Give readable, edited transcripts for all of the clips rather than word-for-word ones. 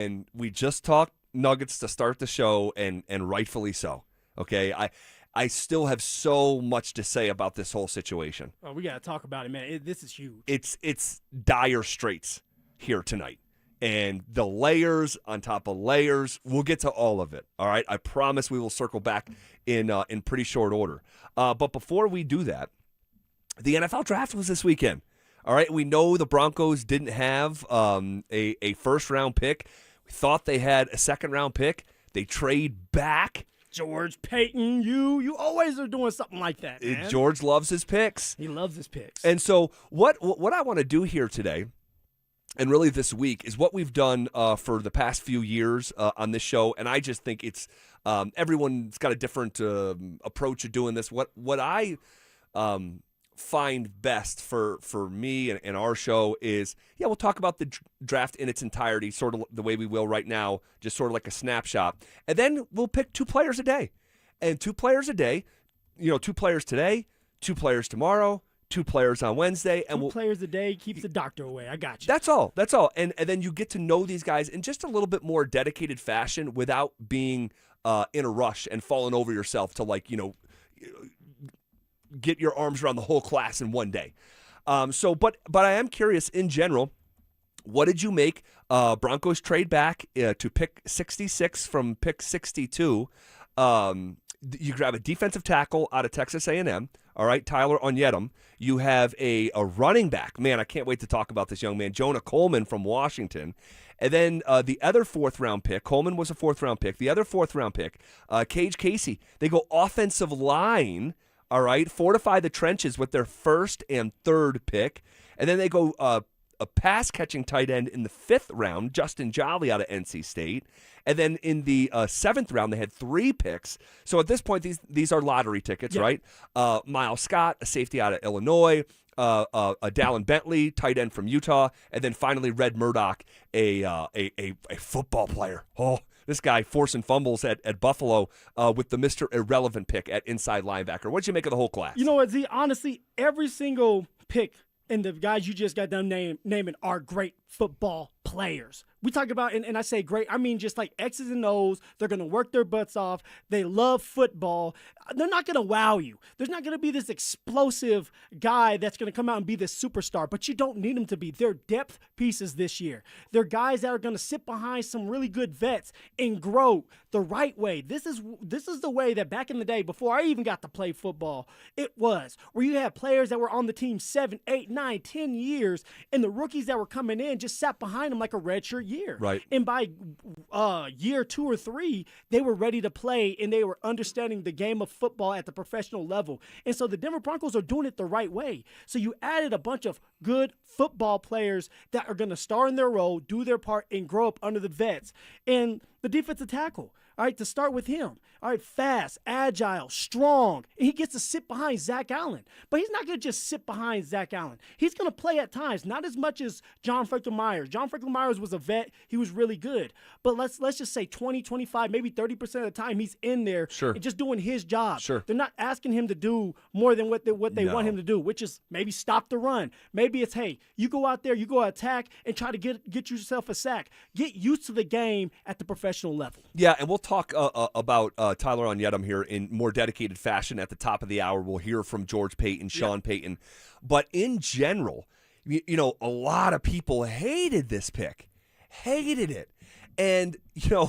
And we just talked Nuggets to start the show, and rightfully so. Okay, I still have so much to say about this whole situation. Oh, we got to talk about it, man. This is huge. It's dire straits here tonight. And the layers on top of layers, we'll get to all of it. All right, I promise we will circle back in pretty short order. But before we do that, the NFL draft was this weekend. All right, we know the Broncos didn't have a first-round pick. We thought they had a second-round pick. They trade back. George Payton, you always are doing something like that, man. George loves his picks. He loves his picks. And so what I want to do here today, and really this week, is what we've done for the past few years on this show. And I just think it's everyone's got a different approach of doing this. What I find best for me and our show is, we'll talk about the draft in its entirety, sort of the way we will right now, just sort of like a snapshot. And then we'll pick 2 players a day. And 2 players a day, 2 players today, 2 players tomorrow, 2 players on Wednesday. And 2 players a day keeps the doctor away. I got you. That's all. And then you get to know these guys in just a little bit more dedicated fashion without being in a rush and falling over yourself to get your arms around the whole class in one day. But I am curious in general, what did you make? Broncos trade back to pick 66 from pick 62. You grab a defensive tackle out of Texas A&M. All right, Tyler Onyedem. You have a running back. Man, I can't wait to talk about this young man, Jonah Coleman from Washington. And then the other 4th-round pick, Coleman was a 4th-round pick. The other 4th-round pick, Cage Casey. They go offensive line. All right, fortify the trenches with their 1st and 3rd pick. And then they go a pass-catching tight end in the 5th round, Justin Jolly out of NC State. And then in the 7th round, they had 3 picks. So at this point, these are lottery tickets, right? Miles Scott, a safety out of Illinois. A Dallin Bentley, tight end from Utah. And then finally, Red Murdoch, a football player. Oh, this guy forcing fumbles at Buffalo with the Mr. Irrelevant pick at inside linebacker. What'd you make of the whole class? You know what, Z? Honestly, every single pick and the guys you just got done naming are great football players. We talk about, and I say great, I mean just like X's and O's. They're going to work their butts off. They love football. They're not going to wow you. There's not going to be this explosive guy that's going to come out and be this superstar, but you don't need them to be. They're depth pieces this year. They're guys that are going to sit behind some really good vets and grow the right way. This is the way that back in the day, before I even got to play football, it was, where you had players that were on the team 7, 8, 9, 10 years, and the rookies that were coming in just sat behind them like a redshirt year. Right. And by year 2 or 3, they were ready to play, and they were understanding the game of football at the professional level. And so the Denver Broncos are doing it the right way. So you added a bunch of good football players that are going to star in their role, do their part, and grow up under the vets. And the defensive tackle, all right, to start with him. All right, fast, agile, strong. And he gets to sit behind Zach Allen. But he's not going to just sit behind Zach Allen. He's going to play at times, not as much as John Franklin Myers. John Franklin Myers was a vet. He was really good. But let's just say 20, 25, maybe 30% of the time he's in there and just doing his job. Sure. They're not asking him to do more than what they want him to do, which is maybe stop the run. Maybe it's, hey, you go out there, you go attack and try to get yourself a sack. Get used to the game at the professional level. Yeah, and we'll talk about Tyler Onyedem here in more dedicated fashion at the top of the hour. We'll hear from George Payton, Sean Payton. But in general, a lot of people hated this pick. Hated it. And, a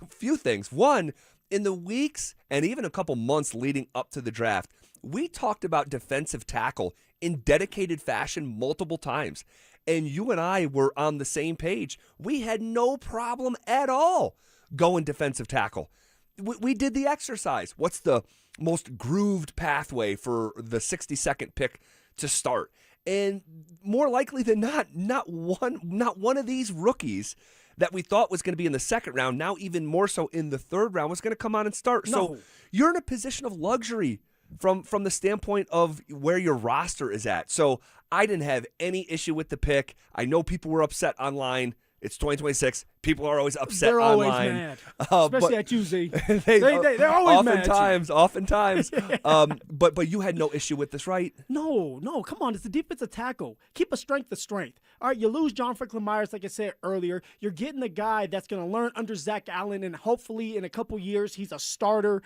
few things. One, in the weeks and even a couple months leading up to the draft, we talked about defensive tackle in dedicated fashion multiple times. And you and I were on the same page. We had no problem at all going defensive tackle. We did the exercise. What's the most grooved pathway for the 62nd pick to start? And more likely than not one of these rookies that we thought was going to be in the 2nd round, now even more so in the 3rd round, was going to come on and start. No. So you're in a position of luxury from the standpoint of where your roster is at. So I didn't have any issue with the pick. I know people were upset online. It's 2026. People are always upset They're online. always mad, especially at you, Z. They're always mad. Oftentimes. But you had no issue with this, right? No, come on. It's the defensive tackle. Keep a strength. All right, you lose John Franklin Myers, like I said earlier. You're getting the guy that's going to learn under Zach Allen, and hopefully in a couple years he's a starter.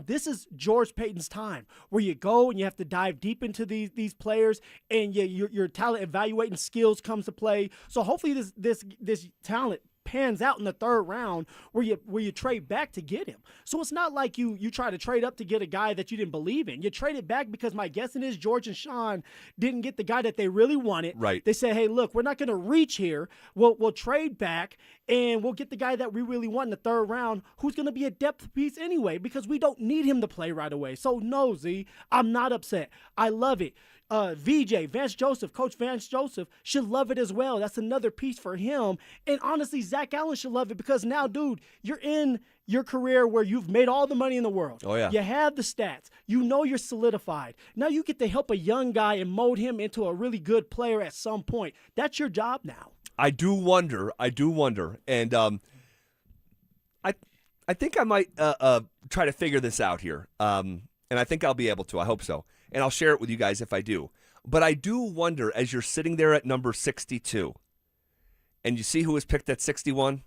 This is George Payton's time, where you go and you have to dive deep into these players, and your talent evaluating skills comes to play. So hopefully this talent pans out in the third round where you trade back to get him. So it's not like you try to trade up to get a guy that you didn't believe in. You traded back because my guessing is George and Sean didn't get the guy that they really wanted. Right. They said, hey, look, we're not going to reach here. We'll trade back and we'll get the guy that we really want in the third round, who's going to be a depth piece anyway, because we don't need him to play right away. So no, Z, I'm not upset. I love it. Coach Vance Joseph should love it as well. That's another piece for him. And honestly, Zach Allen should love it because now, dude, you're in your career where you've made all the money in the world. Oh, yeah. You have the stats. You know you're solidified. Now you get to help a young guy and mold him into a really good player at some point. That's your job now. I do wonder. And I think I might try to figure this out here. And I think I'll be able to. I hope so. And I'll share it with you guys if I do. But I do wonder, as you're sitting there at number 62, and you see who was picked at 61? It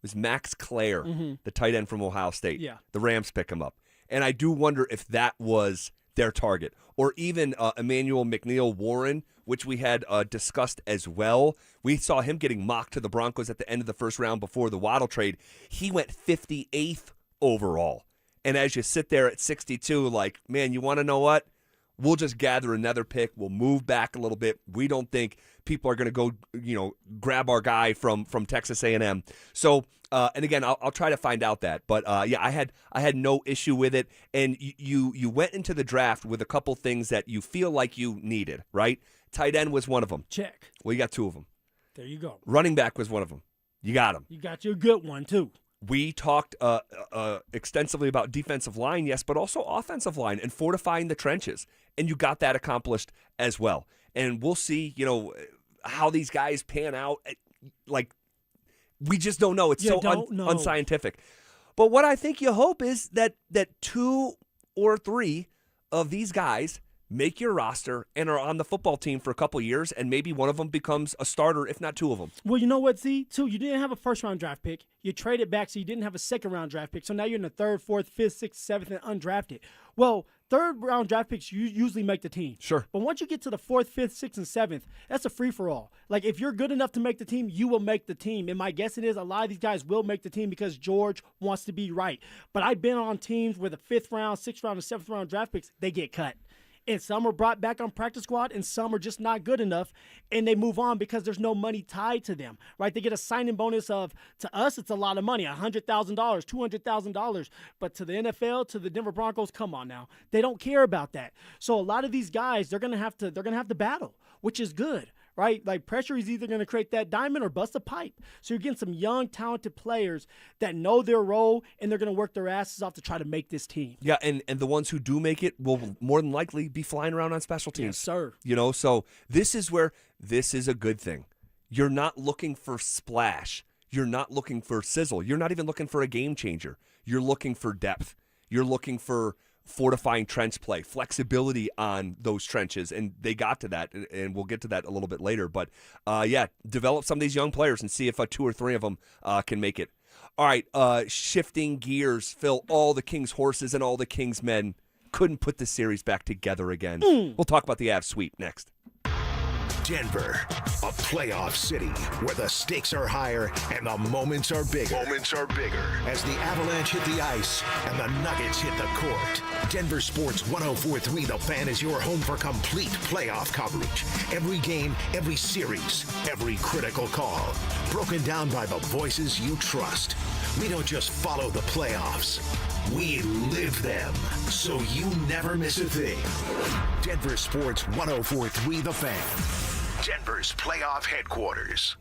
was Max Clare, the tight end from Ohio State. Yeah. The Rams pick him up. And I do wonder if that was their target. Or even Emmanuel McNeil-Warren, which we had discussed as well. We saw him getting mocked to the Broncos at the end of the first round before the Waddle trade. He went 58th overall. And as you sit there at 62, like, man, you want to know what? We'll just gather another pick. We'll move back a little bit. We don't think people are going to go, grab our guy from Texas A&M. So, and again, I'll try to find out that. But yeah, I had no issue with it. And you went into the draft with a couple things that you feel like you needed, right? Tight end was one of them. Check. Well, you got two of them. There you go. Running back was one of them. You got him. You got your good one too. We talked extensively about defensive line, yes, but also offensive line and fortifying the trenches. And you got that accomplished as well. And we'll see, how these guys pan out. Like, we just don't know. It's unscientific. But what I think you hope is that two or three of these guys make your roster and are on the football team for a couple years, and maybe one of them becomes a starter, if not two of them. Well, you know what, Z? Too, you didn't have a first-round draft pick. You traded back, so you didn't have a second-round draft pick. So now you're in the third, fourth, fifth, sixth, seventh, and undrafted. Well, third-round draft picks usually make the team. Sure. But once you get to the fourth, fifth, sixth, and seventh, that's a free-for-all. Like, if you're good enough to make the team, you will make the team. And my guess is a lot of these guys will make the team because George wants to be right. But I've been on teams where the fifth-round, sixth-round, and seventh-round draft picks, they get cut. And some are brought back on practice squad, and some are just not good enough, and they move on because there's no money tied to them, right? They get a signing bonus of, to us, it's a lot of money, $100,000, $200,000. But to the NFL, to the Denver Broncos, come on now. They don't care about that. So a lot of these guys, they're gonna have to battle, which is good. Right? Like, pressure is either going to create that diamond or bust a pipe. So you're getting some young, talented players that know their role, and they're going to work their asses off to try to make this team. Yeah, and the ones who do make it will more than likely be flying around on special teams. Yes, sir. So this is where this is a good thing. You're not looking for splash. You're not looking for sizzle. You're not even looking for a game changer. You're looking for depth. You're looking for fortifying trench play, flexibility on those trenches, and they got to that, and we'll get to that a little bit later. But, develop some of these young players and see if two or three of them can make it. All right, shifting gears, Phil, all the Kings horses and all the Kings men couldn't put the series back together again. We'll talk about the Avs sweep next. Denver, a playoff city where the stakes are higher and the moments are bigger. As the Avalanche hit the ice and the Nuggets hit the court. Denver Sports 104.3 The Fan is your home for complete playoff coverage. Every game, every series, every critical call. Broken down by the voices you trust. We don't just follow the playoffs. We live them, so you never miss a thing. Denver Sports 104.3 The Fan. Denver's playoff headquarters.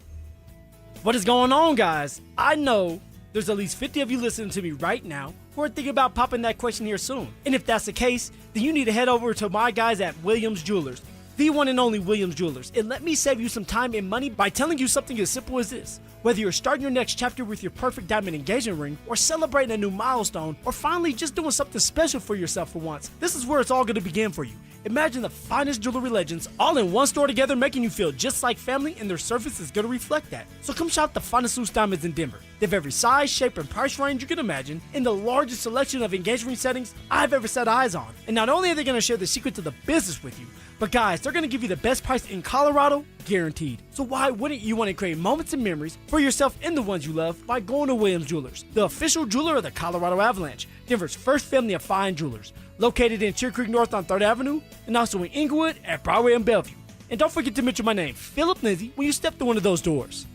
What is going on, guys? I know there's at least 50 of you listening to me right now who are thinking about popping that question here soon. And if that's the case, then you need to head over to my guys at Williams Jewelers, the one and only Williams Jewelers. And let me save you some time and money by telling you something as simple as this. Whether you're starting your next chapter with your perfect diamond engagement ring, or celebrating a new milestone, or finally just doing something special for yourself for once, this is where it's all going to begin for you. Imagine the finest jewelry legends all in one store together, making you feel just like family, and their service is going to reflect that. So come shop the finest loose diamonds in Denver. They have every size, shape, and price range you can imagine, in the largest selection of engagement settings I've ever set eyes on. And not only are they going to share the secret to the business with you, but guys, they're going to give you the best price in Colorado, guaranteed. So why wouldn't you want to create moments and memories for yourself and the ones you love by going to Williams Jewelers, the official jeweler of the Colorado Avalanche, Denver's first family of fine jewelers, located in Cheer Creek North on 3rd Avenue, and also in Inglewood at Broadway and Bellevue. And don't forget to mention my name, Phillip Lindsay, when you step through one of those doors.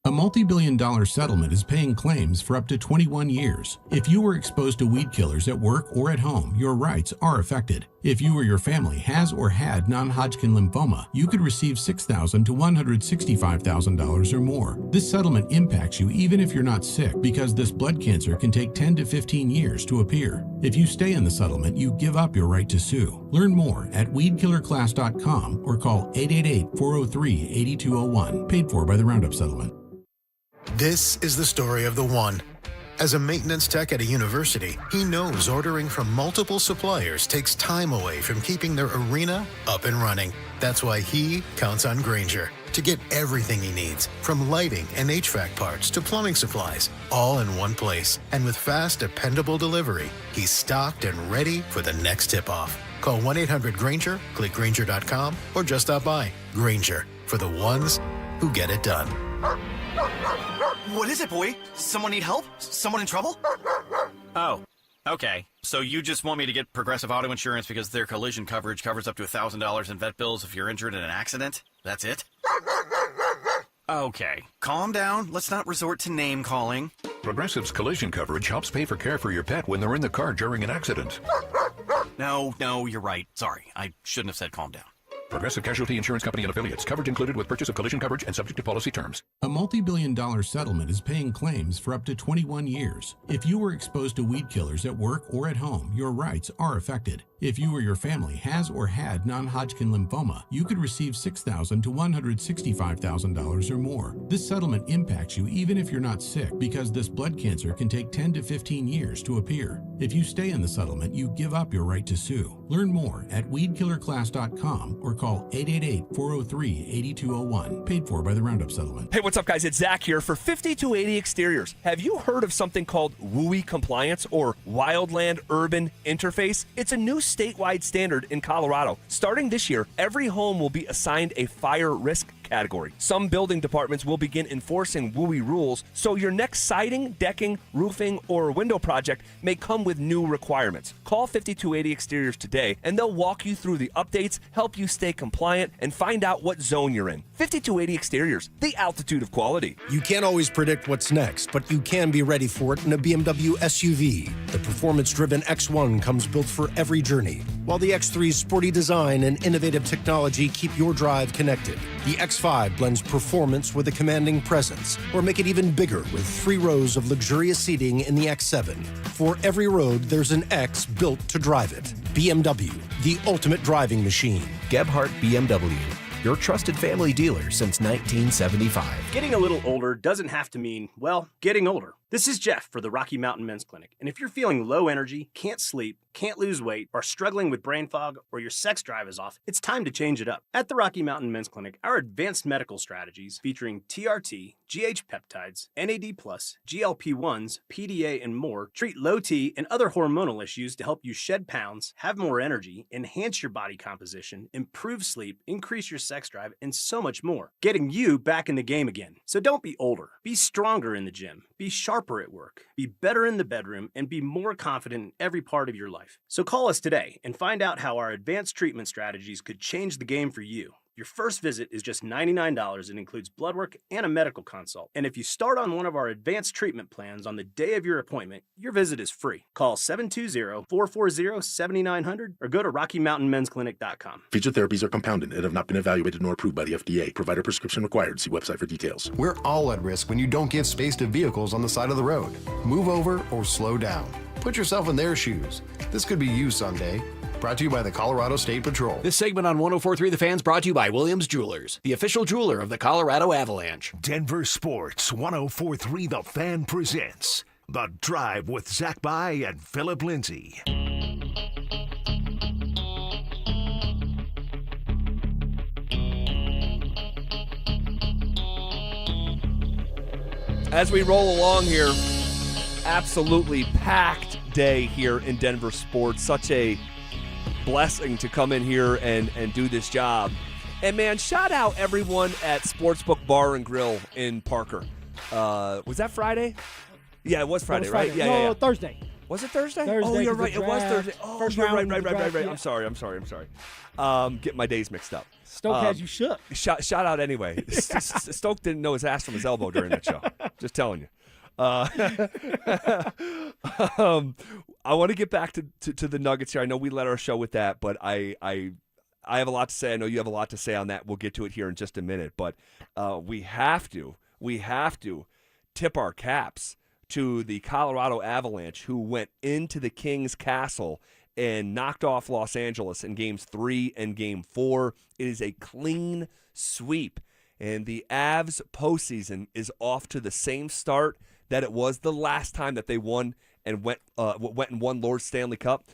A multi-billion-dollar settlement is paying claims for up to 21 years. If you were exposed to weed killers at work or at home, your rights are affected. If you or your family has or had non-Hodgkin lymphoma, you could receive $6,000 to $165,000 or more. This settlement impacts you even if you're not sick, because this blood cancer can take 10 to 15 years to appear. If you stay in the settlement, you give up your right to sue. Learn more at weedkillerclass.com or call 888-403-8201. Paid for by the Roundup Settlement. This is the story of the one. As a maintenance tech at a university, he knows ordering from multiple suppliers takes time away from keeping their arena up and running. That's why he counts on Grainger to get everything he needs, from lighting and HVAC parts to plumbing supplies, all in one place. And with fast, dependable delivery, he's stocked and ready for the next tip-off. Call 1-800-GRAINGER, click Grainger.com, or just stop by. Grainger, for the ones who get it done. What is it, boy? Someone need help? Someone in trouble? Oh, okay. So you just want me to get Progressive Auto Insurance because their collision coverage covers up to $1,000 in vet bills if you're injured in an accident? That's it? Okay, calm down. Let's not resort to name calling. Progressive's collision coverage helps pay for care for your pet when they're in the car during an accident. No, you're right. Sorry, I shouldn't have said calm down. Progressive Casualty Insurance Company and Affiliates. Coverage included with purchase of collision coverage and subject to policy terms. A multi-billion-dollar settlement is paying claims for up to 21 years. If you were exposed to weed killers at work or at home, your rights are affected. If you or your family has or had non-Hodgkin lymphoma, you could receive $6,000 to $165,000 or more. This settlement impacts you even if you're not sick, because this blood cancer can take 10 to 15 years to appear. If you stay in the settlement, you give up your right to sue. Learn more at weedkillerclass.com or call 888-403-8201. Paid for by the Roundup Settlement. Hey, what's up, guys? It's Zach here for 5280 Exteriors. Have you heard of something called WUI compliance, or Wildland Urban Interface? It's a new statewide standard in Colorado. Starting this year, every home will be assigned a fire risk category. Some building departments will begin enforcing WUI rules, so your next siding, decking, roofing, or window project may come with new requirements. Call 5280 Exteriors today, and they'll walk you through the updates, help you stay compliant, and find out what zone you're in. 5280 Exteriors, the altitude of quality. You can't always predict what's next, but you can be ready for it in a BMW SUV. The performance-driven X1 comes built for every journey, while the X3's sporty design and innovative technology keep your drive connected. The X5 blends performance with a commanding presence, or make it even bigger with 3 rows of luxurious seating in the X7. For every road, there's an X built to drive it. BMW, the ultimate driving machine. Gebhardt BMW, your trusted family dealer since 1975. Getting a little older doesn't have to mean, well, getting older. This is Jeff for the Rocky Mountain Men's Clinic, and if you're feeling low energy, can't sleep, can't lose weight, are struggling with brain fog, or your sex drive is off, it's time to change it up. At the Rocky Mountain Men's Clinic, our advanced medical strategies featuring TRT, GH peptides, NAD+, GLP-1s, PDA, and more treat low T and other hormonal issues to help you shed pounds, have more energy, enhance your body composition, improve sleep, increase your sex drive, and so much more. Getting you back in the game again. So don't be older. Be stronger in the gym. Be sharper at work. Be better in the bedroom, and be more confident in every part of your life. So call us today and find out how our advanced treatment strategies could change the game for you. Your first visit is just $99 and includes blood work and a medical consult. And if you start on one of our advanced treatment plans on the day of your appointment, your visit is free. Call 720-440-7900 or go to RockyMountainMen'sClinic.com. Featured therapies are compounded and have not been evaluated nor approved by the FDA. Provider prescription required. See website for details. We're all at risk when you don't give space to vehicles on the side of the road. Move over or slow down. Put yourself in their shoes. This could be you someday. Brought to you by the Colorado State Patrol. This segment on 104.3 The Fan's brought to you by Williams Jewelers, the official jeweler of the Colorado Avalanche. Denver Sports 104.3 The Fan presents The Drive with Zach By and Phillip Lindsay. As we roll along here, absolutely packed day here in Denver sports. Such a blessing to come in here and do this job. And, man, shout out everyone at Sportsbook Bar and Grill in Parker. Was that Friday? Yeah, it was Friday, right? Yeah, no, Thursday. Was it Thursday? Thursday, Oh, you're right. It was Thursday. Oh, first you're round right. yeah. I'm sorry. Getting my days mixed up. Stoke has you shook. Shout out anyway. Stoke didn't know his ass from his elbow during that show. Just telling you. I want to get back to the Nuggets here. I know we led our show with that, but I have a lot to say. I know you have a lot to say on that. We'll get to it here in just a minute. But we have to tip our caps to the Colorado Avalanche, who went into the King's Castle and knocked off Los Angeles in Games 3 and Game 4. It is a clean sweep. And the Avs postseason is off to the same start that it was the last time that they won and went and won Lord Stanley Cup.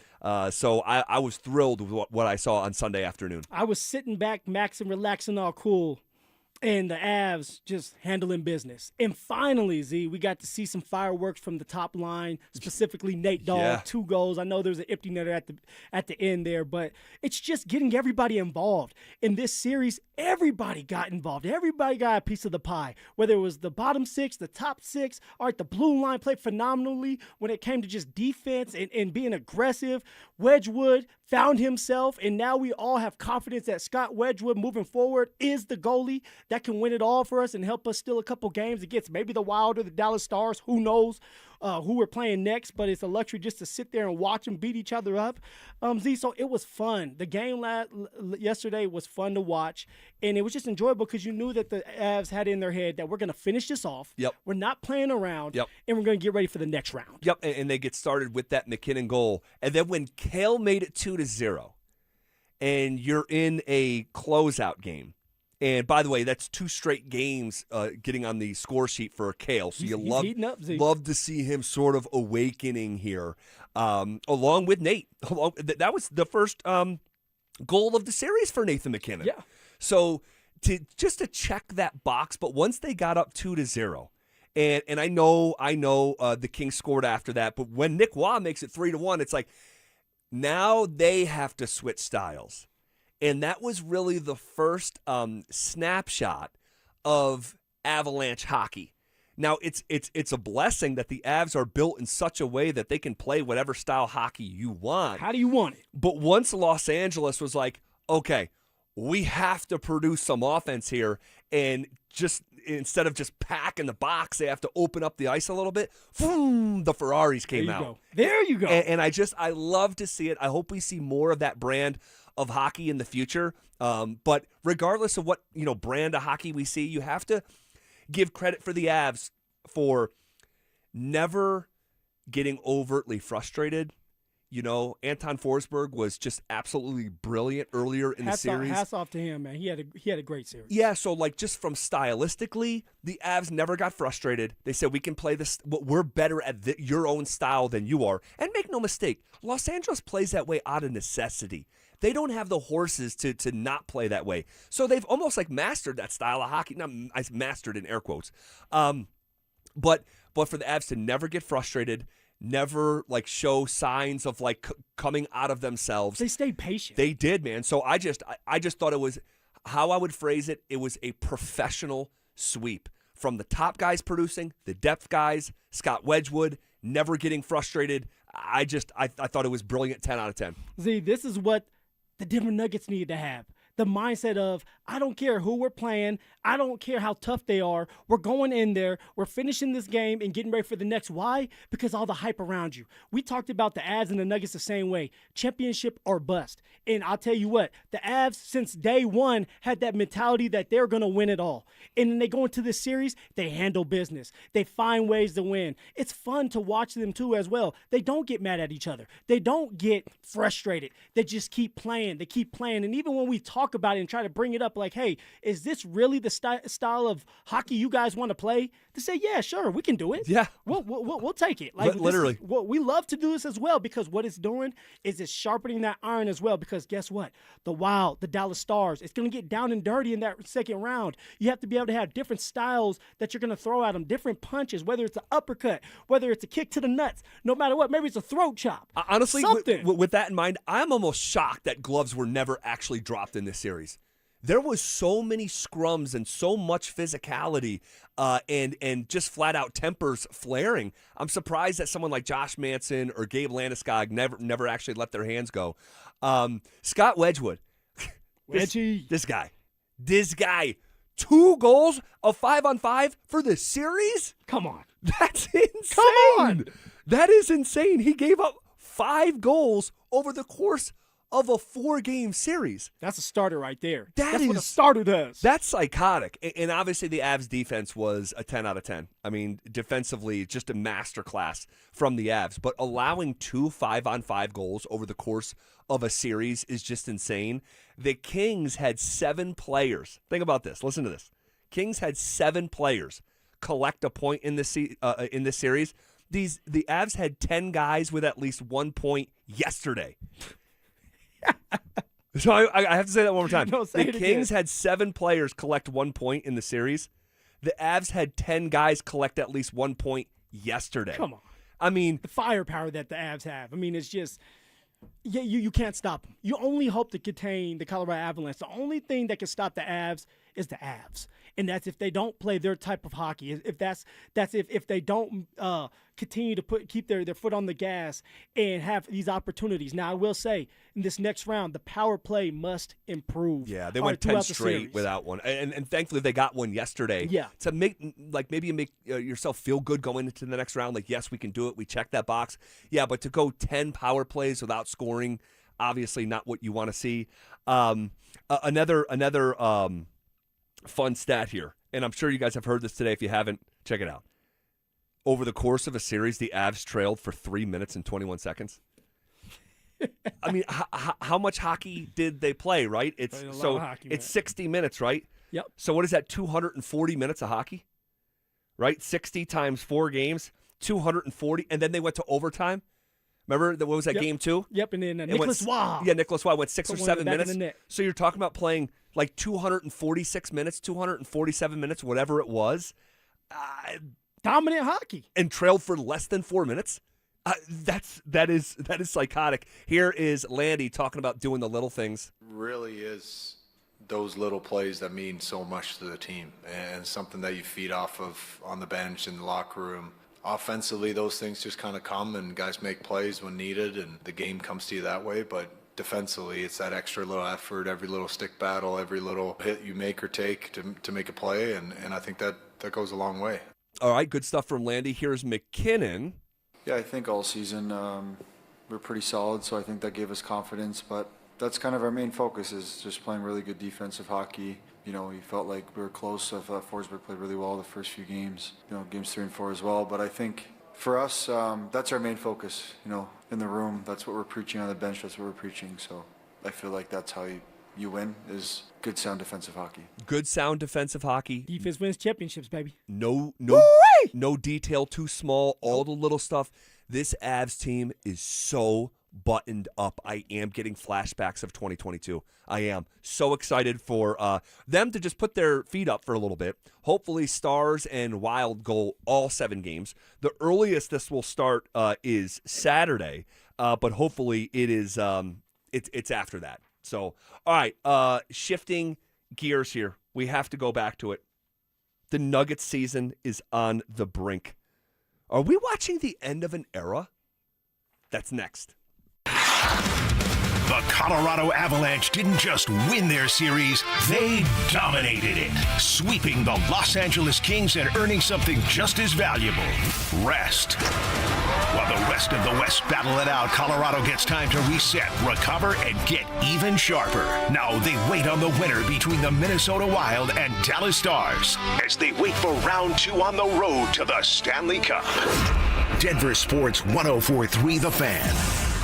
So I was thrilled with what I saw on Sunday afternoon. I was sitting back, maxing, relaxing, all cool, and the Avs just handling business. And finally, Z, we got to see some fireworks from the top line, specifically Nate Dogg, 2 goals. I know there's an empty netter at the end there, but it's just getting everybody involved. In this series, everybody got involved. Everybody got a piece of the pie, whether it was the bottom 6, the top 6. All right, the blue line played phenomenally when it came to just defense and being aggressive. Wedgwood found himself, and now we all have confidence that Scott Wedgwood moving forward is the goalie that can win it all for us and help us steal a couple games against maybe the Wild or the Dallas Stars. Who knows who we're playing next, but it's a luxury just to sit there and watch them beat each other up. Z, so it was fun. The game yesterday was fun to watch, and it was just enjoyable because you knew that the Avs had in their head that we're going to finish this off. Yep. We're not playing around, yep, and we're going to get ready for the next round. Yep, and they get started with that McKinnon goal. And then when Kale made it 2-0, and you're in a closeout game, and by the way, that's 2 straight games getting on the score sheet for Kale. So you love to see him sort of awakening here, along with Nate. That was the first goal of the series for Nathan McKinnon. Yeah. So to check that box, but once they got up 2-0, and I know the Kings scored after that, but when Nick Waugh makes it 3-1, it's like now they have to switch styles. And that was really the first snapshot of Avalanche hockey. Now, it's a blessing that the Avs are built in such a way that they can play whatever style hockey you want. How do you want it? But once Los Angeles was like, okay, we have to produce some offense here, and just instead of just packing the box, they have to open up the ice a little bit. Boom, the Ferraris came out. There you go. And I love to see it. I hope we see more of that brand of hockey in the future. But regardless of what brand of hockey we see, you have to give credit for the Avs for never getting overtly frustrated. Anton Forsberg was just absolutely brilliant earlier in the series. Hats off to him, man. He had a great series. Yeah, so just from stylistically, the Avs never got frustrated. They said, we can play this. We're better at your own style than you are. And make no mistake, Los Angeles plays that way out of necessity. They don't have the horses to not play that way. So they've almost mastered that style of hockey. Not mastered in air quotes. But for the Avs to never get frustrated, never show signs of coming out of themselves. They stayed patient. They did, man. So I just thought it was, how I would phrase it, it was a professional sweep from the top guys producing, the depth guys, Scott Wedgwood, never getting frustrated. I thought it was brilliant. 10 out of 10. Z, this is what the Denver Nuggets need to have. The mindset of, I don't care who we're playing. I don't care how tough they are. We're going in there. We're finishing this game and getting ready for the next. Why? Because all the hype around you. We talked about the Avs and the Nuggets the same way. Championship or bust. And I'll tell you what, the Avs since day one had that mentality that they're going to win it all. And then they go into this series, they handle business. They find ways to win. It's fun to watch them too as well. They don't get mad at each other. They don't get frustrated. They just keep playing. They keep playing. And even when we talk talk about it and try to bring it up like, hey, is this really the style of hockey you guys want to play? To say, yeah, sure, we can do it. Yeah. We'll take it. Like literally. We love to do this as well, because what it's doing is it's sharpening that iron as well, because guess what? The Wild, the Dallas Stars, it's going to get down and dirty in that second round. You have to be able to have different styles that you're going to throw at them, different punches, whether it's an uppercut, whether it's a kick to the nuts, no matter what. Maybe it's a throat chop. Honestly, with that in mind, I'm almost shocked that gloves were never actually dropped in this series. There was so many scrums and so much physicality and just flat-out tempers flaring. I'm surprised that someone like Josh Manson or Gabe Landeskog never actually let their hands go. Scott Wedgwood. Wedgie. This guy. 2 goals of 5-on-5 for the series? Come on. That's insane. Come on. That is insane. He gave up 5 goals over the course of a 4-game series. That's a starter right there. That's what a starter does. That's psychotic. And obviously the Avs defense was a 10 out of 10. I mean, defensively, just a masterclass from the Avs. But allowing 2 5-on-5 goals over the course of a series is just insane. The Kings had 7 players. Think about this. Listen to this. Kings had 7 players collect a point in this series. The Avs had 10 guys with at least 1 point yesterday. So I have to say that one more time. No, say the it Kings again. had 7 players collect 1 point in the series. The Avs had 10 guys collect at least 1 point yesterday. Come on. I mean, the firepower that the Avs have. I mean, it's just, yeah, you can't stop them. You only hope to contain the Colorado Avalanche. The only thing that can stop the Avs is the Avs. And that's if they don't play their type of hockey. If they don't continue to keep their foot on the gas and have these opportunities. Now, I will say, in this next round, the power play must improve. Yeah, they went 10 straight without one. And thankfully, they got one yesterday. Yeah. To maybe you make yourself feel good going into the next round. Like, yes, we can do it. We check that box. Yeah, but to go 10 power plays without scoring, obviously not what you want to see. Another fun stat here, and I'm sure you guys have heard this today. If you haven't, check it out. Over the course of a series, the Avs trailed for 3 minutes and 21 seconds. I mean, how much hockey did they play, right? It's 60 minutes, right? Yep. So what is that, 240 minutes of hockey? Right? 60 times 4 games, 240, and then they went to overtime. Remember, what was that, game 2? Yep, and then Nicholas Waugh. Yeah, Nicholas Waugh went 6 or 7 minutes. So you're talking about playing like 246 minutes, 247 minutes, whatever it was. Dominant hockey. And trailed for less than 4 minutes. That is psychotic. Here is Landy talking about doing the little things. Really is those little plays that mean so much to the team, and something that you feed off of on the bench, in the locker room. Offensively, those things just kind of come, and guys make plays when needed, and the game comes to you that way. But defensively, it's that extra little effort, every little stick battle, every little hit you make or take to make a play, and I think that goes a long way. All right, good stuff from Landy. Here's McKinnon. Yeah, I think all season we're pretty solid, so I think that gave us confidence. But that's kind of our main focus, is just playing really good defensive hockey. You know, we felt like we were close. Forsberg played really well the first few games, games 3 and 4 as well. But I think for us, that's our main focus, in the room. That's what we're preaching on the bench. That's what we're preaching. So I feel like that's how you win, is good, sound defensive hockey. Good, sound defensive hockey. Defense wins championships, baby. No detail too small, all the little stuff. This Avs team is so buttoned up. I am getting flashbacks of 2022. I am so excited for them to just put their feet up for a little bit. Hopefully Stars and Wild go all 7 games. The earliest this will start is Saturday, but hopefully it is it's after that. So, all right, shifting gears here. We have to go back to it. The Nuggets season is on the brink. Are we watching the end of an era? That's next. The Colorado Avalanche didn't just win their series, they dominated it, sweeping the Los Angeles Kings and earning something just as valuable, rest. While the rest of the West battle it out, Colorado gets time to reset, recover, and get even sharper. Now they wait on the winner between the Minnesota Wild and Dallas Stars as they wait for round 2 on the road to the Stanley Cup. Denver Sports 104.3 The Fan.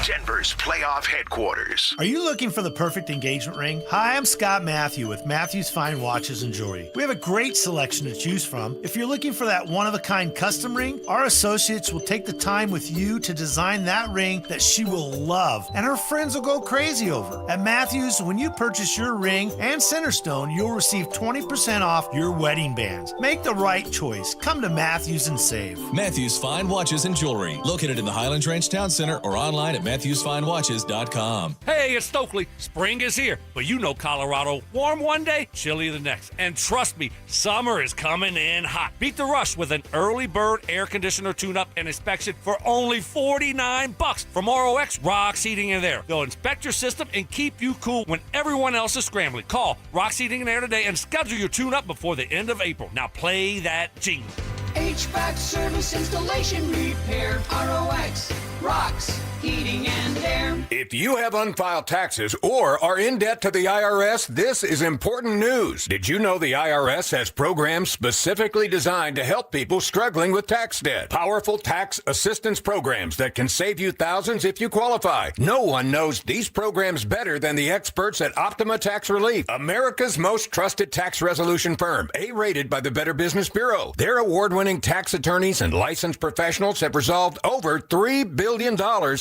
Denver's playoff headquarters. Are you looking for the perfect engagement ring? Hi, I'm Scott Matthew with Matthew's Fine Watches and Jewelry. We have a great selection to choose from. If you're looking for that one-of-a-kind custom ring, our associates will take the time with you to design that ring that she will love and her friends will go crazy over. At Matthews, when you purchase your ring and center stone, you'll receive 20% off your wedding bands. Make the right choice. Come to Matthews and save. Matthews Fine Watches and Jewelry, located in the Highlands Ranch Town Center or online at MatthewsFineWatches.com. Hey, it's Stokely. Spring is here, but you know Colorado. Warm one day, chilly the next. And trust me, summer is coming in hot. Beat the rush with an early bird air conditioner tune-up and inspection for only $49 from ROX Rocks Heating and Air. They'll inspect your system and keep you cool when everyone else is scrambling. Call Rocks Heating and Air today and schedule your tune-up before the end of April. Now play that jingle. HVAC service, installation, repair, ROX, Rocks, Heating and Air. If you have unfiled taxes or are in debt to the IRS, this is important news. Did you know the IRS has programs specifically designed to help people struggling with tax debt? Powerful tax assistance programs that can save you thousands if you qualify. No one knows these programs better than the experts at Optima Tax Relief, America's most trusted tax resolution firm, A-rated by the Better Business Bureau. Their award-winning tax attorneys and licensed professionals have resolved over $3 billion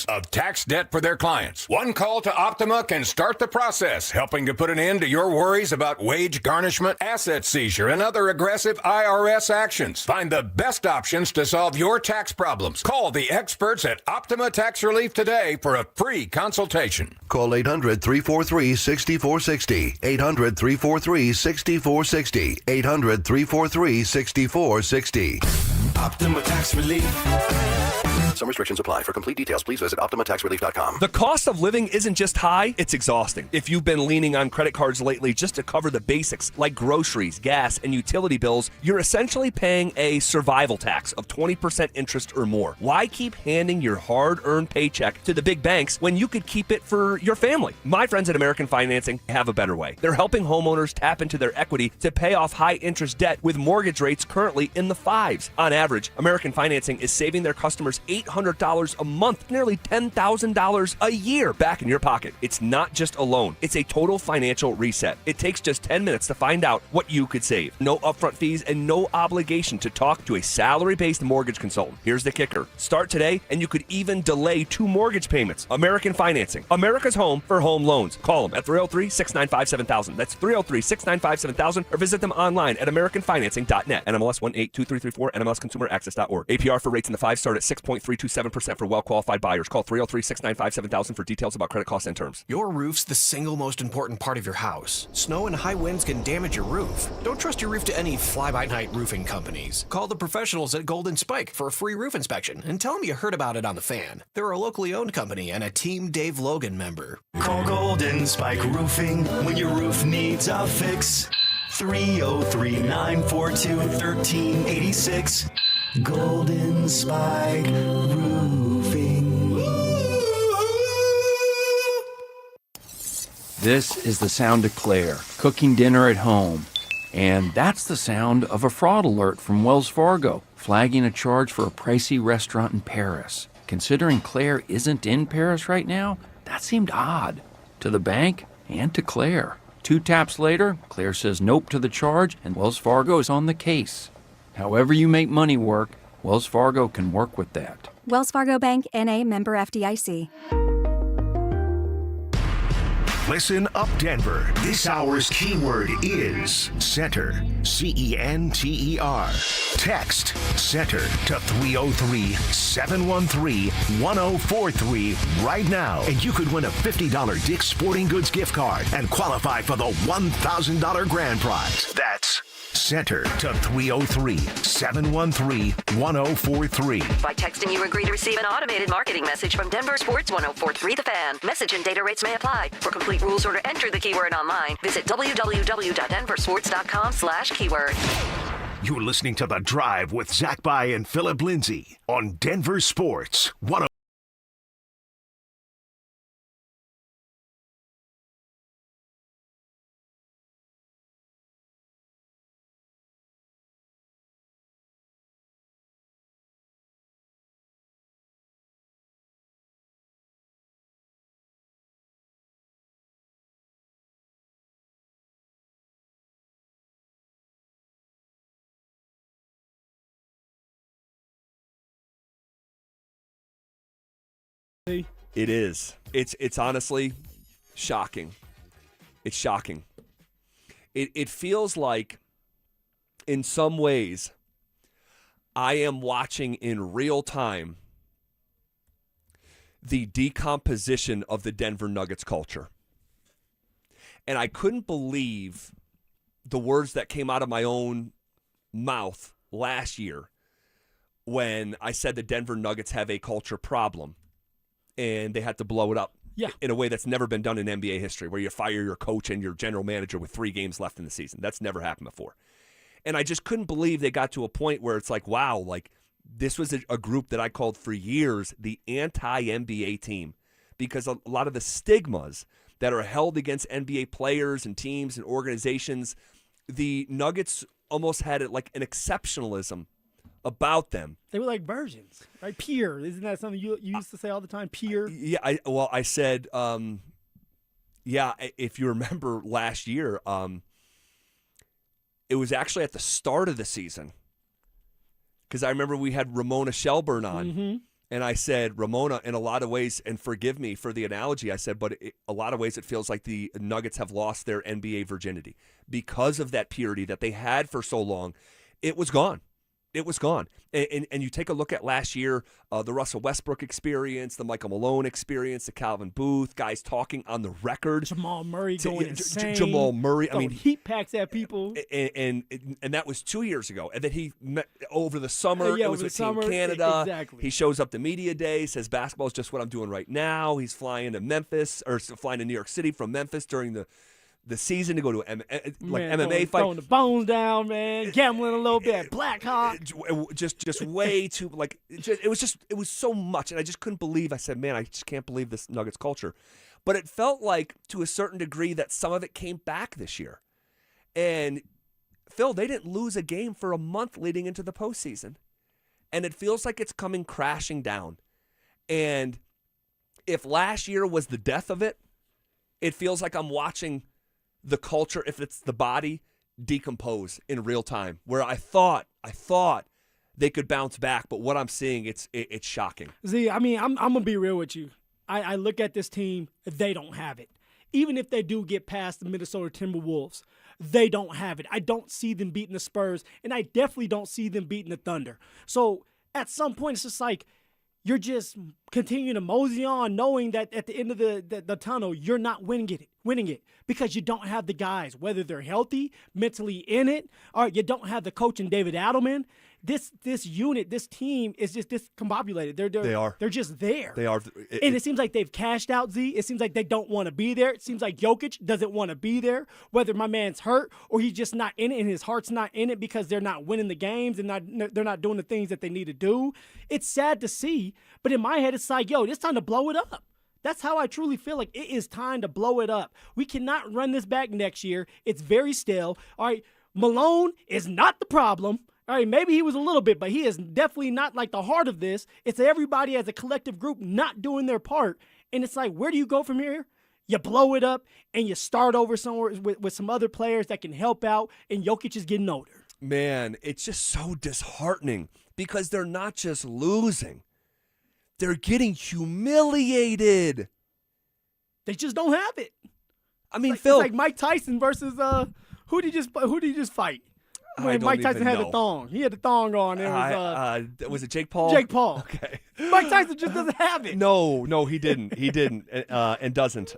of tax debt for their clients. One call to Optima can start the process, helping to put an end to your worries about wage garnishment, asset seizure, and other aggressive IRS actions. Find the best options to solve your tax problems. Call the experts at Optima Tax Relief today for a free consultation. Call 800-343-6460. 800-343-6460. 800-343-6460. Optima Tax Relief. Some restrictions apply. For complete details, please visit OptimaTaxRelief.com. The cost of living isn't just high, it's exhausting. If you've been leaning on credit cards lately just to cover the basics like groceries, gas, and utility bills, you're essentially paying a survival tax of 20% interest or more. Why keep handing your hard-earned paycheck to the big banks when you could keep it for your family? My friends at American Financing have a better way. They're helping homeowners tap into their equity to pay off high-interest debt with mortgage rates currently in the 5s. On average, American Financing is saving their customers $800 a month, nearly $10,000 a year back in your pocket. It's not just a loan, it's a total financial reset. It takes just 10 minutes to find out what you could save. No upfront fees and no obligation to talk to a salary-based mortgage consultant. Here's the kicker. Start today and you could even delay 2 mortgage payments. American Financing, America's home for home loans. Call them at 303-695-7000. That's 303-695-7000 or visit them online at americanfinancing.net. NMLS 182334, NMLSconsumeraccess.org. APR for rates in the 5 start at 6.327% for well-qualified buyers. Call 303-695-7000 for details about credit costs and terms. Your roof's the single most important part of your house. Snow and high winds can damage your roof. Don't trust your roof to any fly-by-night roofing companies. Call the professionals at Golden Spike for a free roof inspection and tell them you heard about it on The Fan. They're a locally owned company and a Team Dave Logan member. Call Golden Spike Roofing when your roof needs a fix. 303-942-1386. Golden Spike Roofing. This is the sound of Claire, cooking dinner at home. And that's the sound of a fraud alert from Wells Fargo, flagging a charge for a pricey restaurant in Paris. Considering Claire isn't in Paris right now, that seemed odd. To the bank and to Claire. 2 taps later, Claire says nope to the charge, and Wells Fargo is on the case. However you make money work, Wells Fargo can work with that. Wells Fargo Bank, N.A., member FDIC. Listen up, Denver. This hour's keyword is center. CENTER. Text center to 303-713-1043 right now, and you could win a $50 Dick's Sporting Goods gift card and qualify for the $1,000 grand prize. That's center to 303-713-1043. By texting, you agree to receive an automated marketing message from DenverSports 1043 The Fan. Message and data rates may apply. For complete rules or to enter the keyword online, visit www.denversports.com/keyword. You're listening to The Drive with Zach By and Phillip Lindsay on Denver Sports 104. See? It is. It's honestly shocking. It's shocking. It feels like, in some ways, I am watching in real time the decomposition of the Denver Nuggets culture. And I couldn't believe the words that came out of my own mouth last year when I said the Denver Nuggets have a culture problem and they had to blow it up in a way that's never been done in NBA history, where you fire your coach and your general manager with 3 games left in the season. That's never happened before. And I just couldn't believe they got to a point where it's like, wow, like this was a group that I called for years the anti-NBA team, because a lot of the stigmas that are held against NBA players and teams and organizations, the Nuggets almost had it like an exceptionalism about them. They were like versions, right? Peer. Isn't that something you used to say all the time? Peer. Yeah, I said, if you remember last year, it was actually at the start of the season, because I remember we had Ramona Shelburne on, and I said, Ramona, in a lot of ways, and forgive me for the analogy, I said, but a lot of ways it feels like the Nuggets have lost their NBA virginity because of that purity that they had for so long. It was gone. It was gone. And you take a look at last year, the Russell Westbrook experience, the Michael Malone experience, the Calvin Booth, guys talking on the record. Jamal Murray going insane. Jamal Murray. I mean, heat packs at people. And that was 2 years ago. And then he met over the summer. It was with Team Canada. Exactly. He shows up to media day, says basketball is just what I'm doing right now. He's flying to Memphis, or flying to New York City from Memphis during the season to go to MMA fight. Throwing the bones down, man. Gambling a little bit. Black Hawk. Just way too, it was so much. And I just couldn't believe, I said, man, I just can't believe this Nuggets culture. But it felt like, to a certain degree, that some of it came back this year. And, Phil, they didn't lose a game for a month leading into the postseason. And it feels like it's coming crashing down. And if last year was the death of it, it feels like I'm watching the culture, if it's the body, decompose in real time, where I thought they could bounce back, but what I'm seeing, it's shocking. Z, I mean, I'm gonna be real with you. I look at this team, they don't have it. Even if they do get past the Minnesota Timberwolves, they don't have it. I don't see them beating the Spurs, and I definitely don't see them beating the Thunder. So at some point, it's just like, you're just continuing to mosey on, knowing that at the end of the tunnel, you're not winning it because you don't have the guys, whether they're healthy, mentally in it, or you don't have the coach in David Adelman. This unit, this team is just discombobulated. They're just there. They are. And it seems like they've cashed out, Z. It seems like they don't want to be there. It seems like Jokic doesn't want to be there, whether my man's hurt or he's just not in it and his heart's not in it because they're not winning the games and they're not doing the things that they need to do. It's sad to see, but in my head, it's like, yo, it's time to blow it up. That's how I truly feel like it is time to blow it up. We cannot run this back next year. It's very stale. All right, Malone is not the problem. All right, maybe he was a little bit, but he is definitely not like the heart of this. It's everybody as a collective group not doing their part. And it's like, where do you go from here? You blow it up and you start over somewhere with some other players that can help out, and Jokic is getting older. Man, it's just so disheartening because they're not just losing. They're getting humiliated. They just don't have it. I mean, it's Phil, like Mike Tyson versus who did he just fight? When Mike Tyson had the thong. He had the thong on. It was it Jake Paul? Jake Paul. Okay. Mike Tyson just doesn't have it. No, he didn't. He didn't, and doesn't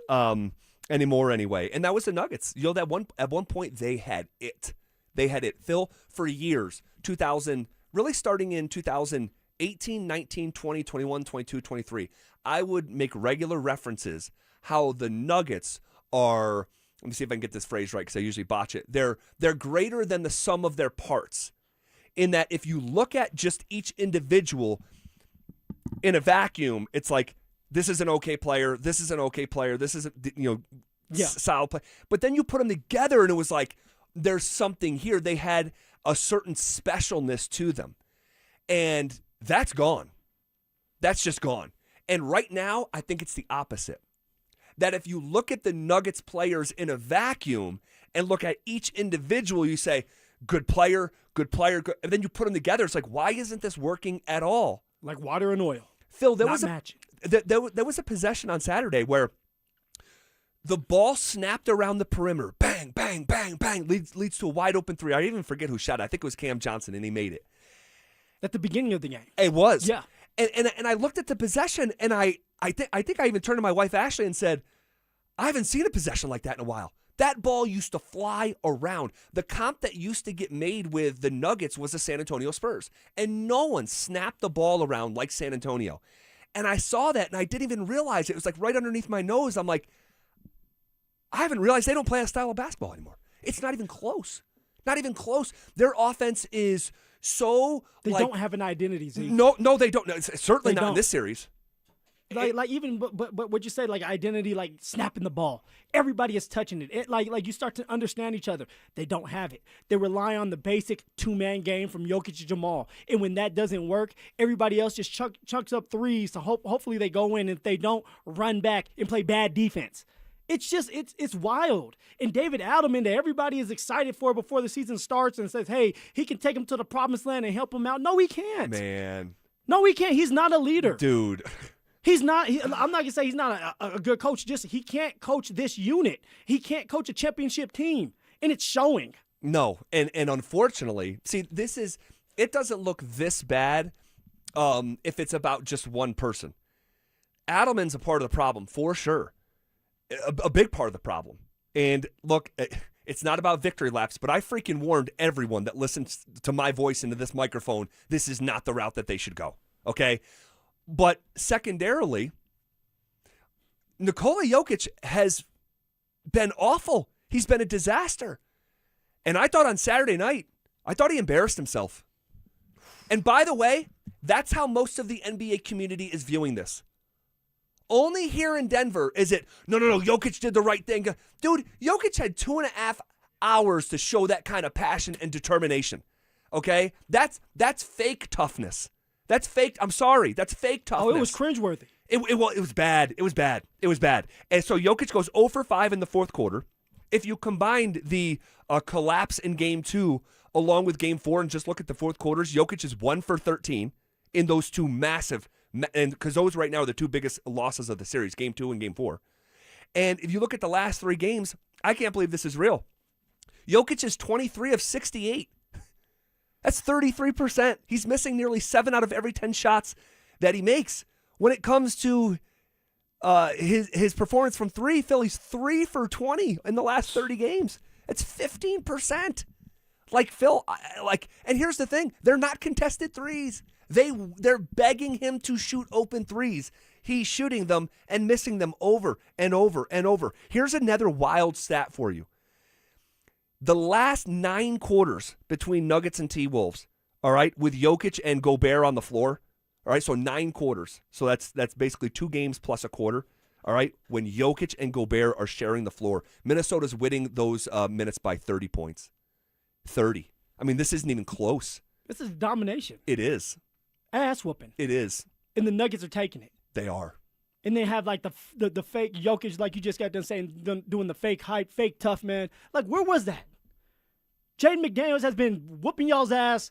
anymore anyway. And that was the Nuggets. You know, at one point they had it. They had it. Phil, for years, 2000, really starting in 2018, 19, 20, 21, 22, 23, I would make regular references how the Nuggets are. Let me see if I can get this phrase right because I usually botch it. They're greater than the sum of their parts, in that if you look at just each individual in a vacuum, it's like, this is an okay player, this is an okay player, this is solid play. But then you put them together and it was like, there's something here. They had a certain specialness to them. And that's gone. That's just gone. And right now, I think it's the opposite. That if you look at the Nuggets players in a vacuum and look at each individual, you say, good player, good, and then you put them together. It's like, why isn't this working at all? Like water and oil. Phil, there not was matching. there was a possession on Saturday where the ball snapped around the perimeter. Bang, bang, bang, bang. Leads to a wide open three. I even forget who shot it. I think it was Cam Johnson, and he made it. At the beginning of the game. It was. Yeah. And I looked at the possession, and I think I even turned to my wife, Ashley, and said, I haven't seen a possession like that in a while. That ball used to fly around. The comp that used to get made with the Nuggets was the San Antonio Spurs. And no one snapped the ball around like San Antonio. And I saw that, and I didn't even realize it. It was like right underneath my nose. I'm like, I haven't realized they don't play a style of basketball anymore. It's not even close. Not even close. Their offense is so They don't have an identity, Zeke. No, they don't. No, it's certainly They not in don't. this series. Like even but what you say, like identity, like snapping the ball. Everybody is touching it. Like you start to understand each other. They don't have it. They rely on the basic 2-man game from Jokic and Jamal. And when that doesn't work, everybody else just chunks up threes. So hopefully they go in. And if they don't, run back and play bad defense. It's just it's wild. And David Adelman, that everybody is excited for before the season starts and says, hey, he can take them to the promised land and help them out. No, he can't. Man. No, he can't. He's not a leader. Dude. He's not. I'm not going to say he's not a good coach. Just he can't coach this unit. He can't coach a championship team. And it's showing. No. And unfortunately, see, it doesn't look this bad if it's about just one person. Adelman's a part of the problem, for sure. A big part of the problem. And look, it's not about victory laps, but I freaking warned everyone that listens to my voice into this microphone, this is not the route that they should go. Okay? But secondarily, Nikola Jokic has been awful. He's been a disaster. And I thought on Saturday night, he embarrassed himself. And by the way, that's how most of the NBA community is viewing this. Only here in Denver is it, no, Jokic did the right thing. Dude, Jokic had 2.5 hours to show that kind of passion and determination. Okay? That's fake toughness. That's fake. I'm sorry. That's fake toughness. Oh, it was cringeworthy. It was bad. It was bad. And so Jokic goes 0 for 5 in the fourth quarter. If you combined the collapse in Game 2 along with Game 4 and just look at the fourth quarters, Jokic is 1 for 13 in those two massive, and because those right now are the two biggest losses of the series, Game 2 and Game 4. And if you look at the last 3 games, I can't believe this is real. Jokic is 23 of 68. That's 33%. He's missing nearly 7 out of every 10 shots that he makes. When it comes to his performance from 3, Philly's 3 for 20 in the last 30 games. That's 15%. Like Phil, and here's the thing: they're not contested threes. They're begging him to shoot open threes. He's shooting them and missing them over and over and over. Here's another wild stat for you. The last 9 quarters between Nuggets and T-Wolves, all right, with Jokic and Gobert on the floor, all right, so 9 quarters. So that's basically 2 games plus a quarter, all right, when Jokic and Gobert are sharing the floor. Minnesota's winning those minutes by 30 points. 30. I mean, this isn't even close. This is domination. It is. Ass whooping. It is. And the Nuggets are taking it. They are. And they have like the fake Jokic, like you just got done saying, doing the fake hype, fake tough man. Like, where was that? Jaden McDaniels has been whooping y'all's ass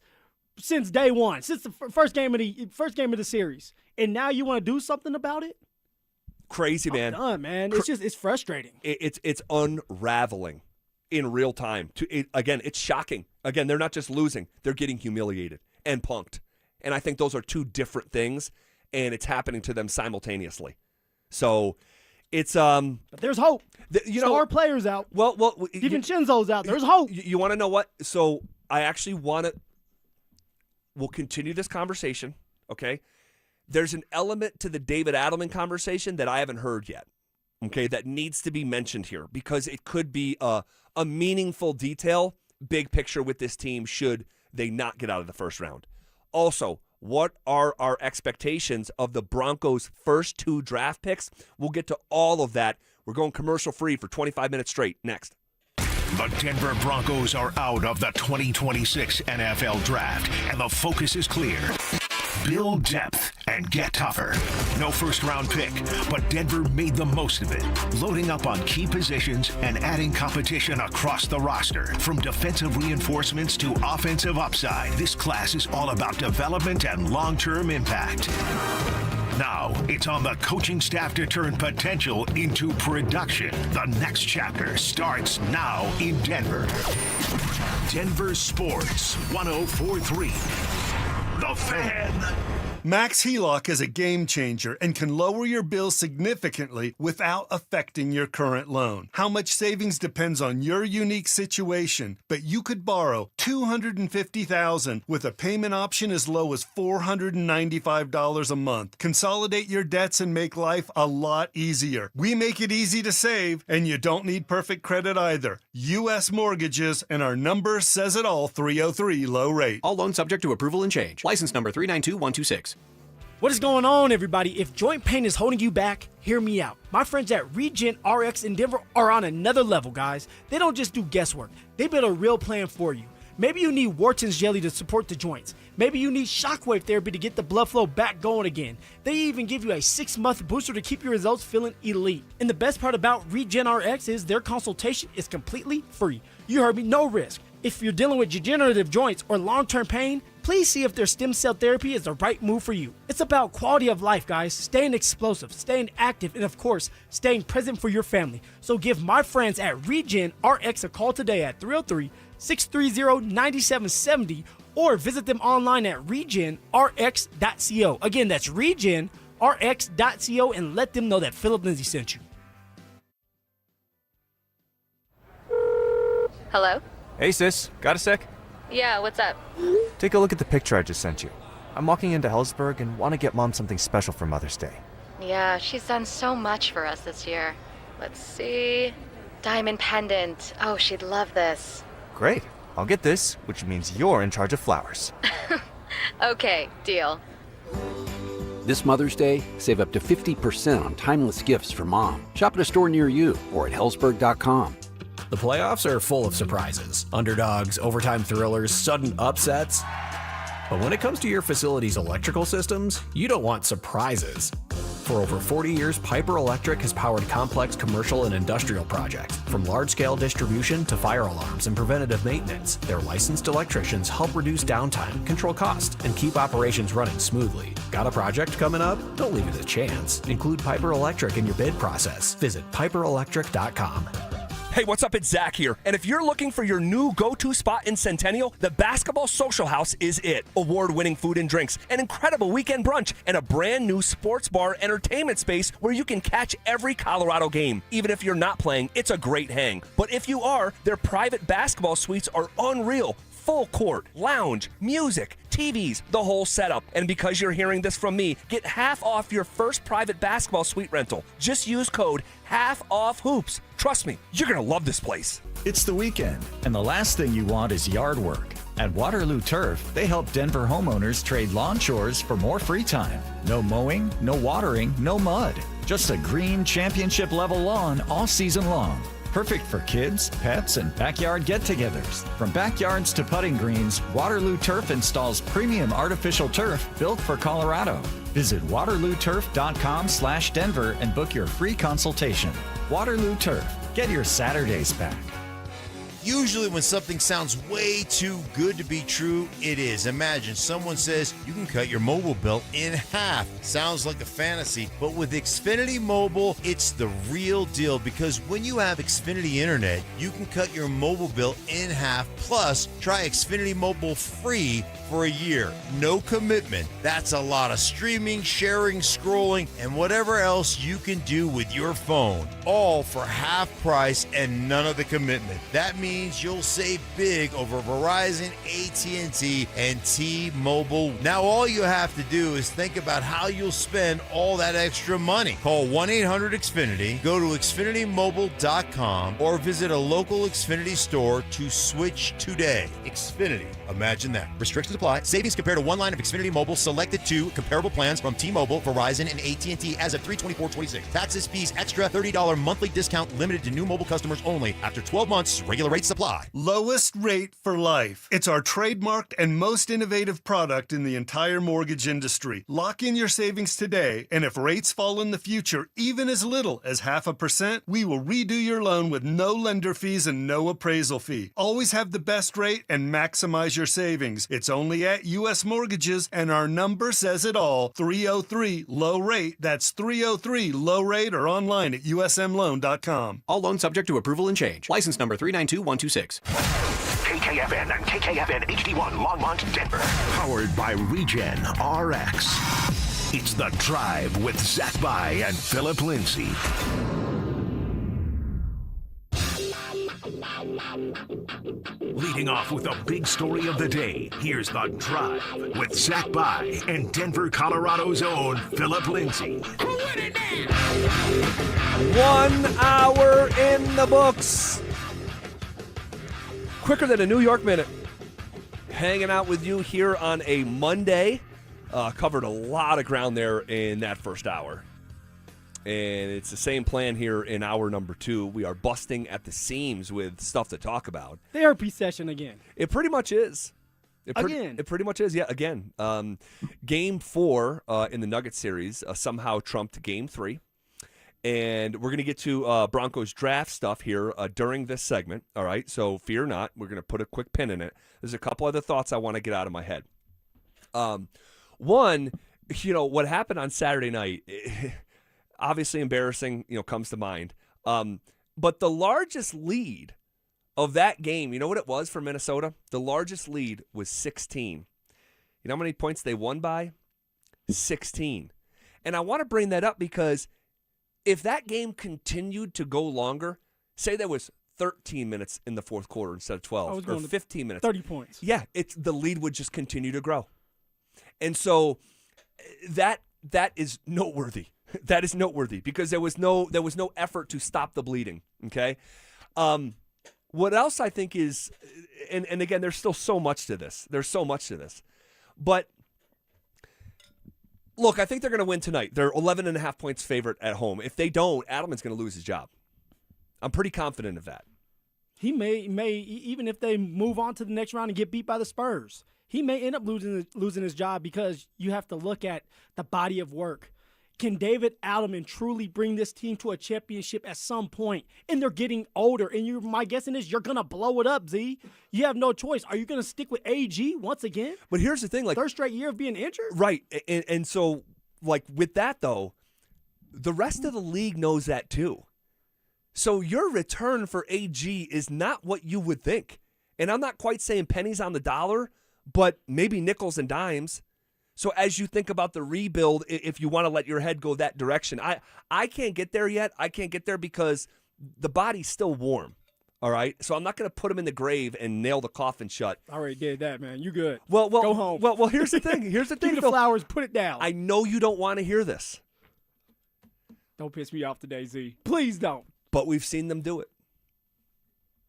since day one, since the first game of the series, and now you want to do something about it? Crazy, man. I'm done, man. It's frustrating. It's unraveling in real time. Again, it's shocking. Again, they're not just losing; they're getting humiliated and punked. And I think those are two different things, and it's happening to them simultaneously. So it's But there's hope. Star players out. Well, even Shinzo's out. There's hope. You want to know what? So I actually want to. We'll continue this conversation. Okay. There's an element to the David Adelman conversation that I haven't heard yet. Okay, that needs to be mentioned here because it could be a meaningful detail, big picture with this team should they not get out of the first round. Also, what are our expectations of the Broncos' first 2 draft picks? We'll get to all of that. We're going commercial-free for 25 minutes straight. Next. The Denver Broncos are out of the 2026 NFL Draft, and the focus is clear. Build depth and get tougher. No first-round pick, but Denver made the most of it, loading up on key positions and adding competition across the roster. From defensive reinforcements to offensive upside, this class is all about development and long-term impact. Now it's on the coaching staff to turn potential into production. The next chapter starts now in Denver. Denver Sports 104.3. The Fan. Max HELOC is a game changer and can lower your bill significantly without affecting your current loan. How much savings depends on your unique situation, but you could borrow $250,000 with a payment option as low as $495 a month. Consolidate your debts and make life a lot easier. We make it easy to save, and you don't need perfect credit either. U.S. Mortgages, and our number says it all, 303 low rate. All loans subject to approval and change. License number 392126. What is going on, everybody? If joint pain is holding you back, hear me out. My friends at Regen RX in Denver are on another level, guys. They don't just do guesswork. They build a real plan for you. Maybe you need Wharton's jelly to support the joints. Maybe you need shockwave therapy to get the blood flow back going again. They even give you a 6-month booster to keep your results feeling elite. And the best part about Regen RX is their consultation is completely free. You heard me, no risk. If you're dealing with degenerative joints or long-term pain, please see if their stem cell therapy is the right move for you. It's about quality of life, guys. Staying explosive, staying active, and of course, staying present for your family. So give my friends at Regen RX a call today at 303-630-9770 or visit them online at regenrx.co. Again, that's regenrx.co, and let them know that Phillip Lindsay sent you. Hello? Hey sis, got a sec? Yeah, what's up? Take a look at the picture I just sent you. I'm walking into Hellsberg and want to get Mom something special for Mother's Day. Yeah, she's done so much for us this year. Let's see. Diamond pendant. Oh, she'd love this. Great. I'll get this, which means you're in charge of flowers. Okay, deal. This Mother's Day, save up to 50% on timeless gifts for Mom. Shop at a store near you or at hellsberg.com. The playoffs are full of surprises. Underdogs, overtime thrillers, sudden upsets. But when it comes to your facility's electrical systems, you don't want surprises. For over 40 years, Piper Electric has powered complex commercial and industrial projects. From large-scale distribution to fire alarms and preventative maintenance, their licensed electricians help reduce downtime, control cost, and keep operations running smoothly. Got a project coming up? Don't leave it to chance. Include Piper Electric in your bid process. Visit piperelectric.com. Hey, what's up? It's Zach here. And if you're looking for your new go-to spot in Centennial, the Basketball Social House is it. Award-winning food and drinks, an incredible weekend brunch, and a brand new sports bar entertainment space where you can catch every Colorado game. Even if you're not playing, it's a great hang. But if you are, their private basketball suites are unreal. Full court, lounge, music, TVs, the whole setup. And because you're hearing this from me, get half off your first private basketball suite rental. Just use code HALFOFFHOOPS. Trust me, you're going to love this place. It's the weekend, and the last thing you want is yard work. At Waterloo Turf, they help Denver homeowners trade lawn chores for more free time. No mowing, no watering, no mud. Just a green championship-level lawn all season long. Perfect for kids, pets, and backyard get-togethers. From backyards to putting greens, Waterloo Turf installs premium artificial turf built for Colorado. Visit waterlooturf.com/Denver and book your free consultation. Waterloo Turf. Get your Saturdays back. Usually when something sounds way too good to be true, it is. Imagine someone says you can cut your mobile bill in half. Sounds like a fantasy, but with Xfinity Mobile, it's the real deal, because when you have Xfinity Internet, you can cut your mobile bill in half. Plus, try Xfinity Mobile free for a year. No commitment. That's a lot of streaming, sharing, scrolling, and whatever else you can do with your phone. All for half price and none of the commitment. That means you'll save big over Verizon, AT&T, and T-Mobile. Now all you have to do is think about how you'll spend all that extra money. Call 1-800-XFINITY, go to XfinityMobile.com, or visit a local Xfinity store to switch today. Xfinity. Imagine that. Restrictions apply. Savings compared to one line of Xfinity Mobile selected to comparable plans from T-Mobile, Verizon, and AT&T as of 3/24/26. Taxes, fees, extra $30 monthly discount limited to new mobile customers only. After 12 months, regular rates Rates apply. Lowest rate for life. It's our trademarked and most innovative product in the entire mortgage industry. Lock in your savings today, and if rates fall in the future, even as little as 0.5%, we will redo your loan with no lender fees and no appraisal fee. Always have the best rate and maximize your savings. It's only at U.S. Mortgages, and our number says it all. 303 low rate. That's 303 low rate, or online at usmloan.com. All loans subject to approval and change. License number 392126. KKFN and KKFN HD1 Longmont, Denver. Powered by Regen RX. It's The Drive with Zach By and Phillip Lindsay. Leading off with the big story of the day, here's The Drive with Zach By and Denver, Colorado's own Phillip Lindsay. 1 hour in the books. Quicker than a New York minute. Hanging out with you here on a Monday. Covered a lot of ground there in that first hour. And it's the same plan here in hour number 2. We are busting at the seams with stuff to talk about. Therapy session again. It pretty much is. It pretty much is, yeah, again. Game 4 in the Nuggets series somehow trumped Game 3. And we're going to get to Broncos draft stuff here during this segment, all right? So fear not. We're going to put a quick pin in it. There's a couple other thoughts I want to get out of my head. One, what happened on Saturday night, obviously embarrassing, comes to mind. But the largest lead of that game, you know what it was for Minnesota? The largest lead was 16. You know how many points they won by? 16. And I want to bring that up because if that game continued to go longer, say there was 13 minutes in the fourth quarter instead of 12 or 15 minutes. 30 points. Yeah, the lead would just continue to grow. And so that is noteworthy. That is noteworthy because there was no effort to stop the bleeding, okay? What else I think is, and again, there's still so much to this. There's so much to this. But look, I think they're going to win tonight. They're 11.5 points favorite at home. If they don't, Adelman's going to lose his job. I'm pretty confident of that. He may even if they move on to the next round and get beat by the Spurs, he may end up losing his job because you have to look at the body of work. Can David Adelman truly bring this team to a championship at some point? And they're getting older. And my guessing is you're going to blow it up, Z. You have no choice. Are you going to stick with AG once again? But here's the thing. Third straight year of being injured? Right. And so, with that, though, the rest of the league knows that, too. So your return for AG is not what you would think. And I'm not quite saying pennies on the dollar, but maybe nickels and dimes. So as you think about the rebuild, if you want to let your head go that direction, I can't get there yet. I can't get there because the body's still warm, all right? So I'm not going to put him in the grave and nail the coffin shut. I already did that, man. You good. Well, go home. Well, here's the thing. Here's the thing. Give me the flowers. Put it down. I know you don't want to hear this. Don't piss me off today, Z. Please don't. But we've seen them do it.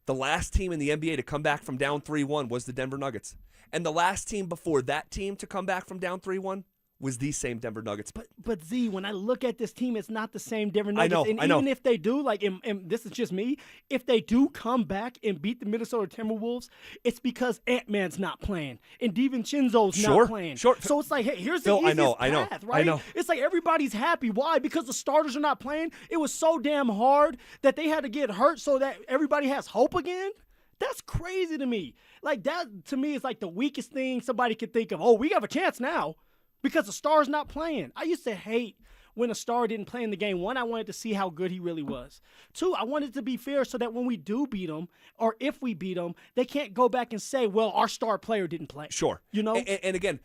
The last team in the NBA to come back from down 3-1 was the Denver Nuggets. And the last team before that team to come back from down 3-1 was the same Denver Nuggets. But Z, when I look at this team, it's not the same Denver Nuggets. I know. Even if they do, and this is just me, if they do come back and beat the Minnesota Timberwolves, it's because Ant-Man's not playing and DiVincenzo's not playing. Sure. So it's like, hey, here's the easiest path, right? I know. It's like everybody's happy. Why? Because the starters are not playing. It was so damn hard that they had to get hurt so that everybody has hope again. That's crazy to me. Like, that, to me, is like the weakest thing somebody could think of. Oh, we have a chance now because the star's not playing. I used to hate when a star didn't play in the game. One, I wanted to see how good he really was. Two, I wanted to be fair so that when we do beat them, or if we beat them, they can't go back and say, well, our star player didn't play. Sure. You know? And again,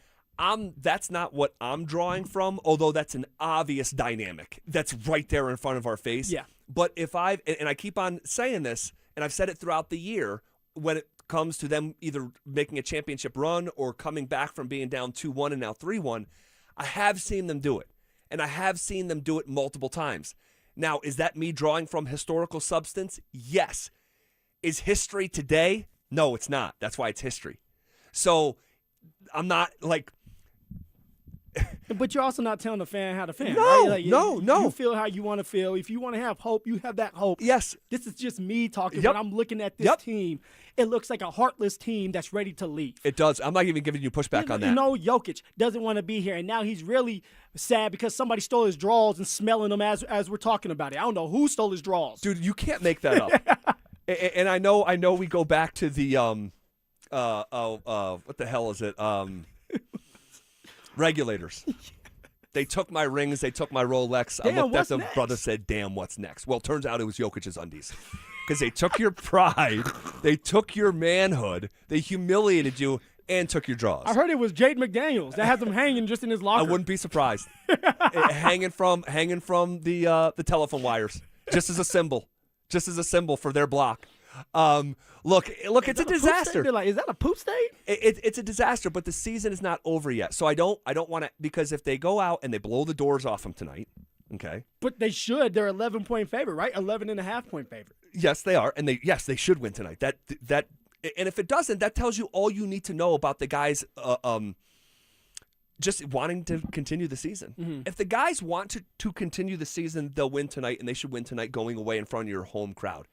that's not what I'm drawing from, although that's an obvious dynamic that's right there in front of our face. Yeah. But and I keep on saying this, and I've said it throughout the year, when it comes to them either making a championship run or coming back from being down 2-1 and now 3-1, I have seen them do it. And I have seen them do it multiple times. Now, is that me drawing from historical substance? Yes. Is history today? No, it's not. That's why it's history. So I'm not like, But you're also not telling the fan how to fan. No, right? Like, no. You feel how you want to feel. If you want to have hope, you have that hope. Yes. This is just me talking. Yep. When I'm looking at this team, it looks like a heartless team that's ready to leave. It does. I'm not even giving you pushback on that. You know, Jokic doesn't want to be here, and now he's really sad because somebody stole his drawers and smelling them as we're talking about it. I don't know who stole his drawers. Dude, you can't make that up. And I know we go back to the what the hell is it? Regulators. They took my rings. They took my Rolex. I looked at them. Brother said, "Damn, what's next?" Well, it turns out it was Jokic's undies. Because they took your pride, they took your manhood, they humiliated you, and took your drawers. I heard it was Jade McDaniels that had them hanging just in his locker. I wouldn't be surprised. hanging from the telephone wires, just as a symbol for their block. Look, it's a disaster. They're like, is that a poop state? It's a disaster, but the season is not over yet. So I don't want to, because if they go out and they blow the doors off them tonight, okay. But they should. They're 11-point favorite, right? 11.5-point favorite. Yes, they are, and they should win tonight. That and if it doesn't, that tells you all you need to know about the guys just wanting to continue the season. Mm-hmm. If the guys want to continue the season, they'll win tonight, and they should win tonight going away in front of your home crowd.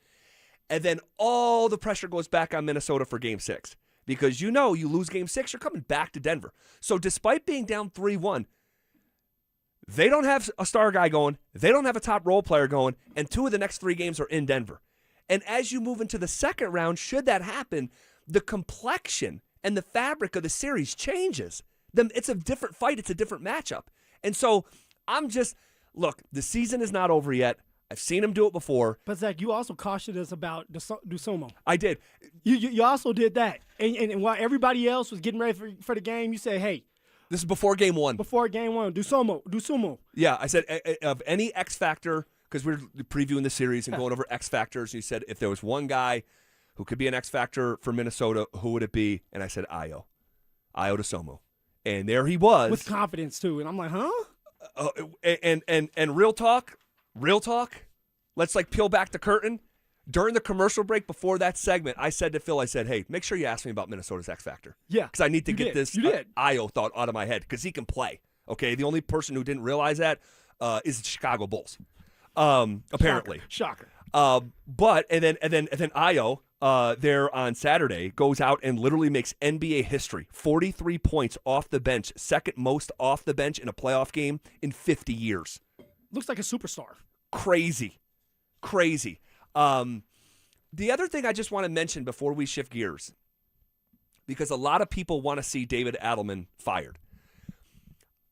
And then all the pressure goes back on Minnesota for Game 6 because you lose Game 6, you're coming back to Denver. So despite being down 3-1, they don't have a star guy going, they don't have a top role player going, and 2 of the next 3 games are in Denver. And as you move into the second round, should that happen, the complexion and the fabric of the series changes. It's a different fight. It's a different matchup. And so look, the season is not over yet. I've seen him do it before. But, Zach, you also cautioned us about Dusomo. I did. You also did that. And while everybody else was getting ready for the game, you said, hey. This is before Game 1. Before Game 1. Dusomo. Yeah, I said of any X Factor, because we're previewing the series and going over X Factors, and you said if there was one guy who could be an X Factor for Minnesota, who would it be? And I said Ayo Dusomo. And there he was. With confidence, too. And I'm like, huh? And real talk, let's peel back the curtain. During the commercial break before that segment, I said to Phil, hey, make sure you ask me about Minnesota's X Factor. Yeah. Because I need to get this Ayo thought out of my head because he can play. Okay. The only person who didn't realize that is the Chicago Bulls. Apparently. Shocker. But and then Ayo there on Saturday goes out and literally makes NBA history. 43 points off the bench, second most off the bench in a playoff game in 50 years. Looks like a superstar. Crazy. The other thing I just want to mention before we shift gears, because a lot of people want to see David Adelman fired.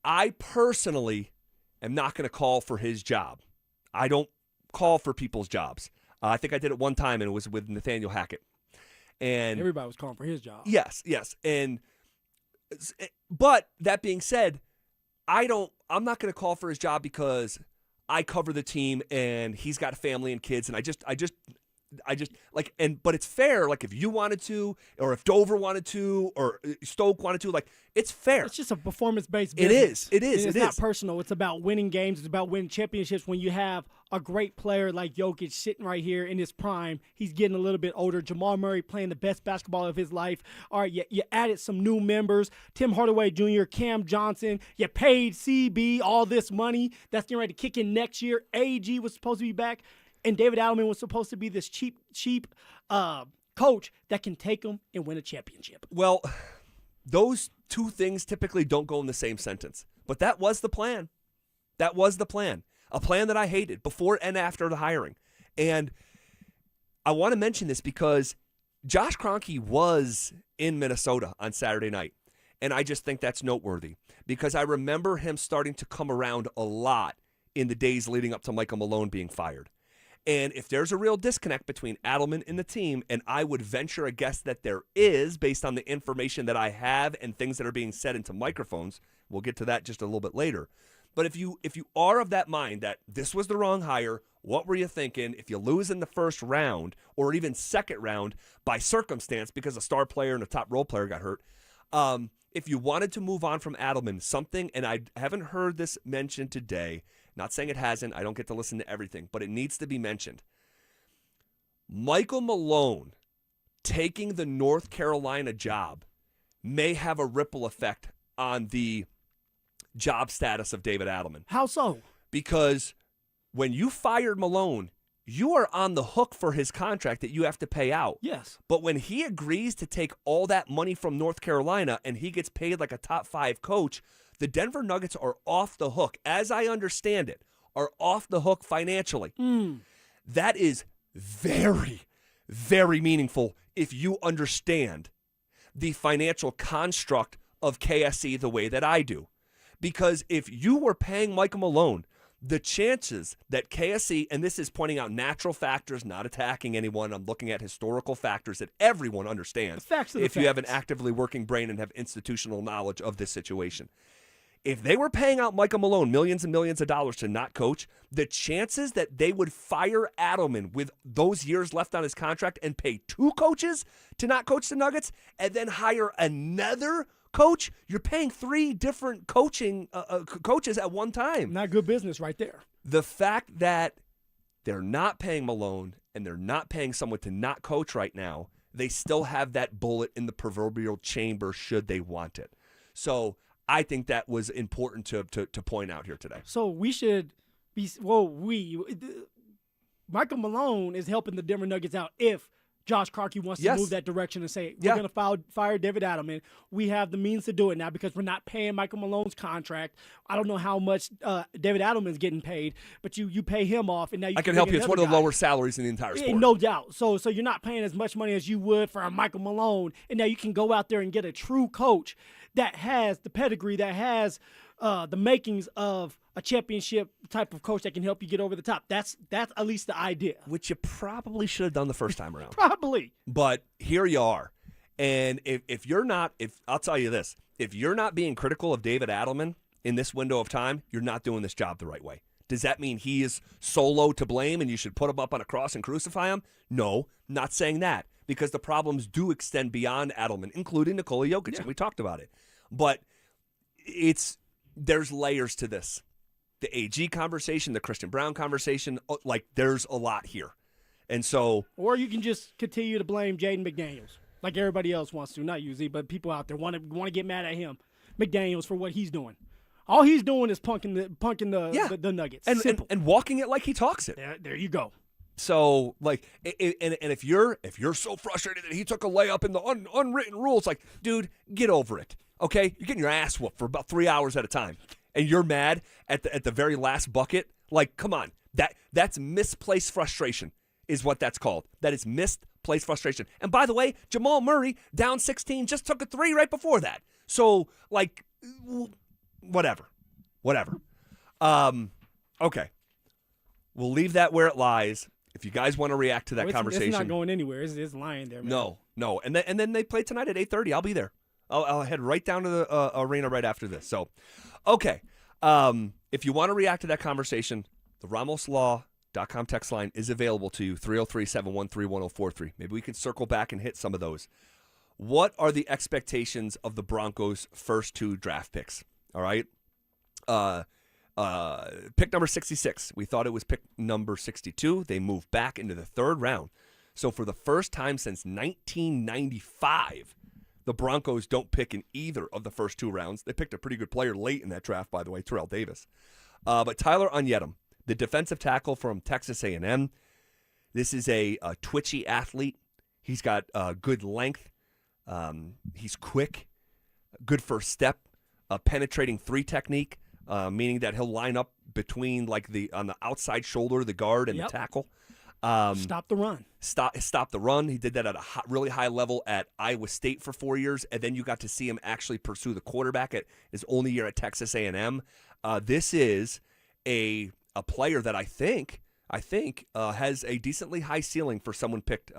I personally am not going to call for his job. I don't call for people's jobs. I think I did it one time, and it was with Nathaniel Hackett. And everybody was calling for his job. Yes. But that being said, I'm not going to call for his job because I cover the team and he's got a family and kids, and I just but it's fair. If you wanted to, or if Dover wanted to, or Stoke wanted to, it's fair. It's just a performance-based business. It is. It's not personal. It's about winning games. It's about winning championships. When you have a great player like Jokic sitting right here in his prime, he's getting a little bit older. Jamal Murray playing the best basketball of his life. All right, you added some new members. Tim Hardaway Jr., Cam Johnson. You paid CB all this money. That's getting ready to kick in next year. AG was supposed to be back. And David Adelman was supposed to be this cheap coach that can take them and win a championship. Well, those two things typically don't go in the same sentence. But that was the plan. A plan that I hated before and after the hiring. And I want to mention this because Josh Kroenke was in Minnesota on Saturday night. And I just think that's noteworthy because I remember him starting to come around a lot in the days leading up to Michael Malone being fired. And if there's a real disconnect between Adelman and the team, and I would venture a guess that there is based on the information that I have and things that are being said into microphones, we'll get to that just a little bit later. But if you are of that mind that this was the wrong hire, what were you thinking? If you lose in the first round or even second round by circumstance because a star player and a top role player got hurt, if you wanted to move on from Adelman, something, and I haven't heard this mentioned today, not saying it hasn't, I don't get to listen to everything, but it needs to be mentioned. Michael Malone taking the North Carolina job may have a ripple effect on the job status of David Adelman. How so? Because when you fired Malone, you are on the hook for his contract that you have to pay out. Yes. But when he agrees to take all that money from North Carolina and he gets paid like a top 5 coach, the Denver Nuggets are off the hook, as I understand it, are off the hook financially. That is very, very meaningful if you understand the financial construct of KSE the way that I do. Because if you were paying Michael Malone, the chances that KSE, and this is pointing out natural factors, not attacking anyone, I'm looking at historical factors that everyone understands if you have an actively working brain and have institutional knowledge of this situation. If they were paying out Michael Malone millions and millions of dollars to not coach, the chances that they would fire Adelman with those years left on his contract and pay 2 coaches to not coach the Nuggets and then hire another coach, you're paying 3 different coaches at one time. Not good business right there. The fact that they're not paying Malone and they're not paying someone to not coach right now, they still have that bullet in the proverbial chamber should they want it. So I think that was important to point out here today. So we should be Michael Malone is helping the Denver Nuggets out if Josh Kroenke wants to move that direction and say, we're going to fire David Adelman. We have the means to do it now because we're not paying Michael Malone's contract. I don't know how much David Adelman's getting paid, but you pay him off. And now I can help you. It's one of the lower salaries in the entire sport. No doubt. So you're not paying as much money as you would for a Michael Malone. And now you can go out there and get a true coach that has the pedigree, that has the makings of a championship type of coach that can help you get over the top. That's at least the idea. Which you probably should have done the first time around. Probably. But here you are. And if you're not, I'll tell you this, if you're not being critical of David Adelman in this window of time, you're not doing this job the right way. Does that mean he is solo to blame and you should put him up on a cross and crucify him? No, not saying that, because the problems do extend beyond Adelman, including Nikola Jokic, and we talked about it. But there's layers to this. The AG conversation, the Christian Brown conversation, like there's a lot here. And so... Or you can just continue to blame Jaden McDaniels, like everybody else wants to, not UZ, but people out there want to get mad at him, McDaniels, for what he's doing. All he's doing is punking the Nuggets. And walking it like he talks it. There you go. So, like, and if you're so frustrated that he took a layup in the unwritten rules, like, dude, get over it. Okay? You're getting your ass whooped for about 3 hours at a time. And you're mad at the very last bucket. Like, come on. That's misplaced frustration is what that's called. That is misplaced frustration. And by the way, Jamal Murray, down 16, just took a 3 right before that. So, like, whatever. Okay. We'll leave that where it lies. If you guys want to react to that conversation. It's not going anywhere. It's lying there, man. No. And then they play tonight at 8:30. I'll be there. I'll head right down to the arena right after this. So, okay. If you want to react to that conversation, the RamosLaw.com text line is available to you, 303-713-1043. Maybe we can circle back and hit some of those. What are the expectations of the Broncos' first 2 draft picks? All right. Pick number 66. We thought it was pick number 62. They moved back into the 3rd round. So for the first time since 1995, the Broncos don't pick in either of the first 2 rounds. They picked a pretty good player late in that draft, by the way, Terrell Davis. But Tyler Onyedem, the defensive tackle from Texas A&M, this is a twitchy athlete. He's got good length. He's quick, good first step, penetrating 3 technique, meaning that he'll line up between on the outside shoulder, the guard, and the tackle. Stop the run. Stop the run. He did that at a really high level at Iowa State for 4 years, and then you got to see him actually pursue the quarterback at his only year at Texas A&M. This is a player that I think has a decently high ceiling for someone picked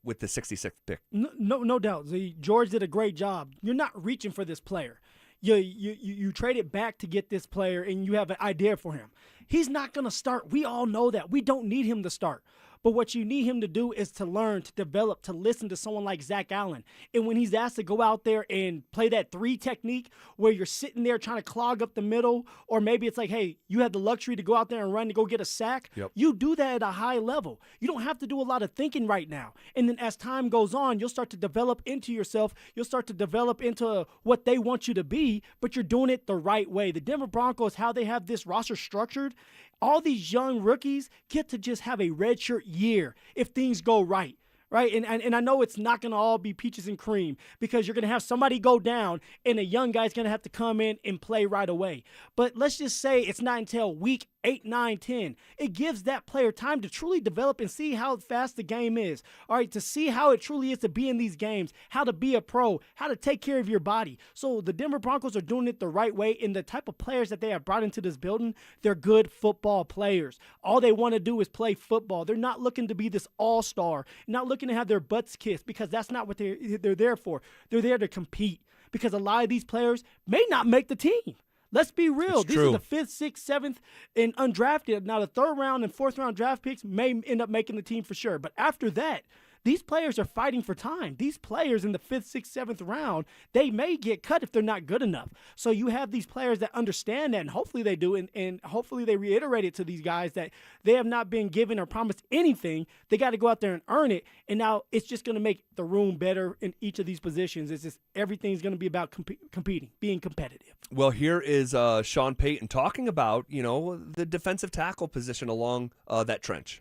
with the 66th pick. No doubt. George did a great job. You're not reaching for this player. You traded back to get this player, and you have an idea for him. He's not going to start. We all know that. We don't need him to start. But what you need him to do is to learn, to develop, to listen to someone like Zach Allen. And when he's asked to go out there and play that 3 technique where you're sitting there trying to clog up the middle, or maybe it's like, hey, you have the luxury to go out there and run to go get a sack. Yep. You do that at a high level. You don't have to do a lot of thinking right now. And then as time goes on, you'll start to develop into yourself. You'll start to develop into what they want you to be, but you're doing it the right way. The Denver Broncos, how they have this roster structured, all these young rookies get to just have a redshirt year if things go right. Right, and I know it's not going to all be peaches and cream because you're going to have somebody go down and a young guy's going to have to come in and play right away. But let's just say it's not until week 8, 9, 10. It gives that player time to truly develop and see how fast the game is. All right, to see how it truly is to be in these games, how to be a pro, how to take care of your body. So the Denver Broncos are doing it the right way, and the type of players that they have brought into this building, they're good football players. All they want to do is play football. They're not looking to be this all-star, not looking to have their butts kissed, because that's not what they're there for. They're there to compete, because a lot of these players may not make the team. Let's be real. These are the 5th, 6th, 7th, and undrafted. Now, the 3rd round and 4th round draft picks may end up making the team for sure. But after that, these players are fighting for time. These players in the 5th, 6th, 7th round, they may get cut if they're not good enough. So you have these players that understand that, and hopefully they do, and hopefully they reiterate it to these guys that they have not been given or promised anything. They got to go out there and earn it, and now it's just going to make the room better in each of these positions. It's just everything's going to be about competing, being competitive. Well, here is Sean Payton talking about, the defensive tackle position along that trench.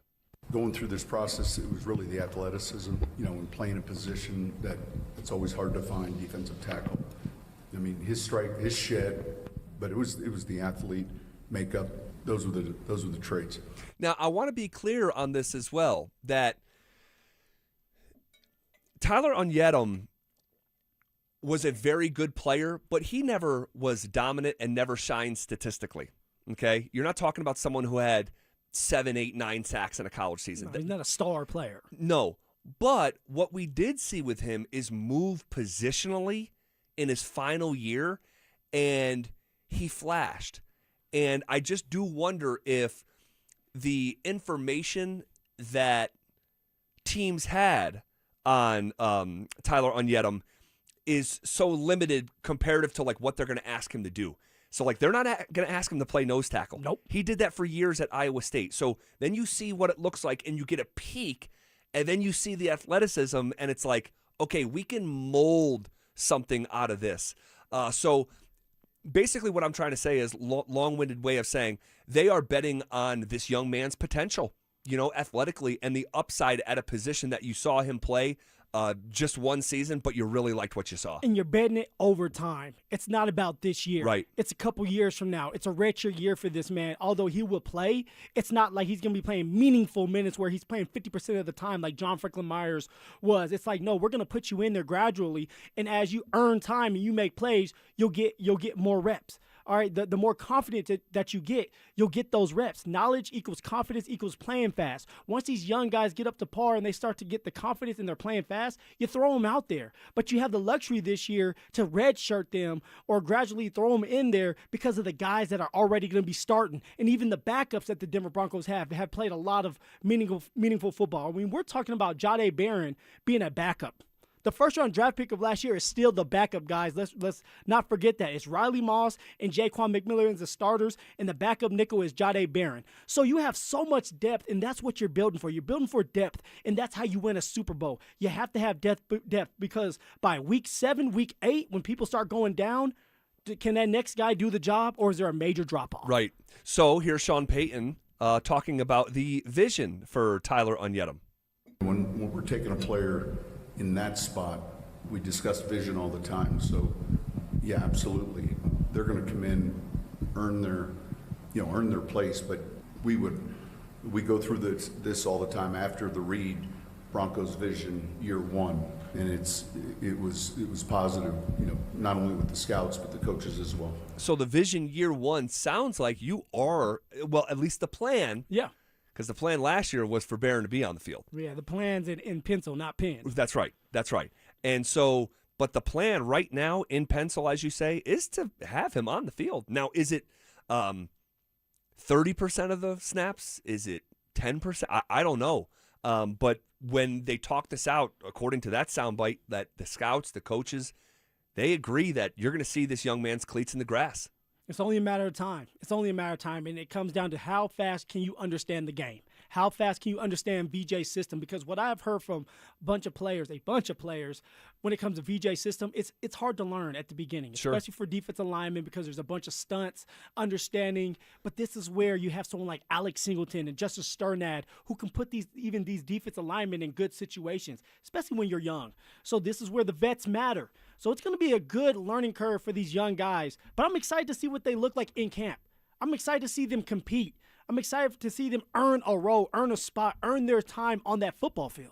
Going through this process, it was really the athleticism, when playing a position that it's always hard to find defensive tackle. I mean, his strike, his shed, but it was the athlete makeup. Those were the traits. Now, I want to be clear on this as well, that Tyler Onyedum was a very good player, but he never was dominant and never shined statistically. Okay? You're not talking about someone who had 7, 8, 9 sacks in a college season. No, he's not a star player. No. But what we did see with him is move positionally in his final year, and he flashed. And I just do wonder if the information that teams had on Tyler Onyedum is so limited comparative to what they're going to ask him to do. So, they're not going to ask him to play nose tackle. Nope. He did that for years at Iowa State. So then you see what it looks like, and you get a peek, and then you see the athleticism, and it's like, okay, we can mold something out of this. So basically what I'm trying to say is long-winded way of saying they are betting on this young man's potential, athletically, and the upside at a position that you saw him play just one season, but you really liked what you saw. And you're betting it over time. It's not about this year. Right. It's a couple years from now. It's a redshirt year for this man. Although he will play, it's not like he's going to be playing meaningful minutes where he's playing 50% of the time like John Franklin Myers was. It's like, no, we're going to put you in there gradually, and as you earn time and you make plays, you'll get more reps. All right, the more confident that you get, you'll get those reps. Knowledge equals confidence equals playing fast. Once these young guys get up to par and they start to get the confidence and they're playing fast, you throw them out there. But you have the luxury this year to redshirt them or gradually throw them in there because of the guys that are already going to be starting. And even the backups that the Denver Broncos have played a lot of meaningful football. I mean, we're talking about Jahdae Barron being a backup. The first-round draft pick of last year is still the backup, guys. Let's not forget that. It's Riley Moss and Jaquan McMillan as the starters, and the backup nickel is Jahdae Barron. So you have so much depth, and that's what you're building for. You're building for depth, and that's how you win a Super Bowl. You have to have depth because by week 7, week 8, when people start going down, can that next guy do the job, or is there a major drop-off? Right. So here's Sean Payton talking about the vision for Tyler Onyedum. When we're taking a player in that spot, we discuss vision all the time. So, yeah, absolutely, they're going to come in, earn their place. But we go through this all the time after the read. Broncos vision year 1, and it was positive. Not only with the scouts but the coaches as well. So the vision year 1 sounds like you are at least the plan. Yeah. Because the plan last year was for Barron to be on the field. Yeah, the plan's in pencil, not pen. That's right. And so, but the plan right now in pencil, as you say, is to have him on the field. Now, is it 30% of the snaps? Is it 10%? I don't know. But when they talk this out, according to that soundbite, that the scouts, the coaches, they agree that you're going to see this young man's cleats in the grass. It's only a matter of time. It's only a matter of time, and it comes down to how fast can you understand the game? How fast can you understand VJ's system? Because what I've heard from a bunch of players, when it comes to VJ's system, it's hard to learn at the beginning, especially for defensive linemen because there's a bunch of stunts, understanding. But this is where you have someone like Alex Singleton and Justice Sternad who can put these defensive linemen in good situations, especially when you're young. So this is where the vets matter. So it's going to be a good learning curve for these young guys. But I'm excited to see what they look like in camp. I'm excited to see them compete. I'm excited to see them earn a role, earn a spot, earn their time on that football field.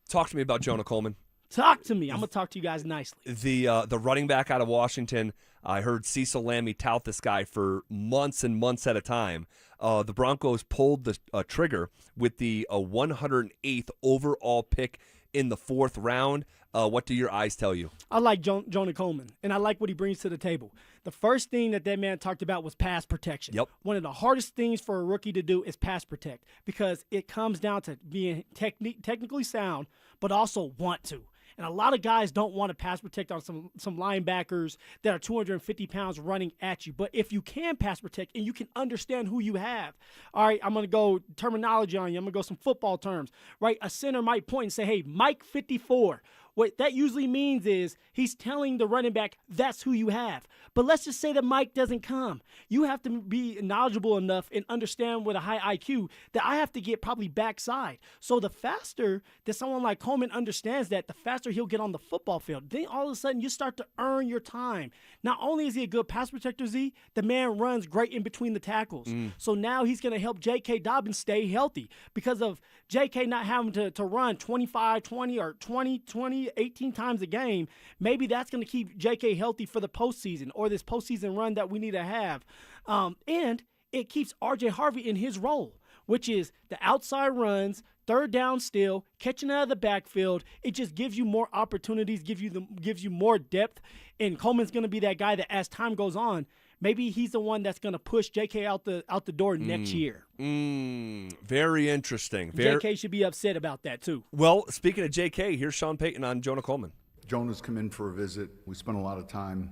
Talk to me about Jonah Coleman. Talk to me. I'm going to talk to you guys nicely. The running back out of Washington, I heard Cecil Lammey tout this guy for months and months at a time. The Broncos pulled the trigger with the 108th overall pick in the 4th round. What do your eyes tell you? I like Jonah Coleman, and I like what he brings to the table. The first thing that man talked about was pass protection. Yep. One of the hardest things for a rookie to do is pass protect because it comes down to being technically sound, but also want to. And a lot of guys don't want to pass protect on some linebackers that are 250 pounds running at you. But if you can pass protect and you can understand who you have, all right, I'm going to go terminology on you. I'm going to go some football terms, right? A center might point and say, hey, Mike 54. What that usually means is he's telling the running back that's who you have. But let's just say that Mike doesn't come. You have to be knowledgeable enough and understand with a high IQ that I have to get probably backside. So the faster that someone like Coleman understands that, the faster he'll get on the football field. Then all of a sudden you start to earn your time. Not only is he a good pass protector, Z, the man runs great in between the tackles. So now he's going to help J.K. Dobbins stay healthy because of J.K. not having to run 25-20 or 20-20, 18 times a game. Maybe that's going to keep J.K. healthy for the postseason or this postseason run that we need to have. And it keeps R.J. Harvey in his role, which is the outside runs, third down still, catching out of the backfield. It just gives you more opportunities, gives you more depth. And Coleman's going to be that guy that as time goes on, maybe he's the one that's going to push J.K. out the door next year. Very interesting. J.K. should be upset about that too. Well, speaking of J.K., here's Sean Payton on Jonah Coleman. Jonah's come in for a visit. We spent a lot of time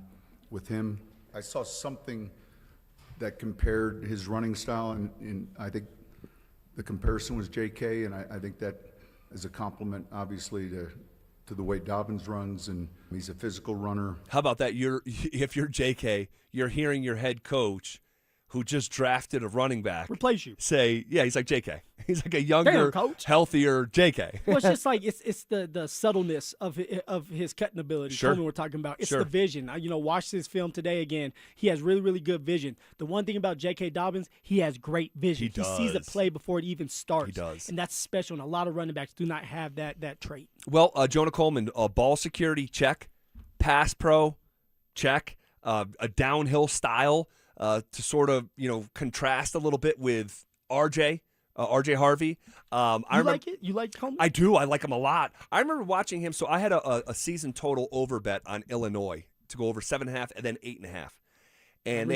with him. I saw something that compared his running style, and I think the comparison was J.K., and I think that is a compliment, obviously, to the way Dobbins runs, and he's a physical runner. How about that? If you're J.K., you're hearing your head coach, who just drafted a running back, replace you, say, yeah, he's like J.K. He's like a younger, healthier J.K. Well, it's just like it's the subtleness of his cutting ability. Sure. We're talking about it's the vision. I watched his film today again. He has really, really good vision. The one thing about J.K. Dobbins, he has great vision. He sees a play before it even starts. He does, and that's special. And a lot of running backs do not have that trait. Well, Jonah Coleman, ball security check, pass pro check, a downhill style. To sort of, contrast a little bit with RJ Harvey. Like it? You like Coleman? I do. I like him a lot. I remember watching him. So I had a season total over bet on Illinois to go over 7.5 and then 8.5. And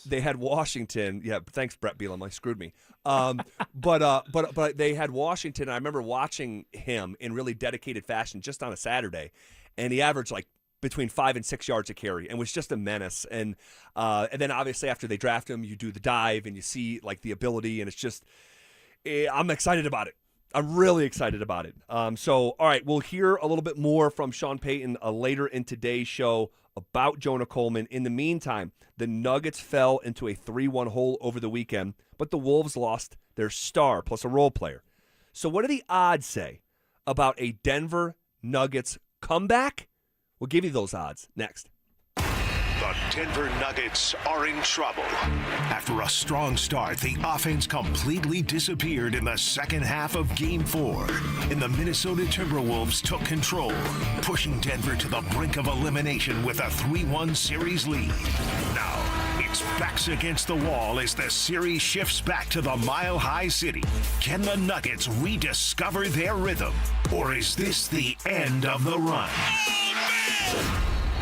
they had Washington. Yeah, thanks, Brett Bielema. He screwed me. But they had Washington. I remember watching him in really dedicated fashion just on a Saturday, and he averaged like between 5 and 6 yards a carry, and was just a menace. And then obviously after they draft him, you do the dive and you see like the ability, and it's just, I'm excited about it. I'm really excited about it. So, all right, we'll hear a little bit more from Sean Payton later in today's show about Jonah Coleman. In the meantime, the Nuggets fell into a 3-1 hole over the weekend, but the Wolves lost their star plus a role player. So what do the odds say about a Denver Nuggets comeback? We'll give you those odds next. The Denver Nuggets are in trouble. After a strong start, the offense completely disappeared in the second half of Game 4. And the Minnesota Timberwolves took control, pushing Denver to the brink of elimination with a 3-1 series lead. Now, it's backs against the wall as the series shifts back to the Mile High City. Can the Nuggets rediscover their rhythm? Or is this the end of the run?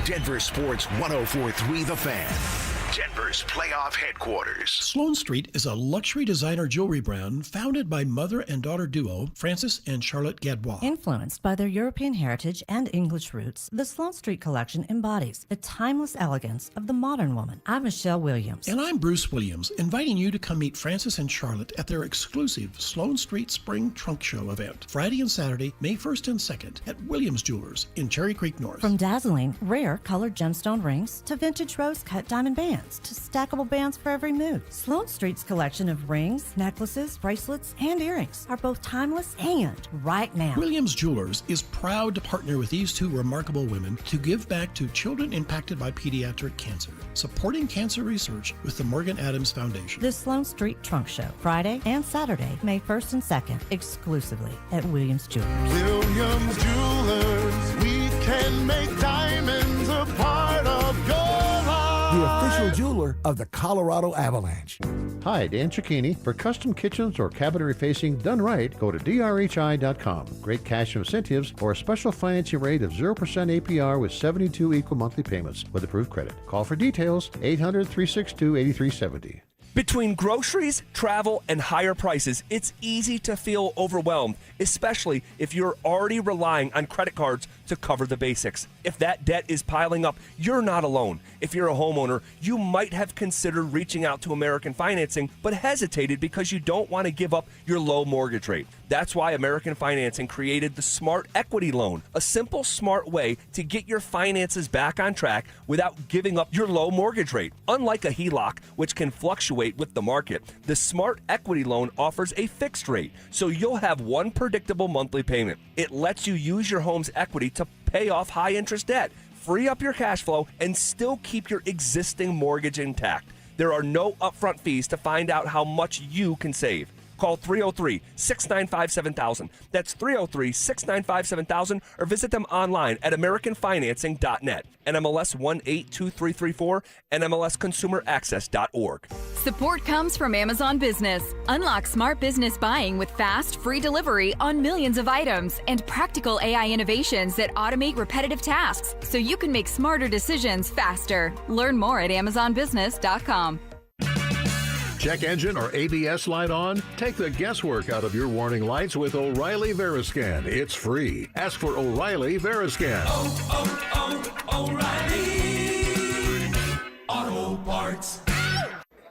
Denver Sports 104.3 The Fan. Denver's playoff headquarters. Sloane Street is a luxury designer jewelry brand founded by mother and daughter duo Francis and Charlotte Gadbois. Influenced by their European heritage and English roots, the Sloane Street collection embodies the timeless elegance of the modern woman. I'm Michelle Williams. And I'm Bruce Williams, inviting you to come meet Francis and Charlotte at their exclusive Sloane Street Spring Trunk Show event, Friday and Saturday, May 1st and 2nd, at Williams Jewelers in Cherry Creek North. From dazzling, rare colored gemstone rings to vintage rose-cut diamond bands to stackable bands for every mood, Sloane Street's collection of rings, necklaces, bracelets, and earrings are both timeless and right now. Williams Jewelers is proud to partner with these two remarkable women to give back to children impacted by pediatric cancer, supporting cancer research with the Morgan Adams Foundation. The Sloane Street Trunk Show, Friday and Saturday, May 1st and 2nd, exclusively at Williams Jewelers. Williams Jewelers, we can make diamonds a part of your life. The official jeweler of the Colorado Avalanche. Hi, Dan Cicchini. For custom kitchens or cabinetry facing done right, go to drhi.com. Great cash incentives or a special financing rate of 0% APR with 72 equal monthly payments with approved credit. Call for details, 800-362-8370. Between groceries, travel, and higher prices, it's easy to feel overwhelmed, especially if you're already relying on credit cards to cover the basics. If that debt is piling up, you're not alone. If you're a homeowner, you might have considered reaching out to American Financing, but hesitated because you don't want to give up your low mortgage rate. That's why American Financing created the Smart Equity Loan, a simple, smart way to get your finances back on track without giving up your low mortgage rate. Unlike a HELOC, which can fluctuate with the market, the Smart Equity Loan offers a fixed rate, so you'll have one predictable monthly payment. It lets you use your home's equity to pay off high-interest debt, free up your cash flow, and still keep your existing mortgage intact. There are no upfront fees to find out how much you can save. Call 303-695-7000. That's 303-695-7000, or visit them online at americanfinancing.net. NMLS 182334, NMLSconsumeraccess.org. Support comes from Amazon Business. Unlock smart business buying with fast, free delivery on millions of items and practical AI innovations that automate repetitive tasks so you can make smarter decisions faster. Learn more at amazonbusiness.com. Check engine or ABS light on? Take the guesswork out of your warning lights with O'Reilly Veriscan. It's free. Ask for O'Reilly Veriscan. O'Reilly Auto Parts.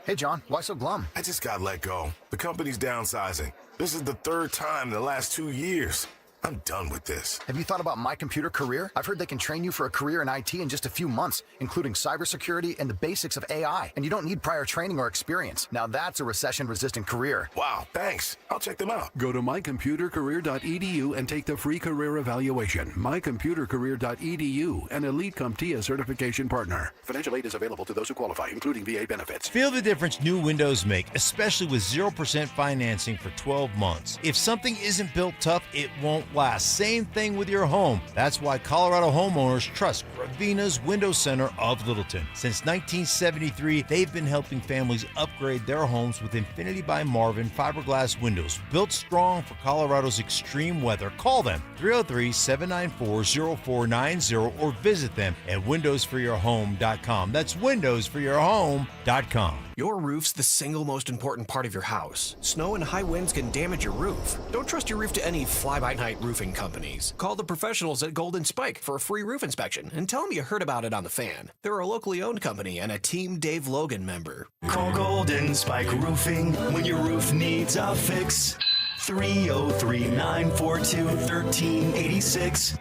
Hey, John, why so glum? I just got let go. The company's downsizing. This is the third time in the last 2 years. I'm done with this. Have you thought about My Computer Career? I've heard they can train you for a career in IT in just a few months, including cybersecurity and the basics of AI. And you don't need prior training or experience. Now that's a recession-resistant career. Wow, thanks. I'll check them out. Go to mycomputercareer.edu and take the free career evaluation. mycomputercareer.edu, an Elite CompTIA certification partner. Financial aid is available to those who qualify, including VA benefits. Feel the difference new windows make, especially with 0% financing for 12 months. If something isn't built tough, it won't last. Same thing with your home. That's why Colorado homeowners trust Gravina's Window Center of Littleton. Since 1973, they've been helping families upgrade their homes with Infinity by Marvin fiberglass windows, built strong for Colorado's extreme weather. Call them 303-794-0490 or visit them at windowsforyourhome.com. That's windowsforyourhome.com. Your roof's the single most important part of your house. Snow and high winds can damage your roof. Don't trust your roof to any fly-by-night roofing companies. Call the professionals at Golden Spike for a free roof inspection and tell them you heard about it on The Fan. They're a locally owned company and a Team Dave Logan member. Call Golden Spike Roofing when your roof needs a fix. 303-942-1386.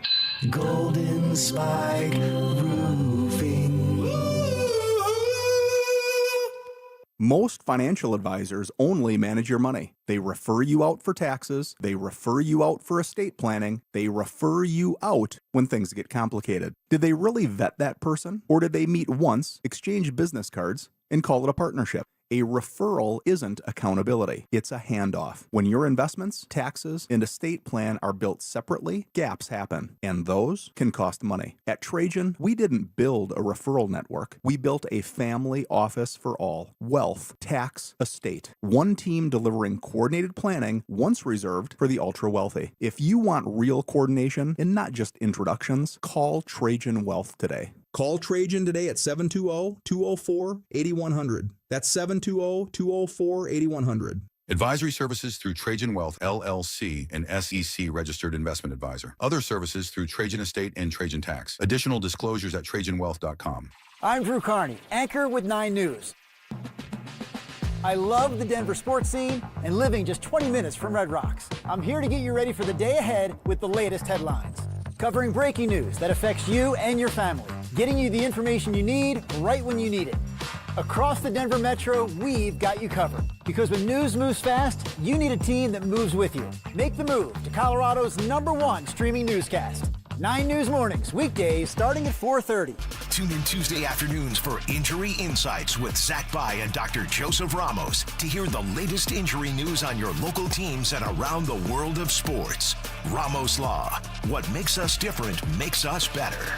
Golden Spike Roofing. Most financial advisors only manage your money. They refer you out for taxes, they refer you out for estate planning, they refer you out when things get complicated. Did they really vet that person? Or did they meet once, exchange business cards, and call it a partnership? A referral isn't accountability. It's a handoff. When your investments, taxes, and estate plan are built separately, gaps happen, and those can cost money. At Trajan, we didn't build a referral network. We built a family office for all. Wealth, tax, estate. One team delivering coordinated planning, once reserved for the ultra-wealthy. If you want real coordination and not just introductions, call Trajan Wealth today. Call Trajan today at 720-204-8100. That's 720-204-8100. Advisory services through Trajan Wealth, LLC, an SEC registered investment advisor. Other services through Trajan Estate and Trajan Tax. Additional disclosures at TrajanWealth.com. I'm Drew Carney, anchor with 9 News. I love the Denver sports scene and living just 20 minutes from Red Rocks. I'm here to get you ready for the day ahead with the latest headlines. Covering breaking news that affects you and your family. Getting you the information you need right when you need it. Across the Denver Metro, we've got you covered. Because when news moves fast, you need a team that moves with you. Make the move to Colorado's #1 streaming newscast. 9 News Mornings, weekdays starting at 4:30. Tune in Tuesday afternoons for Injury Insights with Zach Bai and Dr. Joseph Ramos to hear the latest injury news on your local teams and around the world of sports. Ramos Law. What makes us different makes us better.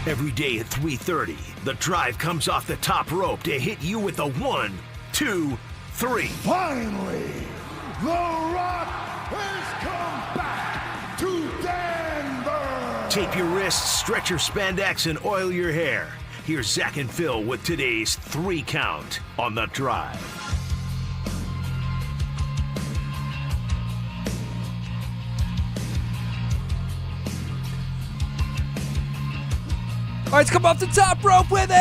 Every day at 3:30, the drive comes off the top rope to hit you with a 1, 2, 3. Finally, The Rock has come back to Denver. Tape your wrists, stretch your spandex, and oil your hair. Here's Zach and Phil with today's 3 count on the drive. All right, let's come off the top rope with it.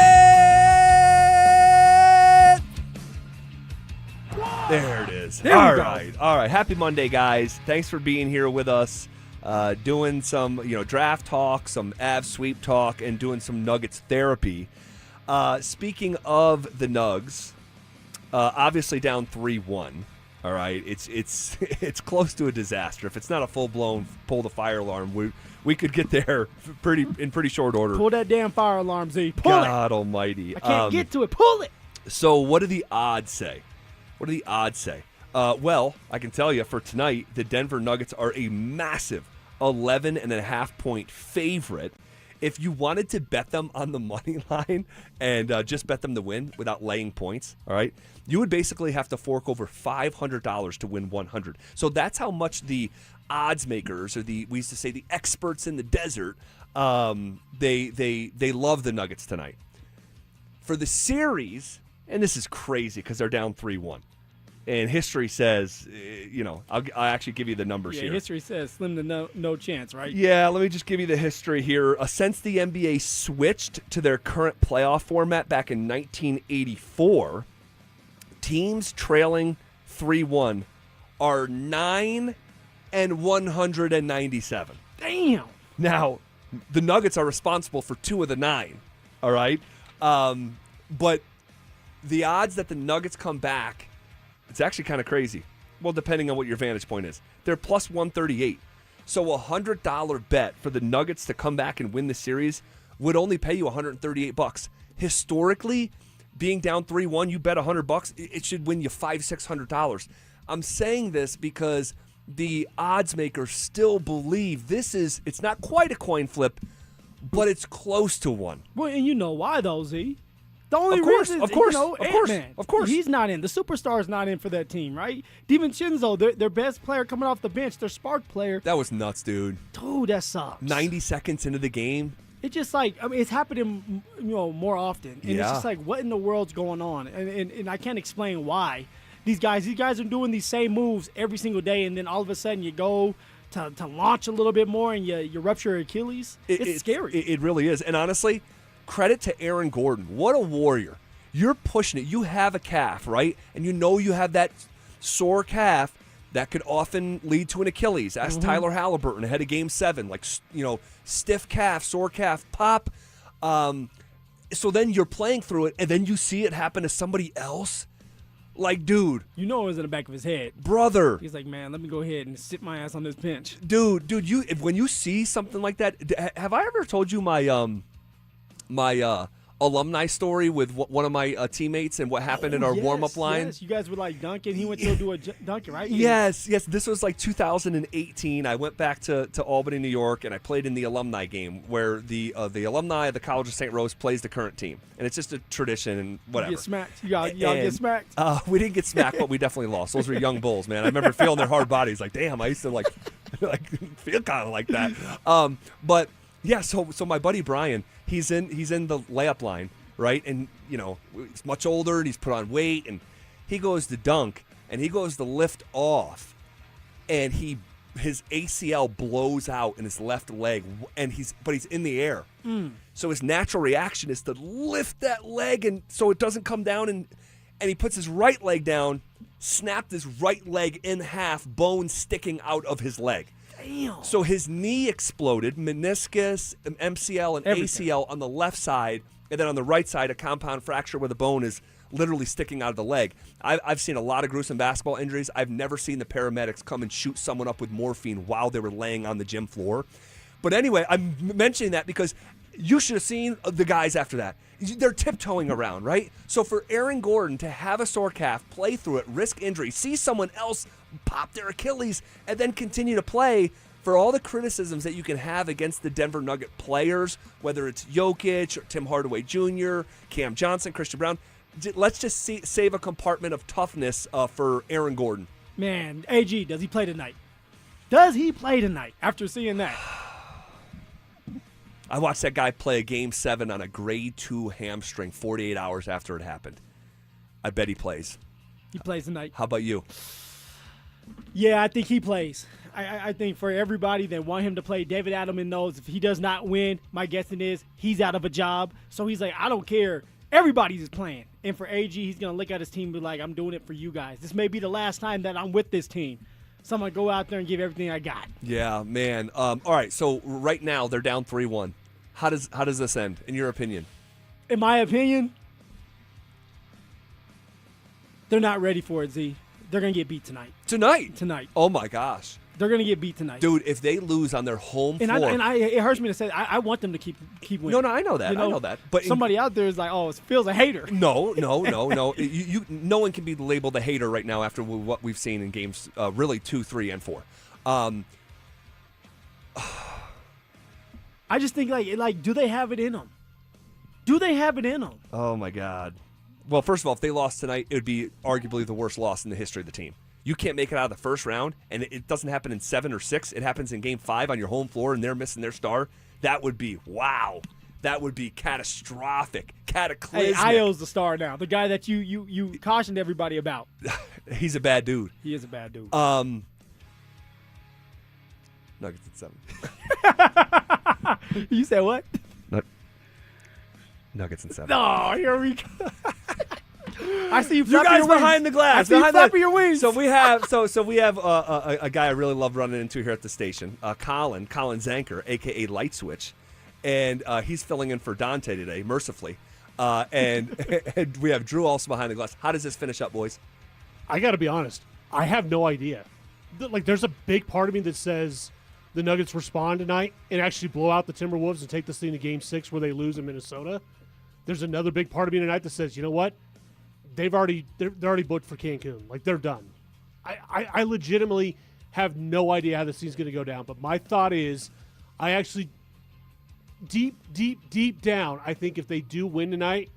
There it is. There we go. All right. Happy Monday, guys. Thanks for being here with us, doing some draft talk, some Avs sweep talk, and doing some Nuggets therapy. Speaking of the Nugs, obviously down 3-1. All right, it's close to a disaster. If it's not a full-blown pull the fire alarm, we could get there in pretty short order. Pull that damn fire alarm, Z. Pull it. God almighty. I can't get to it. Pull it. So what do the odds say? Well, I can tell you for tonight, the Denver Nuggets are a massive 11.5-point favorite. If you wanted to bet them on the money line and just bet them to win without laying points, all right, you would basically have to fork over $500 to win 100. So that's how much the odds makers, or we used to say the experts in the desert, they love the Nuggets tonight. For the series, and this is crazy because they're down 3-1. And history says, I'll actually give you the numbers here. History says slim to no chance, right? Yeah, let me just give you the history here. Since the NBA switched to their current playoff format back in 1984, teams trailing 3-1 are 9-197. Damn. Now, the Nuggets are responsible for 2 of the 9, all right? But the odds that the Nuggets come back, it's actually kind of crazy. Well, depending on what your vantage point is. They're plus 138. So a $100 bet for the Nuggets to come back and win the series would only pay you $138. Historically, being down 3-1, you bet $100, it should win you $500-600. I'm saying this because the odds makers still believe it's not quite a coin flip, but it's close to one. Well, and you know why though, Z? The only reason, of course, he's not in. The superstar's not in for that team, right? DiVincenzo, their best player coming off the bench, their spark player. That was nuts, dude. Dude, that sucks. 90 seconds into the game. It's just like, it's happening, more often. And it's just like, what in the world's going on? And I can't explain why. These guys are doing these same moves every single day, and then all of a sudden you go to launch a little bit more and you rupture your Achilles. It's scary. It really is. And honestly, credit to Aaron Gordon. What a warrior. You're pushing it. You have a calf, right? And you have that sore calf that could often lead to an Achilles. Ask Tyler Halliburton ahead of Game 7. Stiff calf, sore calf, pop. So then you're playing through it, and then you see it happen to somebody else. Like, dude. You know it was in the back of his head. Brother. He's like, man, let me go ahead and sit my ass on this bench. Dude, when you see something like that, have I ever told you my alumni story with one of my teammates and what happened in our warm-up line? Yes, you guys were like dunking. He went to do a dunking, right? Yes. This was like 2018. I went back to Albany, New York, and I played in the alumni game where the alumni of the College of St. Rose plays the current team. And it's just a tradition and whatever. You get smacked. Y'all get smacked? We didn't get smacked, but we definitely lost. Those were young bulls, man. I remember feeling their hard bodies like, damn, I used to feel kind of like that. But Yeah, so my buddy Brian, he's in the layup line, right? And he's much older and he's put on weight, and he goes to dunk and he goes to lift off, and his ACL blows out in his left leg, and he's in the air. So his natural reaction is to lift that leg, and so it doesn't come down, and he puts his right leg down, snapped his right leg in half, bone sticking out of his leg. Damn. So his knee exploded, meniscus, MCL, and Everything. ACL on the left side, and then on the right side, a compound fracture where the bone is literally sticking out of the leg. I've seen a lot of gruesome basketball injuries. I've never seen the paramedics come and shoot someone up with morphine while they were laying on the gym floor. But anyway, I'm mentioning that because you should have seen the guys after that. They're tiptoeing around, right? So for Aaron Gordon to have a sore calf, play through it, risk injury, see someone else pop their Achilles, and then continue to play, for all the criticisms that you can have against the Denver Nugget players, whether it's Jokic or Tim Hardaway Jr., Cam Johnson, Christian Brown, let's just save a compartment of toughness for Aaron Gordon. Man, AG, does he play tonight? Does he play tonight after seeing that? I watched that guy play a Game 7 on a grade 2 hamstring 48 hours after it happened. I bet he plays. He plays tonight. How about you? Yeah, I think he plays. I think for everybody that want him to play, David Adelman knows if he does not win, my guessing is he's out of a job. So he's like, I don't care. Everybody's just playing. And for AG, he's going to look at his team and be like, I'm doing it for you guys. This may be the last time that I'm with this team. So I'm going to go out there and give everything I got. Yeah, man. All right, so right now they're down 3-1. How does this end, in your opinion? In my opinion, they're not ready for it, Z. They're going to get beat tonight. Tonight? Oh, my gosh. They're going to get beat tonight. Dude, if they lose on their home floor. It hurts me to say I want them to keep winning. No, I know that. I know that. But somebody out there is like, oh, it feels a hater. No. No one can be labeled a hater right now after what we've seen in games really 2, 3, and 4. I just think, like, do they have it in them? Do they have it in them? Oh, my God. Well, first of all, if they lost tonight, it would be arguably the worst loss in the history of the team. You can't make it out of the first round, and it doesn't happen in 7 or 6. It happens in Game 5 on your home floor, and they're missing their star. That would be, wow. That would be catastrophic, cataclysmic. Hey, Io's the star now. The guy that you cautioned everybody about. He's a bad dude. He is a bad dude. Nuggets at 7. You said what? Nuggets and 7. Oh, here we go. I see you. You guys behind the glass. I see you flapping your wings. So we have a guy I really love running into here at the station, Colin Zanker, aka Light Switch, and he's filling in for Dante today, mercifully. And we have Drew also behind the glass. How does this finish up, boys? I got to be honest. I have no idea. There's a big part of me that says the Nuggets respond tonight and actually blow out the Timberwolves and take this thing to Game 6 where they lose in Minnesota. There's another big part of me tonight that says, you know what? They're already booked for Cancun. Like, they're done. I legitimately have no idea how this thing's going to go down. But my thought is, I actually, deep down, I think if they do win tonight,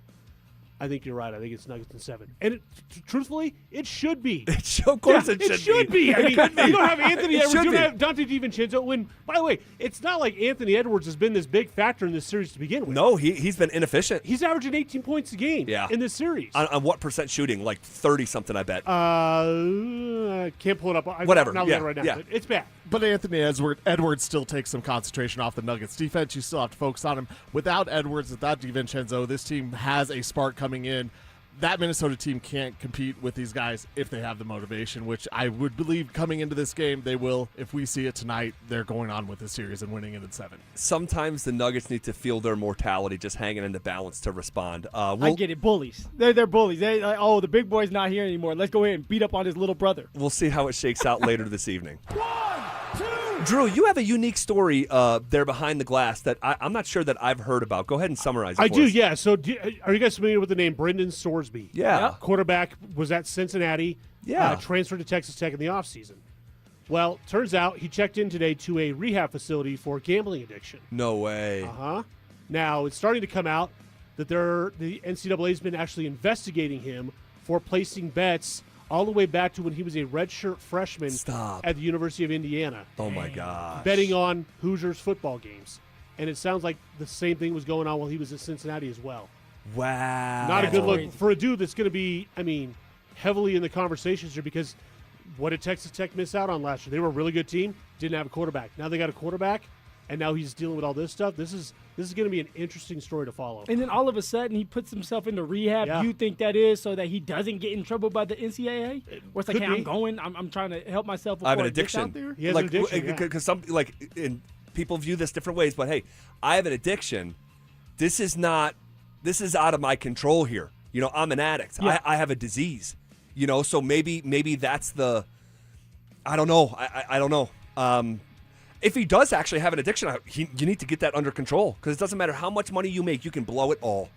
I think you're right. I think it's Nuggets in 7. And truthfully, it should be. Of course it should be. I mean, you don't have Anthony Edwards. You don't have Dante DiVincenzo. By the way, it's not like Anthony Edwards has been this big factor in this series to begin with. No, he's been inefficient. He's averaging 18 points a game in this series. On what percent shooting? Like 30-something, I bet. I can't pull it up. Whatever. I'm not looking right now. Yeah. But it's bad. But Anthony Edwards still takes some concentration off the Nuggets defense. You still have to focus on him. Without Edwards, without DiVincenzo, this team has a spark coming in. That Minnesota team can't compete with these guys if they have the motivation, which I would believe coming into this game they will. If we see it tonight, they're going on with the series and winning it in 7. Sometimes the Nuggets need to feel their mortality, just hanging in the balance to respond. I get it. Bullies. They're bullies. They like, oh, the big boy's not here anymore. Let's go ahead and beat up on his little brother. We'll see how it shakes out later this evening. Drew, you have a unique story there behind the glass that I'm not sure that I've heard about. Go ahead and summarize it I for do, us. yeah. So are you guys familiar with the name Brendan Sorsby? Yeah. Quarterback was at Cincinnati. Yeah. Transferred to Texas Tech in the offseason. Well, turns out he checked in today to a rehab facility for gambling addiction. No way. Uh-huh. Now, it's starting to come out that the NCAA has been actually investigating him for placing bets all the way back to when he was a redshirt freshman at the University of Indiana. Oh, my gosh. Betting on Hoosiers football games. and it sounds like the same thing was going on while he was at Cincinnati as well. Wow. Not a good look for a dude that's going to be, heavily in the conversations here, because what did Texas Tech miss out on last year? They were a really good team, didn't have a quarterback. Now they got a quarterback, and now he's dealing with all this stuff. This is going to be an interesting story to follow. And then all of a sudden, he puts himself into rehab. Yeah. You think that is so that he doesn't get in trouble by the NCAA? Or it's like, hey, be. I'm trying to help myself I have an before it gets addiction. out there? He has an addiction, Because people view this different ways, but hey, I have an addiction. This is out of my control here. I'm an addict. Yeah. I have a disease. So maybe that's the. I don't know. I don't know. If he does actually have an addiction, you need to get that under control, because it doesn't matter how much money you make, you can blow it all.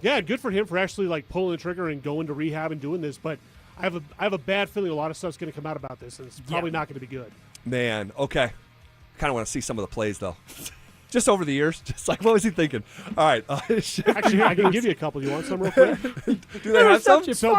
Yeah, good for him for actually pulling the trigger and going to rehab and doing this. But I have a bad feeling a lot of stuff's going to come out about this, and it's probably not going to be good. Man, okay. Kind of want to see some of the plays though. Just over the years, just what was he thinking? All right. Actually, I can give you a couple. You want some real quick? Do they have some? So,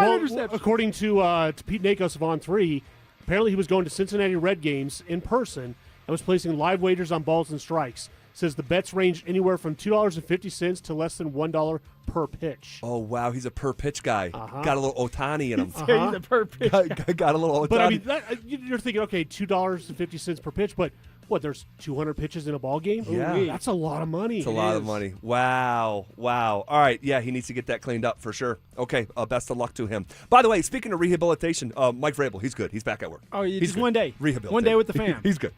according to Pete Nakos of On3, apparently he was going to Cincinnati Red games in person and was placing live wagers on balls and strikes. Says the bets range anywhere from $2.50 to less than $1 per pitch. Oh, wow. He's a per pitch guy. Got a little Ohtani in him. He's a per pitch. Got a little Ohtani. But you're thinking, okay, $2.50 per pitch, but what, there's 200 pitches in a ball game? Yeah. Ooh, that's a lot of money. It's a lot of money. Wow. All right. Yeah, he needs to get that cleaned up for sure. Okay, best of luck to him. By the way, speaking of rehabilitation, Mike Vrabel, he's good. He's back at work. Oh, he's just good. one day. Rehabilitation. One day with the fam. He's good.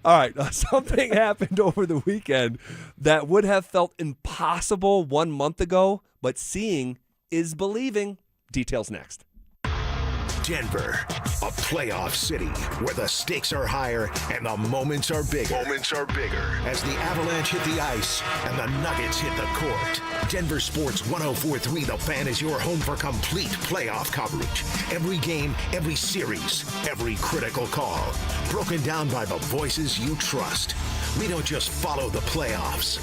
All right. Something happened over the weekend that would have felt impossible 1 month ago, but seeing is believing. Details next. Denver, a playoff city where the stakes are higher and the moments are bigger. As the Avalanche hit the ice and the Nuggets hit the court. Denver Sports 104.3 The Fan is your home for complete playoff coverage. Every game, every series, every critical call. Broken down by the voices you trust. We don't just follow the playoffs.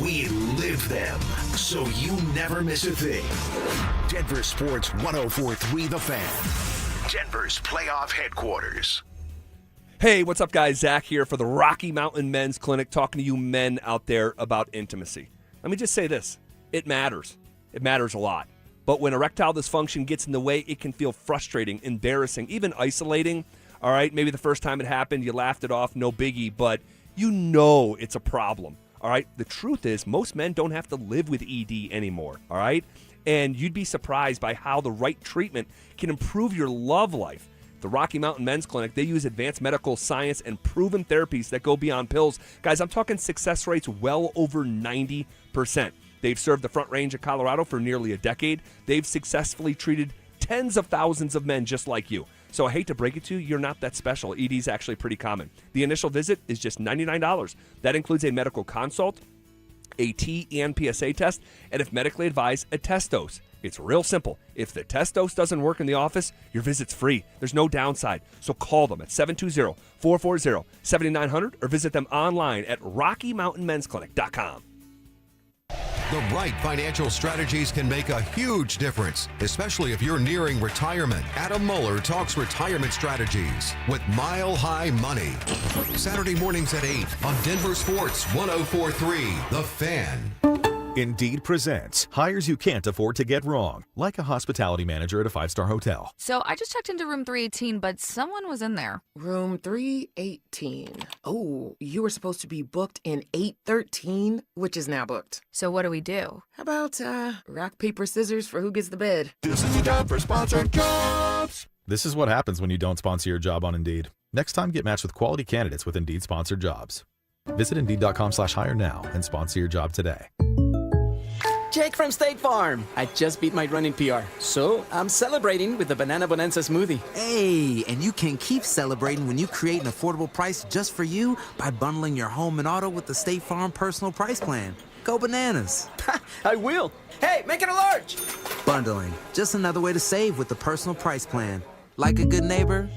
We live them, so you never miss a thing. Denver Sports 104.3 The Fan. Denver's playoff headquarters. Hey, what's up, guys? Zach here for the Rocky Mountain Men's Clinic, talking to you men out there about intimacy. Let me just say this. It matters. It matters a lot. But when erectile dysfunction gets in the way, it can feel frustrating, embarrassing, even isolating. All right, maybe the first time it happened, you laughed it off, no biggie, but you know it's a problem. All right, the truth is most men don't have to live with ED anymore. All right. And you'd be surprised by how the right treatment can improve your love life. The Rocky Mountain Men's Clinic, they use advanced medical science and proven therapies that go beyond pills. Guys, I'm talking success rates well over 90%. They've served the Front Range of Colorado for nearly a decade. They've successfully treated tens of thousands of men just like you. So I hate to break it to you, you're not that special. ED is actually pretty common. The initial visit is just $99. That includes a medical consult, a T and PSA test, and if medically advised, a test dose. It's real simple. If the test dose doesn't work in the office, your visit's free. There's no downside. So call them at 720-440-7900 or visit them online at RockyMountainMen'sClinic.com. The right financial strategies can make a huge difference, especially if you're nearing retirement. Adam Mueller talks retirement strategies with Mile High Money. Saturday mornings at 8 on Denver Sports 104.3 The Fan. Indeed presents hires you can't afford to get wrong, like a hospitality manager at a 5-star hotel. So I just checked into room 318, but someone was in there. Room 318. Oh, you were supposed to be booked in 813, which is now booked. So what do we do? How about rock, paper, scissors for who gets the bed? This is your job for sponsored jobs. This is what happens when you don't sponsor your job on Indeed. Next time, get matched with quality candidates with Indeed sponsored jobs. Visit Indeed.com/hire now and sponsor your job today. Jake from State Farm. I just beat my running PR, so I'm celebrating with the Banana Bonanza smoothie. Hey, and you can keep celebrating when you create an affordable price just for you by bundling your home and auto with the State Farm Personal Price Plan. Go bananas. I will. Hey, make it a large. Bundling, just another way to save with the Personal Price Plan. Like a good neighbor,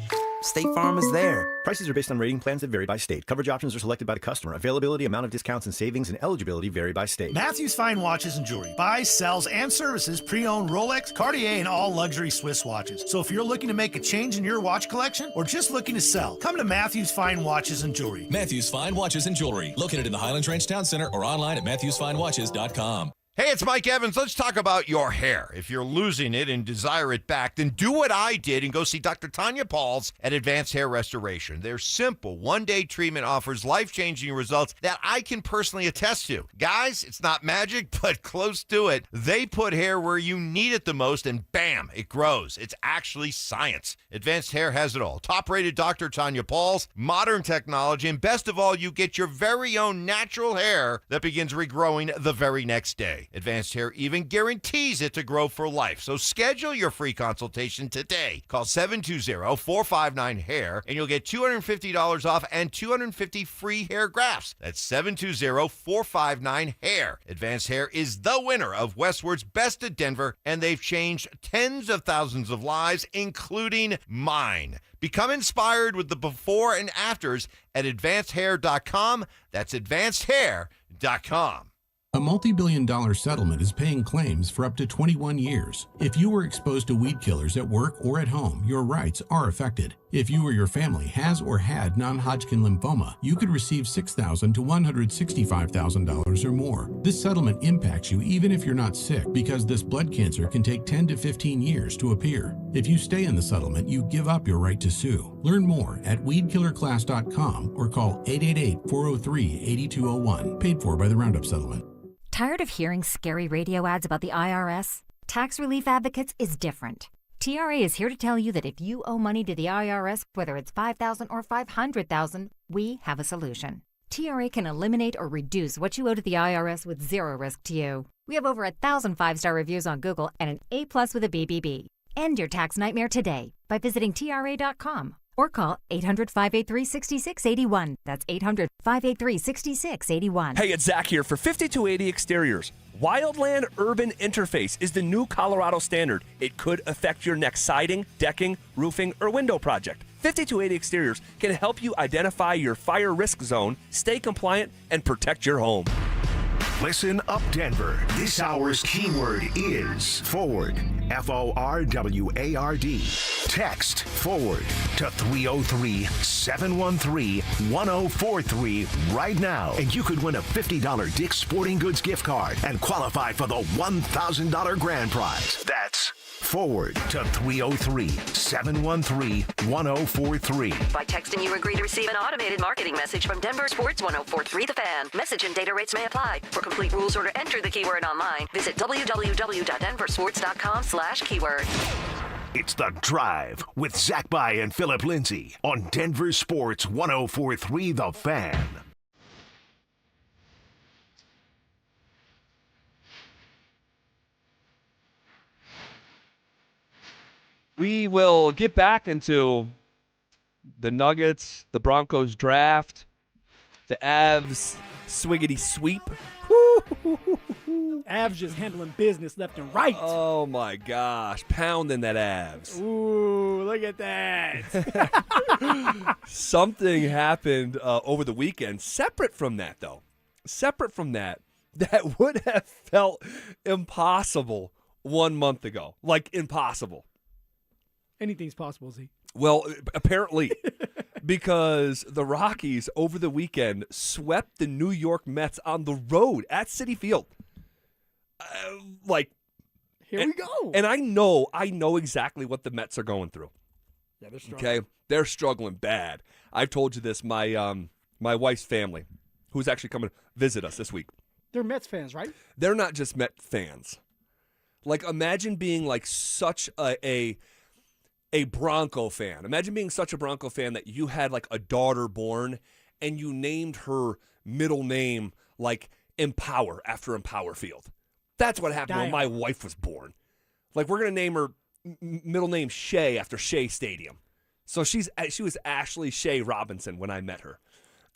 State Farm is there. Prices are based on rating plans that vary by state. Coverage options are selected by the customer. Availability, amount of discounts and savings, and eligibility vary by state. Matthews Fine Watches and Jewelry buys, sells, and services pre-owned Rolex, Cartier, and all luxury Swiss watches. So if you're looking to make a change in your watch collection or just looking to sell, come to Matthews Fine Watches and Jewelry. Matthews Fine Watches and Jewelry, located in the Highlands Ranch Town Center or online at matthewsfinewatches.com. Hey, it's Mike Evans. Let's talk about your hair. If you're losing it and desire it back, then do what I did and go see Dr. Tanya Pauls at Advanced Hair Restoration. Their simple one-day treatment offers life-changing results that I can personally attest to. Guys, it's not magic, but close to it. They put hair where you need it the most, and bam, it grows. It's actually science. Advanced Hair has it all. Top-rated Dr. Tanya Pauls, modern technology, and best of all, you get your very own natural hair that begins regrowing the very next day. Advanced Hair even guarantees it to grow for life. So schedule your free consultation today. Call 720-459-HAIR and you'll get $250 off and 250 free hair grafts. That's 720-459-HAIR. Advanced Hair is the winner of Westward's Best of Denver, and they've changed tens of thousands of lives, including mine. Become inspired with the before and afters at advancedhair.com. That's advancedhair.com. A multi-billion-dollar settlement is paying claims for up to 21 years. If you were exposed to weed killers at work or at home, your rights are affected. If you or your family has or had non-Hodgkin lymphoma, you could receive $6,000 to $165,000 or more. This settlement impacts you even if you're not sick, because this blood cancer can take 10 to 15 years to appear. If you stay in the settlement, you give up your right to sue. Learn more at weedkillerclass.com or call 888-403-8201. Paid for by the Roundup Settlement. Tired of hearing scary radio ads about the IRS? Tax Relief Advocates is different. TRA is here to tell you that if you owe money to the IRS, whether it's $5,000 or $500,000, we have a solution. TRA can eliminate or reduce what you owe to the IRS with zero risk to you. We have over 1,000 5-star reviews on Google and an A+ with a BBB. End your tax nightmare today by visiting TRA.com or call 800-583-6681. That's 800-583-6681. Hey, it's Zach here for 5280 Exteriors. Wildland Urban Interface is the new Colorado standard. It could affect your next siding, decking, roofing, or window project. 5280 Exteriors can help you identify your fire risk zone, stay compliant, and protect your home. Listen up, Denver. This hour's keyword is forward. FORWARD. Text forward to 303-713-1043 right now, and you could win a $50 Dick's Sporting Goods gift card and qualify for the $1,000 grand prize. That's forward to 303-713-1043. By texting, you agree to receive an automated marketing message from Denver Sports 1043 The Fan. Message and data rates may apply. For complete rules or to enter the keyword online, visit www.denversports.com/keyword. It's The Drive with Zach By and Phillip Lindsay on Denver Sports 1043 The Fan. We will get back into the Nuggets, the Broncos draft, the Avs swiggity sweep. Avs just handling business left and right. Oh, my gosh. Pounding that Avs. Ooh, look at that. Something happened over the weekend. Separate from that, though. Separate from that would have felt impossible 1 month ago. Like, impossible. Anything's possible, Z. Well, apparently, because the Rockies over the weekend swept the New York Mets on the road at Citi Field. Here we go. And I know exactly what the Mets are going through. Yeah, they're struggling. Okay, they're struggling bad. I've told you this. My wife's family, who's actually coming to visit us this week. They're Mets fans, right? They're not just Mets fans. Like, imagine being like such a Bronco fan. Imagine being such a Bronco fan that you had like a daughter born and you named her middle name like Empower after Empower Field. That's what happened when my wife was born. Like, we're going to name her middle name Shea after Shea Stadium. So she was Ashley Shea Robinson when I met her.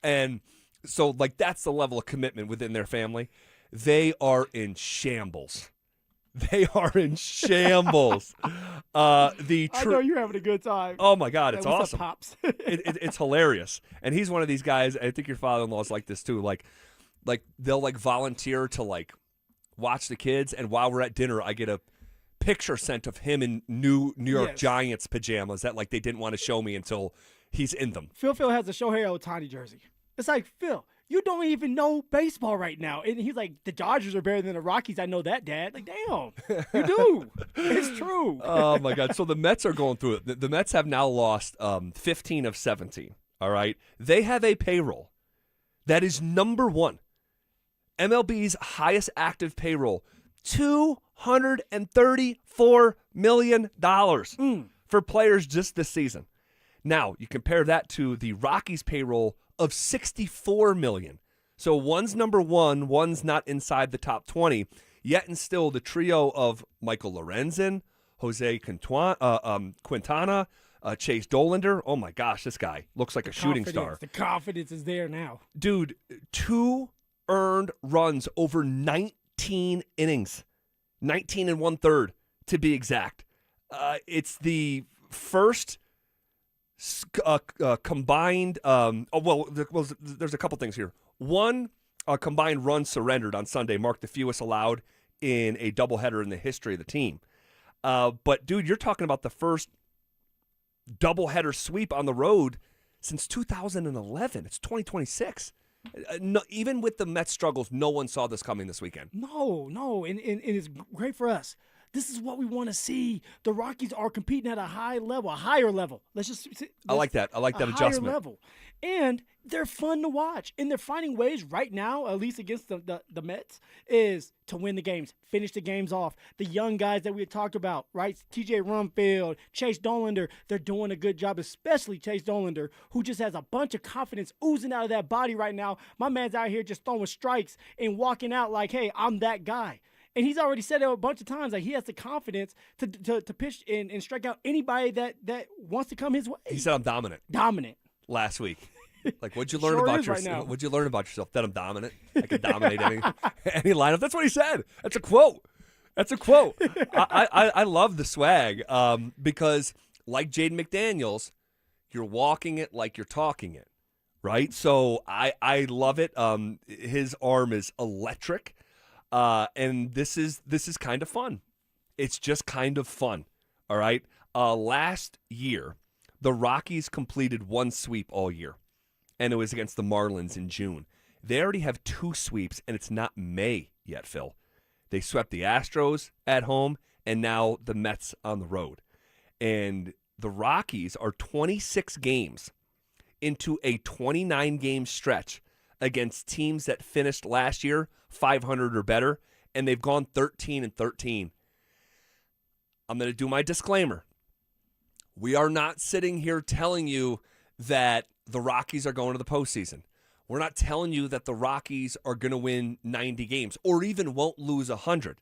And so, like, that's the level of commitment within their family. They are in shambles. They are in shambles. I know you're having a good time. Oh my God, it's What's awesome. up, Pops? It's hilarious. And he's one of these guys. I think your father-in-law's like this too. Like they'll volunteer to watch the kids, and while we're at dinner, I get a picture sent of him in New York Giants pajamas that they didn't want to show me until he's in them. Phil has a Shohei Ohtani jersey. It's like, Phil, you don't even know baseball right now. And he's like, the Dodgers are better than the Rockies. I know that, Dad. Like, damn, you do. It's true. Oh, my God. So the Mets are going through it. The Mets have now lost 15 of 17, all right? They have a payroll that is number one. MLB's highest active payroll, $234 million for players just this season. Now, you compare that to the Rockies' payroll of $64 million. So one's number one, one's not inside the top 20. Yet and still, the trio of Michael Lorenzen, Jose Quintana, Chase Dollander. Oh, my gosh, this guy looks like a shooting star. The confidence is there now. Dude, 2 earned runs over 19 innings. 19 and 1/3, to be exact. It's the first combined. There's a couple things here. One, combined run surrendered on Sunday marked the fewest allowed in a doubleheader in the history of the team. But dude, you're talking about the first doubleheader sweep on the road since 2011. It's 2026. No, even with the Mets struggles, no one saw this coming this weekend. No, and it's great for us. This is what we want to see. The Rockies are competing at a higher level. I like that. I like that adjustment. Higher level. And they're fun to watch. And they're finding ways right now, at least against the Mets, is to win the games, finish the games off. The young guys that we had talked about, right? TJ Rumfield, Chase Dollander, they're doing a good job, especially Chase Dollander, who just has a bunch of confidence oozing out of that body right now. My man's out here just throwing strikes and walking out like, hey, I'm that guy. And he's already said it a bunch of times. Like, he has the confidence to pitch and strike out anybody that wants to come his way. He said, I'm dominant. Dominant. Last week. Like, what'd you learn about yourself? Right What'd you learn about yourself? That I'm dominant. I can dominate any lineup. That's what he said. That's a quote. I love the swag because, like Jaden McDaniels, you're walking it like you're talking it, right? So I love it. His arm is electric. And this is kind of fun. It's just kind of fun. All right. Last year, the Rockies completed one sweep all year, and it was against the Marlins in June. They already have 2 sweeps, and it's not May yet, Phil. They swept the Astros at home, and now the Mets on the road. And the Rockies are 26 games into a 29-game stretch against teams that finished last year 500 or better, and they've gone 13-13. I'm going to do my disclaimer. We are not sitting here telling you that the Rockies are going to the postseason. We're not telling you that the Rockies are going to win 90 games or even won't lose 100.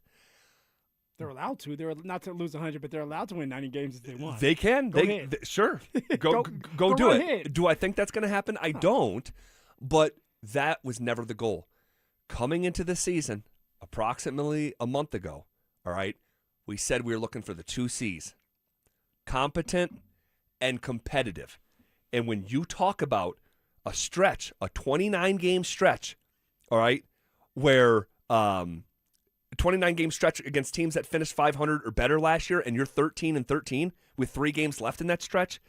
They're allowed to. They're not to lose 100, but they're allowed to win 90 games if they want. They can. Go ahead. Sure. Go do right it. ahead. Do I think that's going to happen? I don't. But that was never the goal. Coming into the season, approximately a month ago, all right, we said we were looking for the 2 C's, competent and competitive. And when you talk about a stretch, a 29-game stretch, all right, where a 29-game stretch against teams that finished 500 or better last year, and you're 13-13 with 3 games left in that stretch,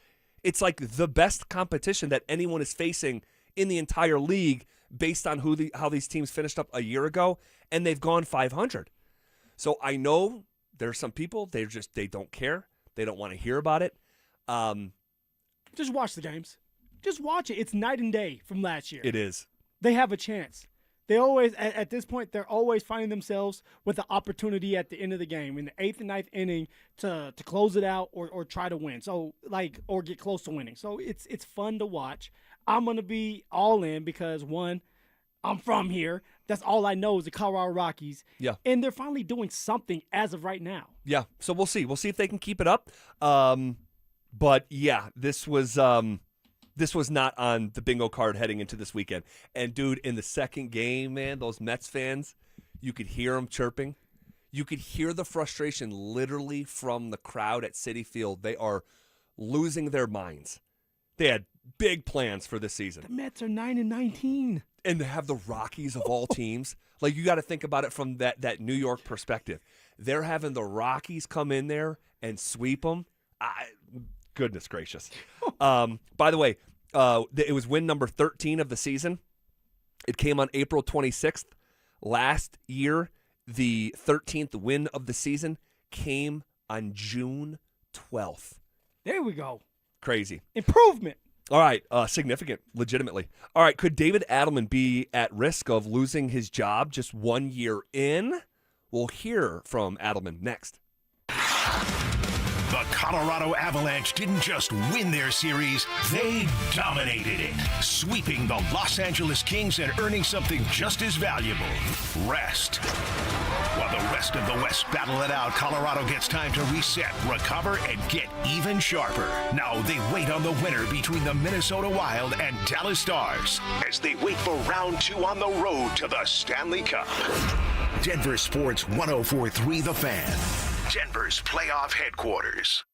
it's like the best competition that anyone is facing in the entire league based on how these teams finished up a year ago, and they've gone 500. So I know there are some people, they don't care. They don't want to hear about it. Just watch the games. Just watch it. It's night and day from last year. It is. They have a chance. They always, at this point, they're always finding themselves with the opportunity at the end of the game, in the 8th and 9th inning, to close it out or try to win. So, or get close to winning. So it's fun to watch. I'm going to be all in because, one, I'm from here. That's all I know is the Colorado Rockies. Yeah. And they're finally doing something as of right now. Yeah. So we'll see. We'll see if they can keep it up. But yeah, this was not on the bingo card heading into this weekend. And dude, in the second game, man, those Mets fans, you could hear them chirping. You could hear the frustration literally from the crowd at Citi Field. They are losing their minds. They had big plans for this season. The Mets are 9-19. And to have the Rockies of all teams, like you got to think about it from that New York perspective. They're having the Rockies come in there and sweep them. Goodness gracious. By the way, it was win number 13 of the season. It came on April 26th. Last year, the 13th win of the season came on June 12th. There we go. Crazy. Improvement. All right, significant, legitimately. All right, could David Adelman be at risk of losing his job just 1 year in? We'll hear from Adelman next. The Colorado Avalanche didn't just win their series, they dominated it, sweeping the Los Angeles Kings and earning something just as valuable, rest. While the rest of the West battle it out, Colorado gets time to reset, recover, and get even sharper. Now they wait on the winner between the Minnesota Wild and Dallas Stars as they wait for round 2 on the road to the Stanley Cup. Denver Sports 104.3 The Fan. Denver's playoff headquarters.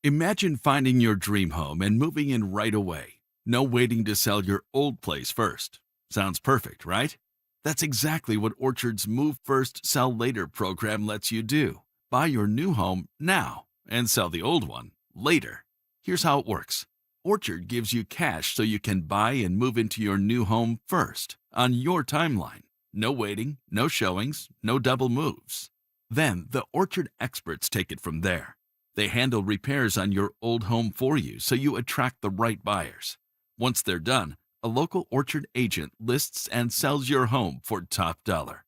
Imagine finding your dream home and moving in right away. No waiting to sell your old place first. Sounds perfect, right? That's exactly what Orchard's Move First, Sell Later program lets you do. Buy your new home now and sell the old one later. Here's how it works. Orchard gives you cash so you can buy and move into your new home first on your timeline. No waiting, no showings, no double moves. Then the Orchard experts take it from there. They handle repairs on your old home for you so you attract the right buyers. Once they're done, a local Orchard agent lists and sells your home for top dollar.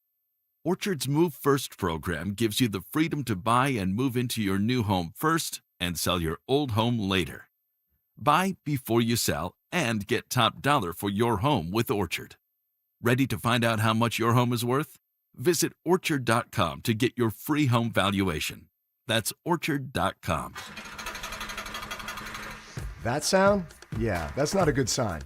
Orchard's Move First program gives you the freedom to buy and move into your new home first and sell your old home later. Buy before you sell and get top dollar for your home with Orchard. Ready to find out how much your home is worth? Visit Orchard.com to get your free home valuation. That's Orchard.com. That sound? Yeah, that's not a good sign.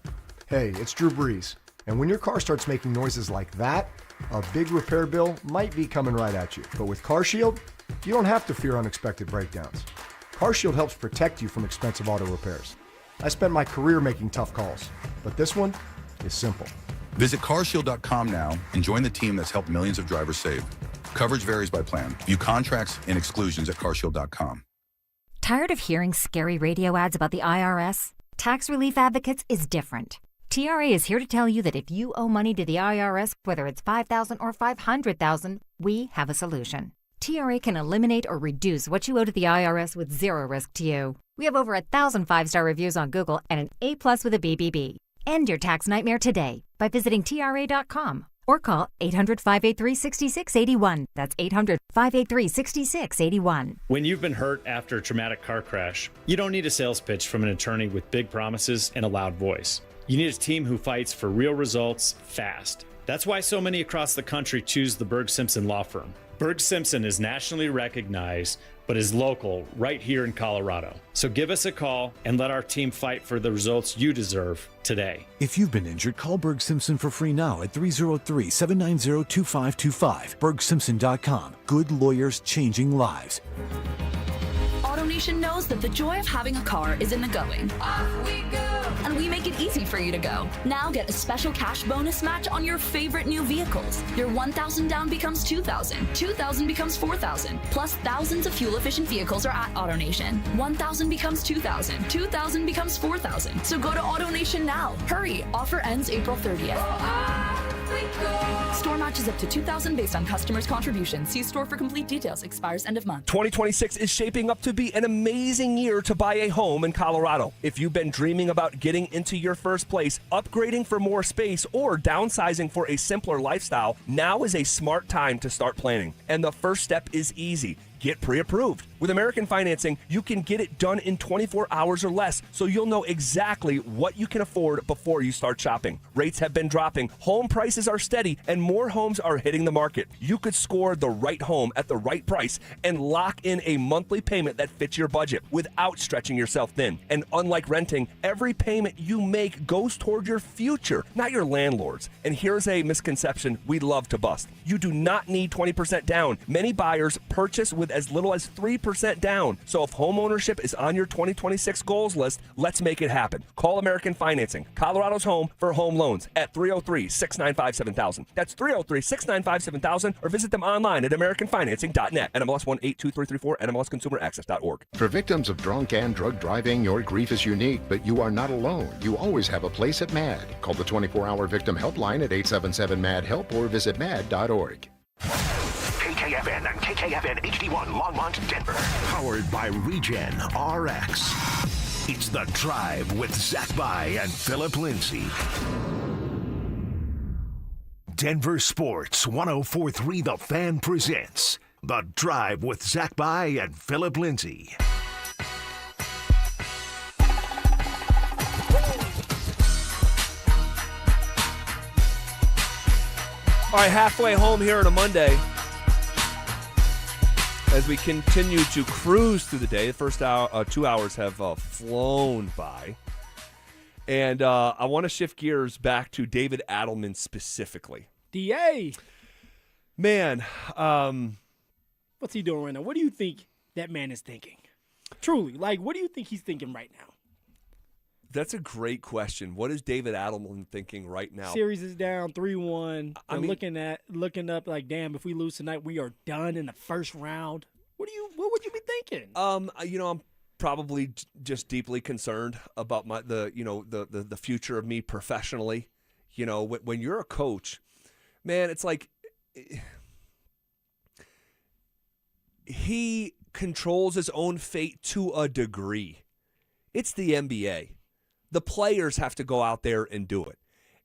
Hey, it's Drew Brees. And when your car starts making noises like that, a big repair bill might be coming right at you. But with CarShield, you don't have to fear unexpected breakdowns. CarShield helps protect you from expensive auto repairs. I spent my career making tough calls, but this one is simple. Visit carshield.com now and join the team that's helped millions of drivers save. Coverage varies by plan. View contracts and exclusions at carshield.com. Tired of hearing scary radio ads about the IRS? Tax Relief Advocates is different. TRA is here to tell you that if you owe money to the IRS, whether it's $5,000 or $500,000, we have a solution. TRA can eliminate or reduce what you owe to the IRS with zero risk to you. We have over 1,000 5-star reviews on Google and an A+ with a BBB. End your tax nightmare today by visiting TRA.com or call 800-583-6681. That's 800-583-6681. When you've been hurt after a traumatic car crash, you don't need a sales pitch from an attorney with big promises and a loud voice. You need a team who fights for real results fast. That's why so many across the country choose the Berg Simpson Law Firm. Berg Simpson is nationally recognized, but is local right here in Colorado. So give us a call and let our team fight for the results you deserve today. If you've been injured, call Berg Simpson for free now at 303-790-2525. BergSimpson.com. Good lawyers changing lives. AutoNation knows that the joy of having a car is in the going. Off we go! And we make it easy for you to go. Now get a special cash bonus match on your favorite new vehicles. Your $1,000 down becomes $2,000. $2,000 becomes $4,000. Plus thousands of fuel-efficient vehicles are at AutoNation. $1,000 becomes $2,000. $2,000 becomes $4,000. So go to AutoNation now. Hurry! Offer ends April 30th. Store matches up to $2,000 based on customers' contributions. See store for complete details. Expires end of month. 2026 is shaping up to be an amazing year to buy a home in Colorado. If you've been dreaming about getting into your first place, upgrading for more space, or downsizing for a simpler lifestyle, now is a smart time to start planning. And the first step is easy. Get pre-approved. With American Financing, you can get it done in 24 hours or less, so you'll know exactly what you can afford before you start shopping. Rates have been dropping, home prices are steady, and more homes are hitting the market. You could score the right home at the right price and lock in a monthly payment that fits your budget without stretching yourself thin. And unlike renting, every payment you make goes toward your future, not your landlord's. And here's a misconception we love to bust. You do not need 20% down. Many buyers purchase with as little as 3% down. So if home ownership is on your 2026 goals list, let's make it happen. Call American Financing, Colorado's home for home loans, at 303-695-7000. That's 303-695-7000, or visit them online at americanfinancing.net. NMLS 182334, NMLSconsumeraccess.org. For victims of drunk and drug driving, your grief is unique, but you are not alone. You always have a place at MAD. Call the 24-hour victim helpline at 877-MAD-HELP or visit mad.org. KKFN and KKFN HD1 Longmont, Denver. Powered by Regen RX. It's The Drive with Zach By and Phillip Lindsay. Denver Sports 104.3 The Fan presents The Drive with Zach By and Phillip Lindsay. All right, halfway home here on a Monday as we continue to cruise through the day. The first 2 hours have flown by. And I want to shift gears back to David Adelman specifically. DA. Man. What's he doing right now? What do you think that man is thinking? Truly, what do you think he's thinking right now? That's a great question. What is David Adelman thinking right now? Series is down 3-1. I'm looking up damn, if we lose tonight, we are done in the first round. What would you be thinking? I'm probably just deeply concerned about the future of me professionally. When you're a coach, man, it's like he controls his own fate to a degree. It's the NBA. The players have to go out there and do it.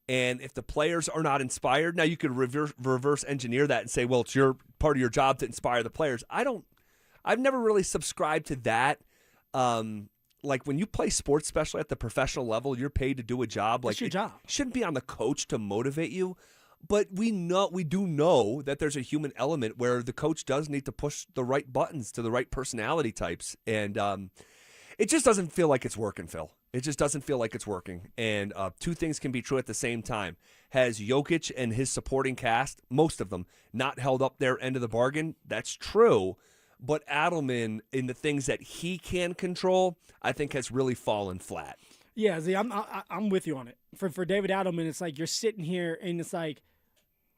And if the players are not inspired, now you could reverse engineer that and say, well, it's your part of your job to inspire the players. I've never really subscribed to that. Like when you play sports, especially at the professional level, you're paid to do a job. It's your job. It shouldn't be on the coach to motivate you. But we do know that there's a human element where the coach does need to push the right buttons to the right personality types. And it just doesn't feel like it's working, Phil. It just doesn't feel like it's working. And two things can be true at the same time. Has Jokic and his supporting cast, most of them, not held up their end of the bargain? That's true. But Adelman, in the things that he can control, I think has really fallen flat. Yeah, see, I'm with you on it. For David Adelman, it's like you're sitting here and it's like,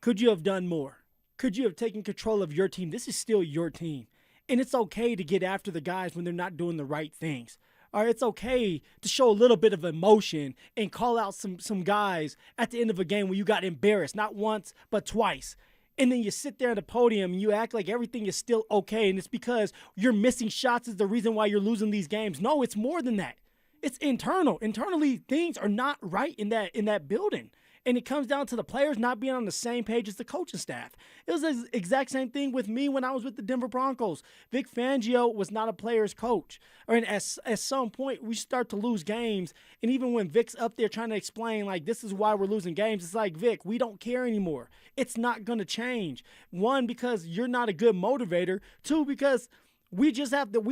could you have done more? Could you have taken control of your team? This is still your team. And it's okay to get after the guys when they're not doing the right things. Or it's okay to show a little bit of emotion and call out some guys at the end of a game when you got embarrassed, not once, but twice. And then you sit there at the podium and you act like everything is still okay, and it's because you're missing shots is the reason why you're losing these games. No, it's more than that. It's internal. Internally, things are not right in that building. And it comes down to the players not being on the same page as the coaching staff. It was the exact same thing with me when I was with the Denver Broncos. Vic Fangio was not a player's coach. And at some point, we start to lose games. And even when Vic's up there trying to explain, this is why we're losing games, it's like, Vic, we don't care anymore. It's not going to change. One, because you're not a good motivator. Two, because we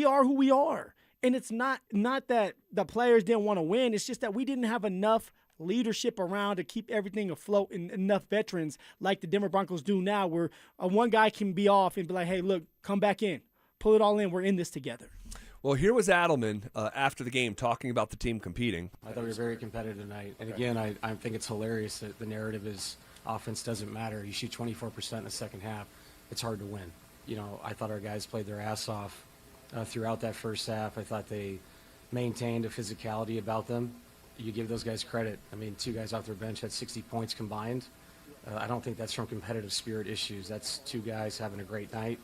are who we are. And it's not that the players didn't want to win. It's just that we didn't have enough leadership around to keep everything afloat and enough veterans like the Denver Broncos do now, where one guy can be off and be like, hey, look, come back in. Pull it all in. We're in this together. Well, here was Adelman after the game talking about the team competing. I thought we were very competitive tonight. And again, I think it's hilarious that the narrative is offense doesn't matter. You shoot 24% in the second half. It's hard to win. I thought our guys played their ass off throughout that first half. I thought they maintained a physicality about them. You give those guys credit. I mean, two guys off their bench had 60 points combined. I don't think that's from competitive spirit issues. That's two guys having a great night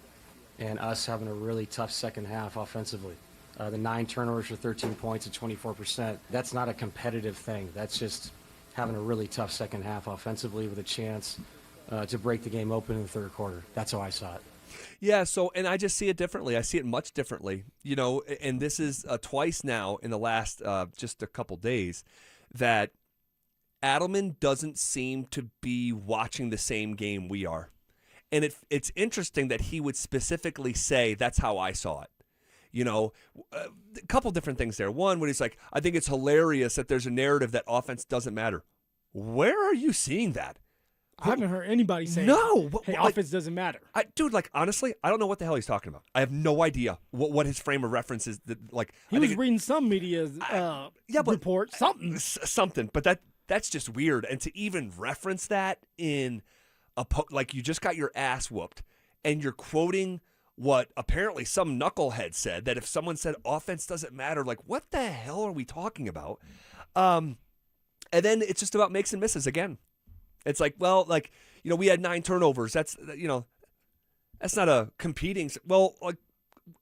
and us having a really tough second half offensively. The 9 turnovers for 13 points at 24%. That's not a competitive thing. That's just having a really tough second half offensively with a chance to break the game open in the third quarter. That's how I saw it. Yeah, so, and I just see it differently. I see it much differently, and this is twice now in the last just a couple days that Adelman doesn't seem to be watching the same game we are. And it's interesting that he would specifically say, that's how I saw it. A couple different things there. One, when he's like, I think it's hilarious that there's a narrative that offense doesn't matter. Where are you seeing that? I haven't heard anybody say, no, hey, offense doesn't matter. Dude, honestly, I don't know what the hell he's talking about. I have no idea what his frame of reference is. He was reading some media's report, something. Something, but that's just weird. And to even reference that in you just got your ass whooped, and you're quoting what apparently some knucklehead said, that if someone said offense doesn't matter, what the hell are we talking about? And then it's just about makes and misses again. It's we had 9 turnovers. That's not a competing. Well,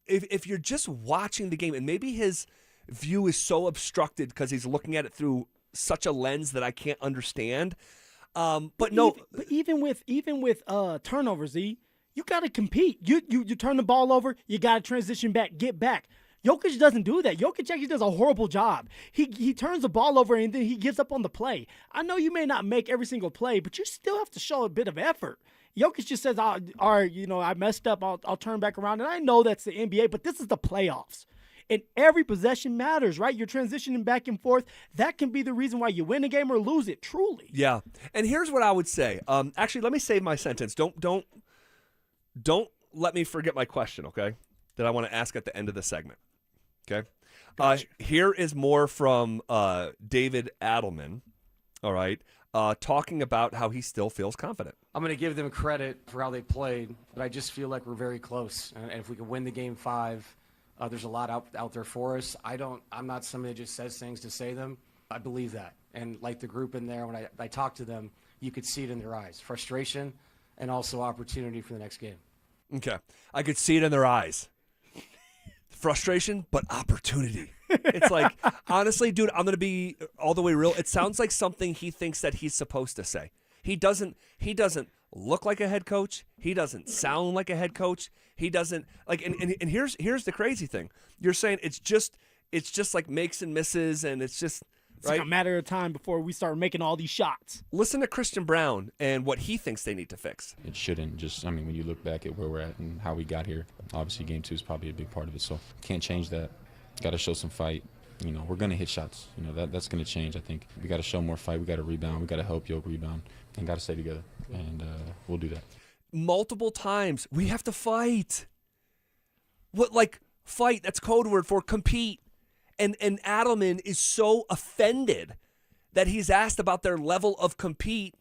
if you're just watching the game, and maybe his view is so obstructed because he's looking at it through such a lens that I can't understand. But even with turnovers, you got to compete. You turn the ball over, you got to transition back, get back. Jokic doesn't do that. Jokic actually does a horrible job. He turns the ball over and then he gives up on the play. I know you may not make every single play, but you still have to show a bit of effort. Jokic just says, all right, I messed up. I'll turn back around. And I know that's the NBA, but this is the playoffs. And every possession matters, right? You're transitioning back and forth. That can be the reason why you win a game or lose it, truly. Yeah. And here's what I would say. Actually, let me save my sentence. Don't let me forget my question, okay, that I want to ask at the end of the segment. Okay. Gotcha. Here is more from David Adelman, all right, talking about how he still feels confident. I'm going to give them credit for how they played, but I just feel like we're very close. And if we can win the game 5, there's a lot out there for us. I'm not somebody that just says things to say them. I believe that. And like the group in there, when I talk to them, you could see it in their eyes. Frustration and also opportunity for the next game. Okay. I could see it in their eyes. Frustration, but opportunity. It's honestly, dude, I'm going to be all the way real. It sounds like something he thinks that he's supposed to say. He doesn't look like a head coach. He doesn't sound like a head coach. He doesn't and here's the crazy thing. You're saying it's just like makes and misses, and it's just It's like a matter of time before we start making all these shots. Listen to Christian Brown and what he thinks they need to fix. It shouldn't just, when you look back at where we're at and how we got here, obviously game 2 is probably a big part of it. So can't change that. Got to show some fight. We're going to hit shots. That's going to change, I think. We got to show more fight. We got to rebound. We got to help Yoke rebound and got to stay together. And we'll do that. Multiple times, we have to fight. Fight, that's code word for compete. And Adelman is so offended that he's asked about their level of compete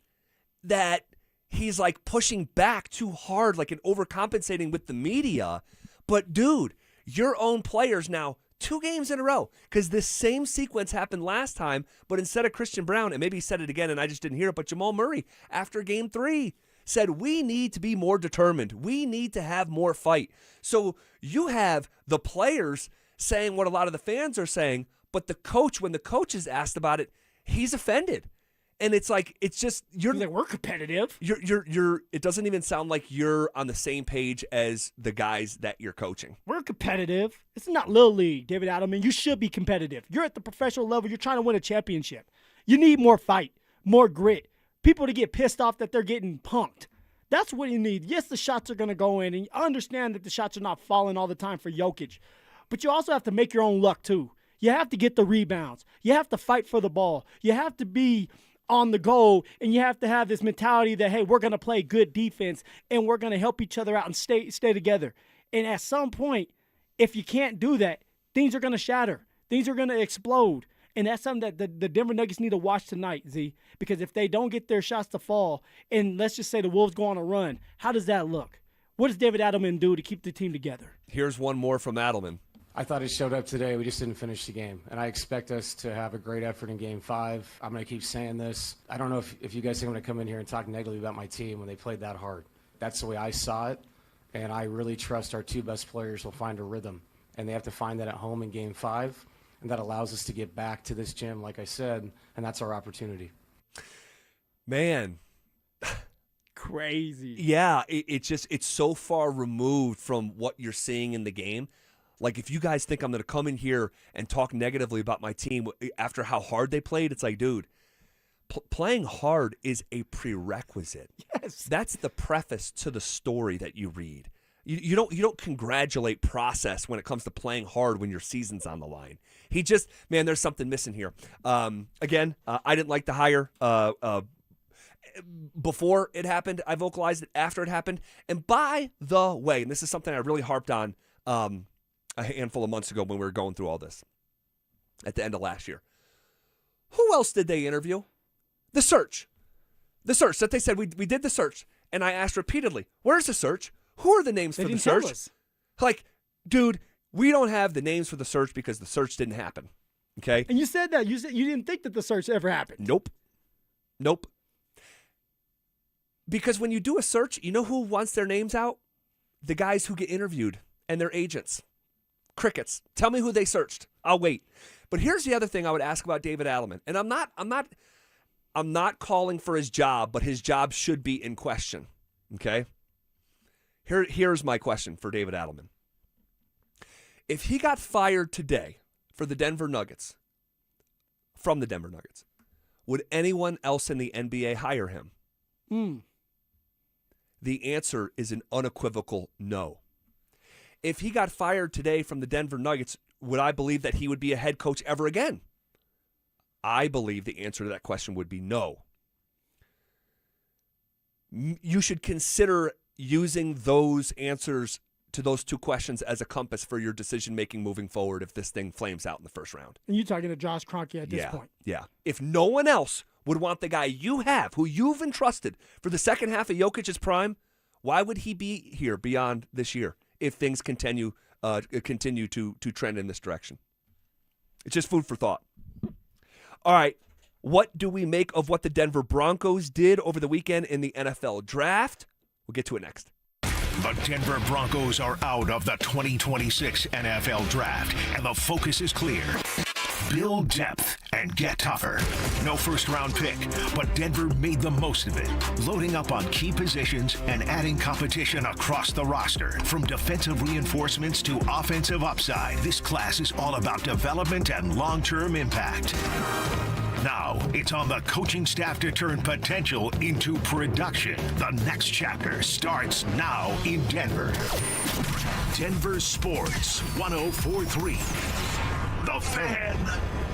that he's pushing back too hard, and overcompensating with the media. But dude, your own players now 2 games in a row, because this same sequence happened last time, but instead of Christian Brown, and maybe he said it again and I just didn't hear it, but Jamal Murray after game 3 said, we need to be more determined. We need to have more fight. So you have the players saying what a lot of the fans are saying, but the coach, when the coach is asked about it, he's offended. And it's just we're competitive. It doesn't even sound like you're on the same page as the guys that you're coaching. We're competitive. It's not Little League, David Adelman. You should be competitive. You're at the professional level. You're trying to win a championship. You need more fight, more grit. People to get pissed off that they're getting punked. That's what you need. Yes, the shots are going to go in, and you understand that the shots are not falling all the time for Jokic. But you also have to make your own luck, too. You have to get the rebounds. You have to fight for the ball. You have to be on the go, and you have to have this mentality that, hey, we're going to play good defense, and we're going to help each other out and stay together. And at some point, if you can't do that, things are going to shatter. Things are going to explode. And that's something that the Denver Nuggets need to watch tonight, Z, because if they don't get their shots to fall, and let's just say the Wolves go on a run, how does that look? What does David Adelman do to keep the team together? Here's one more from Adelman. I thought it showed up today. We just didn't finish the game. And I expect us to have a great effort in Game 5. I'm going to keep saying this. I don't know if you guys think I'm going to come in here and talk negatively about my team when they played that hard. That's the way I saw it. And I really trust our 2 best players will find a rhythm. And they have to find that at home in Game 5. And that allows us to get back to this gym, like I said. And that's our opportunity. Man. crazy. Yeah, it's so far removed from what you're seeing in the game. Like, if you guys think I'm going to come in here and talk negatively about my team after how hard they played, it's like, dude, playing hard is a prerequisite. Yes. That's the preface to the story that you read. You don't congratulate process when it comes to playing hard when your season's on the line. There's something missing here. Again, I didn't like the hire before it happened. I vocalized it after it happened. And by the way, and this is something I really harped on a handful of months ago when we were going through all this at the end of last year. Who else did they interview? The search that they said we did the search. And I asked repeatedly, where's the search? Who are the names for the search? Like, dude, we don't have the names for the search because the search didn't happen. Okay? And you said that. You said you didn't think that the search ever happened. Nope. Because when you do a search, you know who wants their names out? The guys who get interviewed and their agents. Crickets. Tell me who they searched. I'll wait. But here's the other thing I would ask about David Adelman. And I'm not calling for his job, but his job should be in question. Okay? Here's my question for David Adelman. If he got fired today for the Denver Nuggets, from the Denver Nuggets, would anyone else in the NBA hire him? The answer is an unequivocal no. If he got fired today from the Denver Nuggets, would I believe that he would be a head coach ever again? I believe the answer to that question would be no. You should consider using those answers to those two questions as a compass for your decision-making moving forward if this thing flames out in the first round. And you're talking to Josh Kroenke at this point. Yeah. If no one else would want the guy you have, who you've entrusted for the second half of Jokic's prime, why would he be here beyond this year if things continue to trend in this direction? It's just food for thought. All right. What do we make of what the Denver Broncos did over the weekend in the NFL draft? We'll get to it next. The Denver Broncos are out of the 2026 NFL Draft, and the focus is clear. Build depth and get tougher. No first-round pick, but Denver made the most of it, loading up on key positions and adding competition across the roster. From defensive reinforcements to offensive upside, this class is all about development and long-term impact. Now, it's on the coaching staff to turn potential into production. The next chapter starts now in Denver. Denver Sports 104.3. The Fan.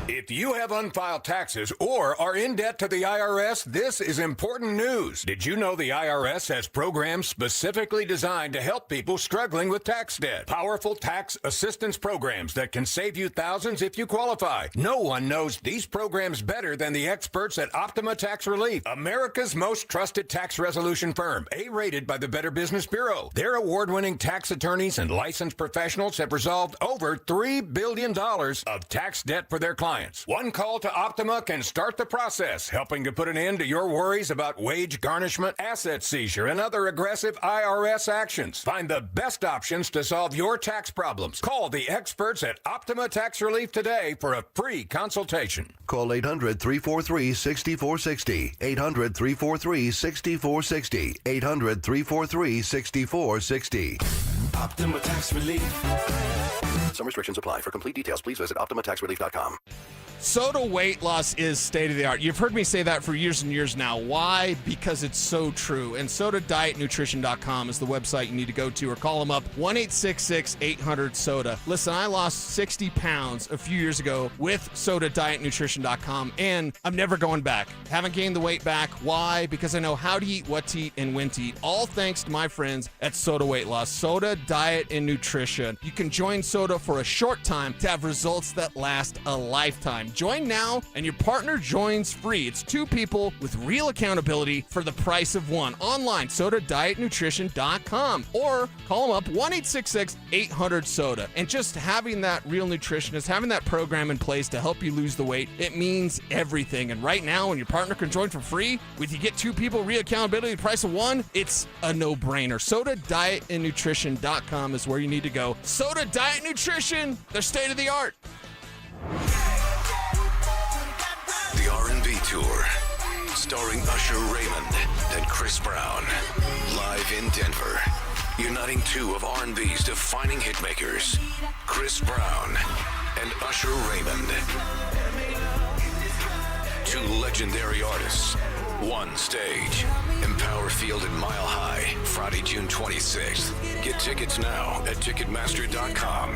If you have unfiled taxes or are in debt to the IRS, this is important news. Did you know the IRS has programs specifically designed to help people struggling with tax debt? Powerful tax assistance programs that can save you thousands if you qualify. No one knows these programs better than the experts at Optima Tax Relief, America's most trusted tax resolution firm, A-rated by the Better Business Bureau. Their award-winning tax attorneys and licensed professionals have resolved over $3 billion of tax debt for their clients. One call to Optima can start the process, helping to put an end to your worries about wage garnishment, asset seizure, and other aggressive IRS actions. Find the best options to solve your tax problems. Call the experts at Optima Tax Relief today for a free consultation. Call 800-343-6460. 800-343-6460. 800-343-6460. Optima Tax Relief. Some restrictions apply. For complete details, please visit OptimaTaxRelief.com. Soda weight loss is state of the art. You've heard me say that for years and years now. Why? Because it's so true. And SodaDietNutrition.com is the website you need to go to, or call them up 1-866-800-SODA. Listen, I lost 60 pounds a few years ago with SodaDietNutrition.com, and I'm never going back. Haven't gained the weight back. Why? Because I know how to eat, what to eat, and when to eat. All thanks to my friends at Soda Weight Loss. Soda Diet and Nutrition. You can join Soda for a short time to have results that last a lifetime. Join now, and your partner joins free. It's two people with real accountability for the price of one. Online, SodaDietNutrition.com, or call them up 1-866-800-SODA. And just having that real nutritionist, having that program in place to help you lose the weight, it means everything. And right now, when your partner can join for free, with you get two people, real accountability, the price of one, it's a no-brainer. SodaDietNutrition.com is where you need to go. Soda Diet Nutrition, they're state of the art. The R&B Tour. starring Usher Raymond and Chris Brown. Live in Denver, uniting two of R&B's defining hitmakers, Chris Brown and Usher Raymond. Two legendary artists, one stage. Empower Field at Mile High, Friday, June 26th. Get tickets now at Ticketmaster.com.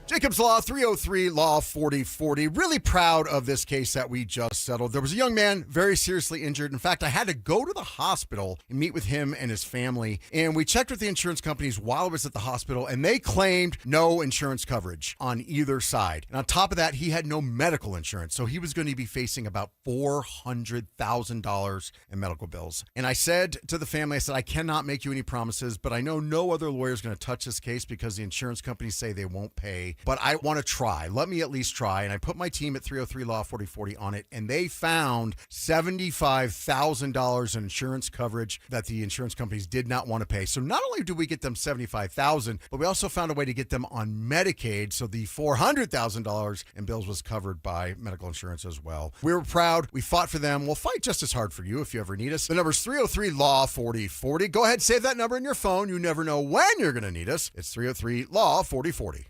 Jacob's Law, 303 Law 4040. Really proud of this case that we just settled. There was a young man very seriously injured. In fact, I had to go to the hospital and meet with him and his family. And we checked with the insurance companies while I was at the hospital, and they claimed no insurance coverage on either side. And on top of that, he had no medical insurance. So he was going to be facing about $400,000 in medical bills. And I said to the family, I said, I cannot make you any promises, but I know no other lawyer is going to touch this case because the insurance companies say they won't pay. But I want to try. Let me at least try. And I put my team at 303 Law 4040 on it, and they found $75,000 in insurance coverage that the insurance companies did not want to pay. So not only do we get them $75,000, but we also found a way to get them on Medicaid. So the $400,000 in bills was covered by medical insurance as well. We were proud. We fought for them. We'll fight just as hard for you if you ever need us. The number's 303 Law 4040. Go ahead, save that number in your phone. You never know when you're going to need us. It's 303 Law 4040.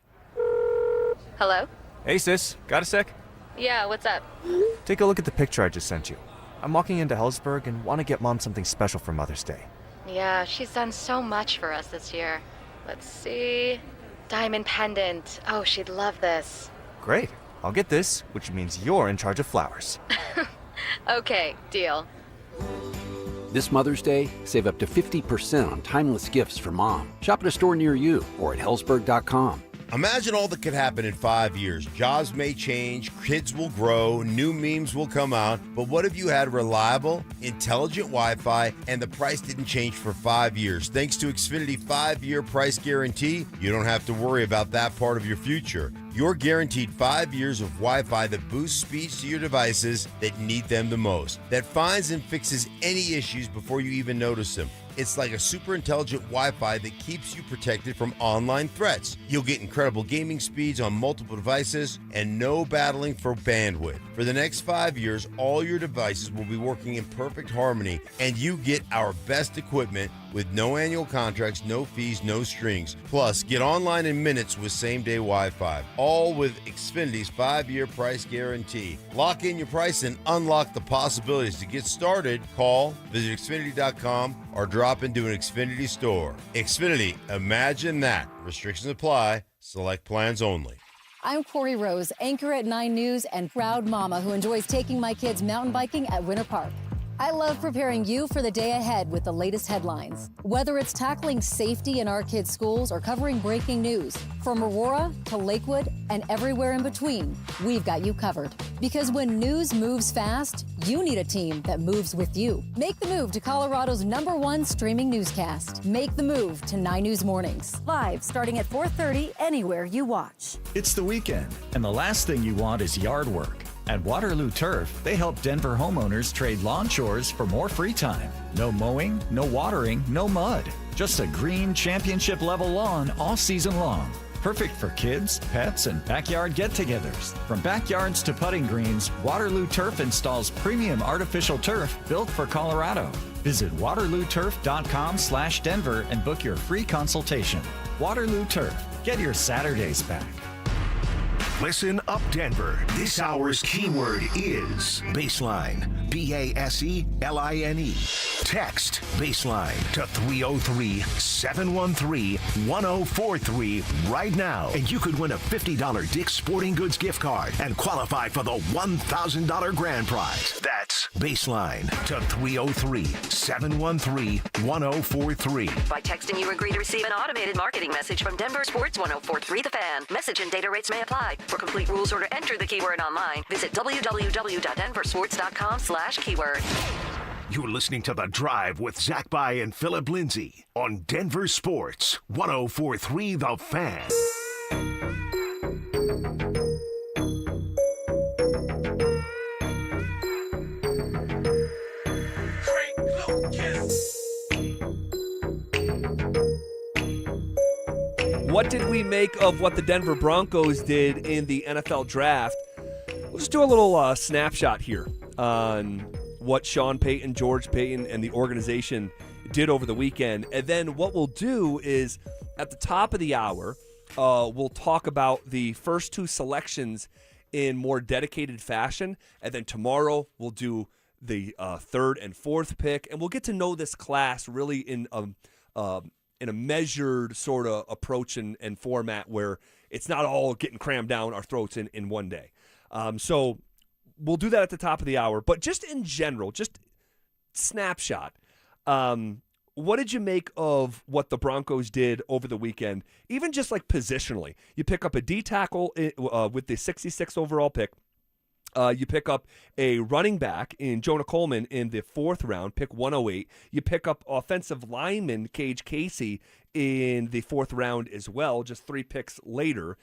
Hello? Hey, sis. Got a sec? Yeah, what's up? Take a look at the picture I just sent you. I'm walking into Hellsburg and want to get Mom something special for Mother's Day. Yeah, she's done so much for us this year. Let's see. Diamond pendant. Oh, she'd love this. Great. I'll get this, which means you're in charge of flowers. Okay, deal. This Mother's Day, save up to 50% on timeless gifts for Mom. Shop at a store near you or at Hellsburg.com. Imagine all that could happen in 5 years. Jobs may change, kids will grow, new memes will come out, but what if you had reliable, intelligent Wi-Fi and the price didn't change for 5 years? Thanks to Xfinity 5-year price guarantee, you don't have to worry about that part of your future. You're guaranteed 5 years of Wi-Fi that boosts speeds to your devices that need them the most, that finds and fixes any issues before you even notice them. It's like a super intelligent Wi-Fi that keeps you protected from online threats. You'll get incredible gaming speeds on multiple devices and no battling for bandwidth. For the next 5 years, all your devices will be working in perfect harmony, and you get our best equipment with no annual contracts, no fees, no strings. Plus, get online in minutes with same-day Wi-Fi. All with Xfinity's 5-year price guarantee. Lock in your price and unlock the possibilities. To get started, call, visit Xfinity.com, or drop into an Xfinity store. Xfinity, imagine that. Restrictions apply. Select plans only. I'm Corey Rose, anchor at 9 News and proud mama who enjoys taking my kids mountain biking at Winter Park. I love preparing you for the day ahead with the latest headlines. Whether it's tackling safety in our kids' schools or covering breaking news, from Aurora to Lakewood and everywhere in between, we've got you covered. Because when news moves fast, you need a team that moves with you. Make the move to Colorado's #1 streaming newscast. Make the move to 9 News Mornings. Live starting at 4:30 anywhere you watch. It's the weekend, and the last thing you want is yard work. At Waterloo Turf, they help Denver homeowners trade lawn chores for more free time. No mowing, no watering, no mud. Just a green championship-level lawn all season long. Perfect for kids, pets, and backyard get-togethers. From backyards to putting greens, Waterloo Turf installs premium artificial turf built for Colorado. Visit waterlooturf.com/Denver and book your free consultation. Waterloo Turf. Get your Saturdays back. Listen up, Denver. This hour's keyword is Baseline. BASELINE. Text Baseline to 303-713-1043 right now, and you could win a $50 Dick's Sporting Goods gift card and qualify for the $1,000 grand prize. That's Baseline to 303-713-1043. By texting, you agree to receive an automated marketing message from Denver Sports 1043 The Fan. Message and data rates may apply. For complete rules or to enter the keyword online, visit www.denversports.com/keyword. You're listening to The Drive with Zach By and Phillip Lindsay on Denver Sports 1043 The Fan. What did we make of what the Denver Broncos did in the NFL draft? We'll just do a little snapshot here. on what Sean Payton, George Payton, and the organization did over the weekend. And then what we'll do is at the top of the hour, we'll talk about the first two selections in more dedicated fashion. And then tomorrow we'll do the third and fourth pick. And we'll get to know this class really in a measured sort of approach and format where it's not all getting crammed down our throats in one day. So we'll do that at the top of the hour. But just in general, just snapshot, what did you make of what the Broncos did over the weekend, even just like positionally? You pick up a D tackle with the 66th overall pick. You pick up a running back in Jonah Coleman in the 4th round, pick 108. You pick up offensive lineman Cage Casey in the 4th round as well, just 3 picks later.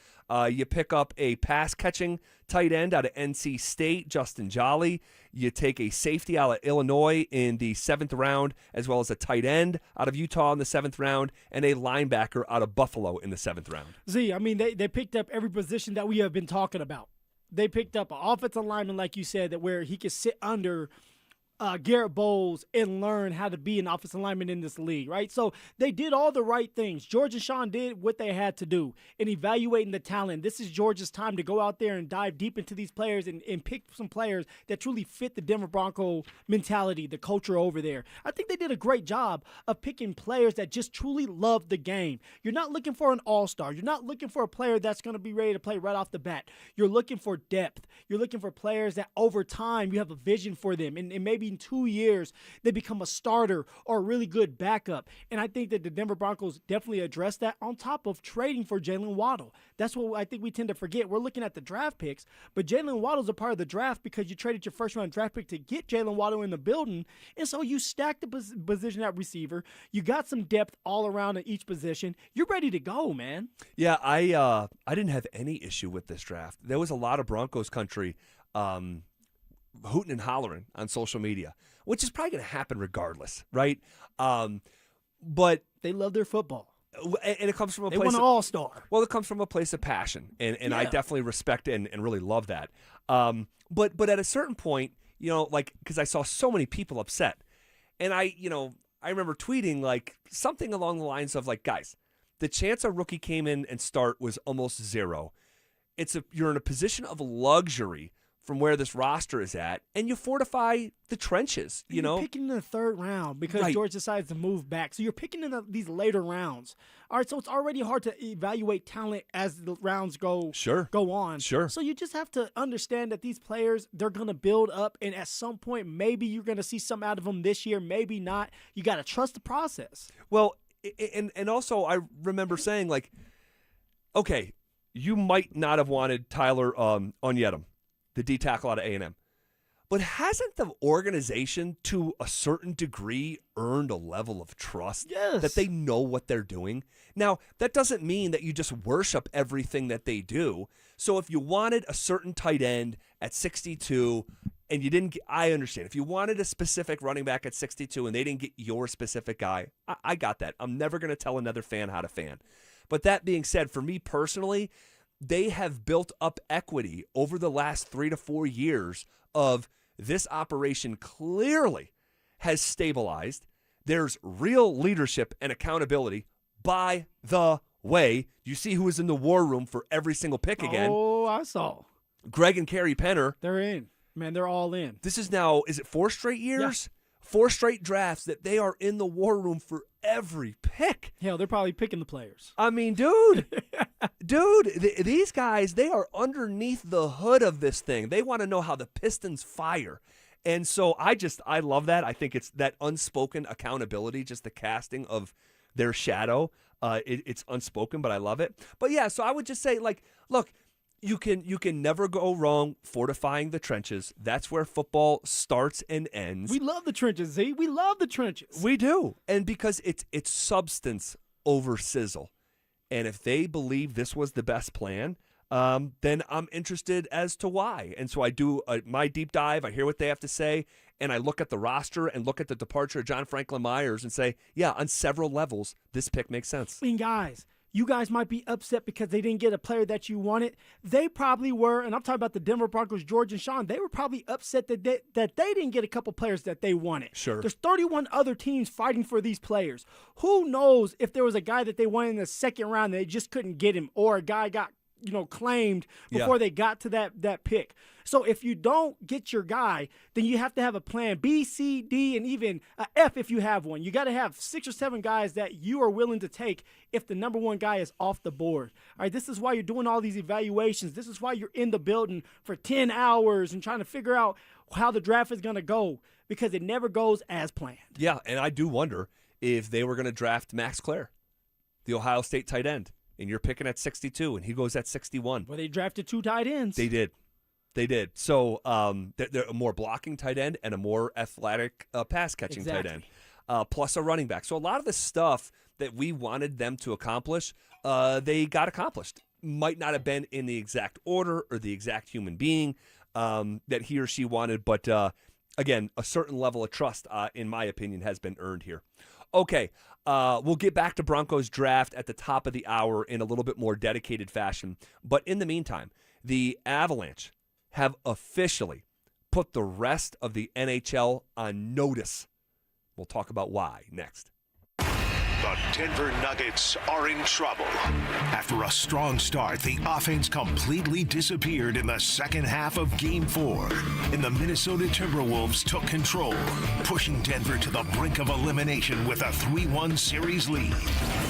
You pick up a pass-catching tight end out of NC State, Justin Jolly. You take a safety out of Illinois in the 7th round, as well as a tight end out of Utah in the 7th round, and a linebacker out of Buffalo in the 7th round. Z, I mean, they picked up every position that we have been talking about. They picked up an offensive lineman, like you said, that where he could sit under Garrett Bowles and learn how to be an offensive lineman in this league, right? So they did all the right things. George and Sean did what they had to do in evaluating the talent. This is George's time to go out there and dive deep into these players and pick some players that truly fit the Denver Bronco mentality, the culture over there. I think they did a great job of picking players that just truly love the game. You're not looking for an all-star. You're not looking for a player that's going to be ready to play right off the bat. You're looking for depth. You're looking for players that over time you have a vision for them, and maybe in 2 years they become a starter or a really good backup. And I think that the Denver Broncos definitely addressed that on top of trading for Jalen Waddle. That's what I think we tend to forget. We're looking at the draft picks, but Jalen Waddle's a part of the draft because you traded your first-round draft pick to get Jalen Waddle in the building, and so you stacked the position at receiver. You got some depth all around in each position. You're ready to go, man. Yeah, I didn't have any issue with this draft. There was a lot of Broncos country hooting and hollering on social media, which is probably going to happen regardless, right? But they love their football. And it comes from a they place want an all-star. Well, it comes from a place of passion, and I definitely respect and really love that. But at a certain point, like, because I saw so many people upset, and I remember tweeting like something along the lines of like, guys, the chance a rookie came in and start was almost zero. You're in a position of luxury from where this roster is at, and you fortify the trenches, You're picking in the 3rd round because George decides to move back. So you're picking in these later rounds. All right, so it's already hard to evaluate talent as the rounds go on. Sure. So you just have to understand that these players, they're going to build up, and at some point, maybe you're going to see some out of them this year, maybe not. You got to trust the process. Well, and also I remember saying, like, okay, you might not have wanted Tyler Onyedem, the D tackle out of A&M. But hasn't the organization, to a certain degree, earned a level of trust that they know what they're doing? Now, that doesn't mean that you just worship everything that they do. So if you wanted a certain tight end at 62 and you didn't get, I understand. If you wanted a specific running back at 62 and they didn't get your specific guy, I got that. I'm never going to tell another fan how to fan. But that being said, for me personally, they have built up equity over the last 3 to 4 years of this operation clearly has stabilized. There's real leadership and accountability. By the way, you see who was in the war room for every single pick again. Oh, I saw. Greg and Kerry Penner. They're in. Man, they're all in. This is now, is it 4 straight years? Yeah. 4 straight drafts that they are in the war room for every pick. Hell, they're probably picking the players. I mean, dude, these guys, they are underneath the hood of this thing. They want to know how the Pistons fire. And so I love that. I think it's that unspoken accountability, just the casting of their shadow. It's unspoken, but I love it. But yeah, so I would just say, like, look, you can never go wrong fortifying the trenches. That's where football starts and ends. We love the trenches, Z. We love the trenches. We do. And because it's substance over sizzle. And if they believe this was the best plan, then I'm interested as to why. And so I do my deep dive. I hear what they have to say. And I look at the roster and look at the departure of John Franklin Myers and say, yeah, on several levels, this pick makes sense. I mean, guys, you guys might be upset because they didn't get a player that you wanted. They probably were, and I'm talking about the Denver Broncos, George and Sean, they were probably upset that they didn't get a couple players that they wanted. Sure. There's 31 other teams fighting for these players. Who knows if there was a guy that they wanted in the second round and they just couldn't get him, or a guy got claimed before they got to that pick. So if you don't get your guy, then you have to have a plan B, C, D, and even a F if you have one. You got to have 6 or 7 guys that you are willing to take if the number one guy is off the board. All right, this is why you're doing all these evaluations. This is why you're in the building for 10 hours and trying to figure out how the draft is going to go, because it never goes as planned. Yeah, and I do wonder if they were going to draft Max Clare, the Ohio State tight end. And you're picking at 62, and he goes at 61. Well, they drafted 2 tight ends. They did. So they're a more blocking tight end and a more athletic pass-catching tight end, plus a running back. So a lot of the stuff that we wanted them to accomplish, they got accomplished. Might not have been in the exact order or the exact human being that he or she wanted, but again, a certain level of trust, in my opinion, has been earned here. Okay, we'll get back to Broncos draft at the top of the hour in a little bit more dedicated fashion. But in the meantime, the Avalanche have officially put the rest of the NHL on notice. We'll talk about why next. The Denver Nuggets are in trouble. After a strong start, the offense completely disappeared in the second half of Game 4, and the Minnesota Timberwolves took control, pushing Denver to the brink of elimination with a 3-1 series lead.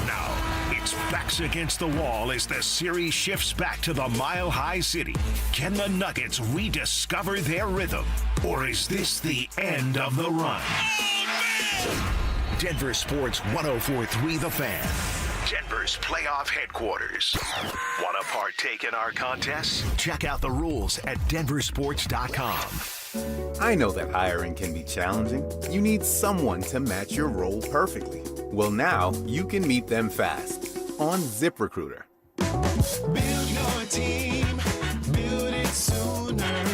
Now, it's backs against the wall as the series shifts back to the Mile High City. Can the Nuggets rediscover their rhythm, or is this the end of the run? Denver Sports 104.3 The Fan. Denver's playoff headquarters. Want to partake in our contest? Check out the rules at DenverSports.com. I know that hiring can be challenging. You need someone to match your role perfectly. Well, now you can meet them fast on ZipRecruiter. Build your team, build it sooner.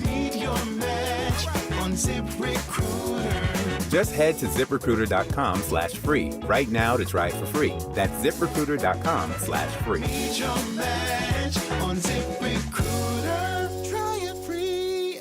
Meet your match on ZipRecruiter. Just head to ZipRecruiter.com/free right now to try it for free. That's ZipRecruiter.com/free. Meet your match on ZipRecruiter. Try it free.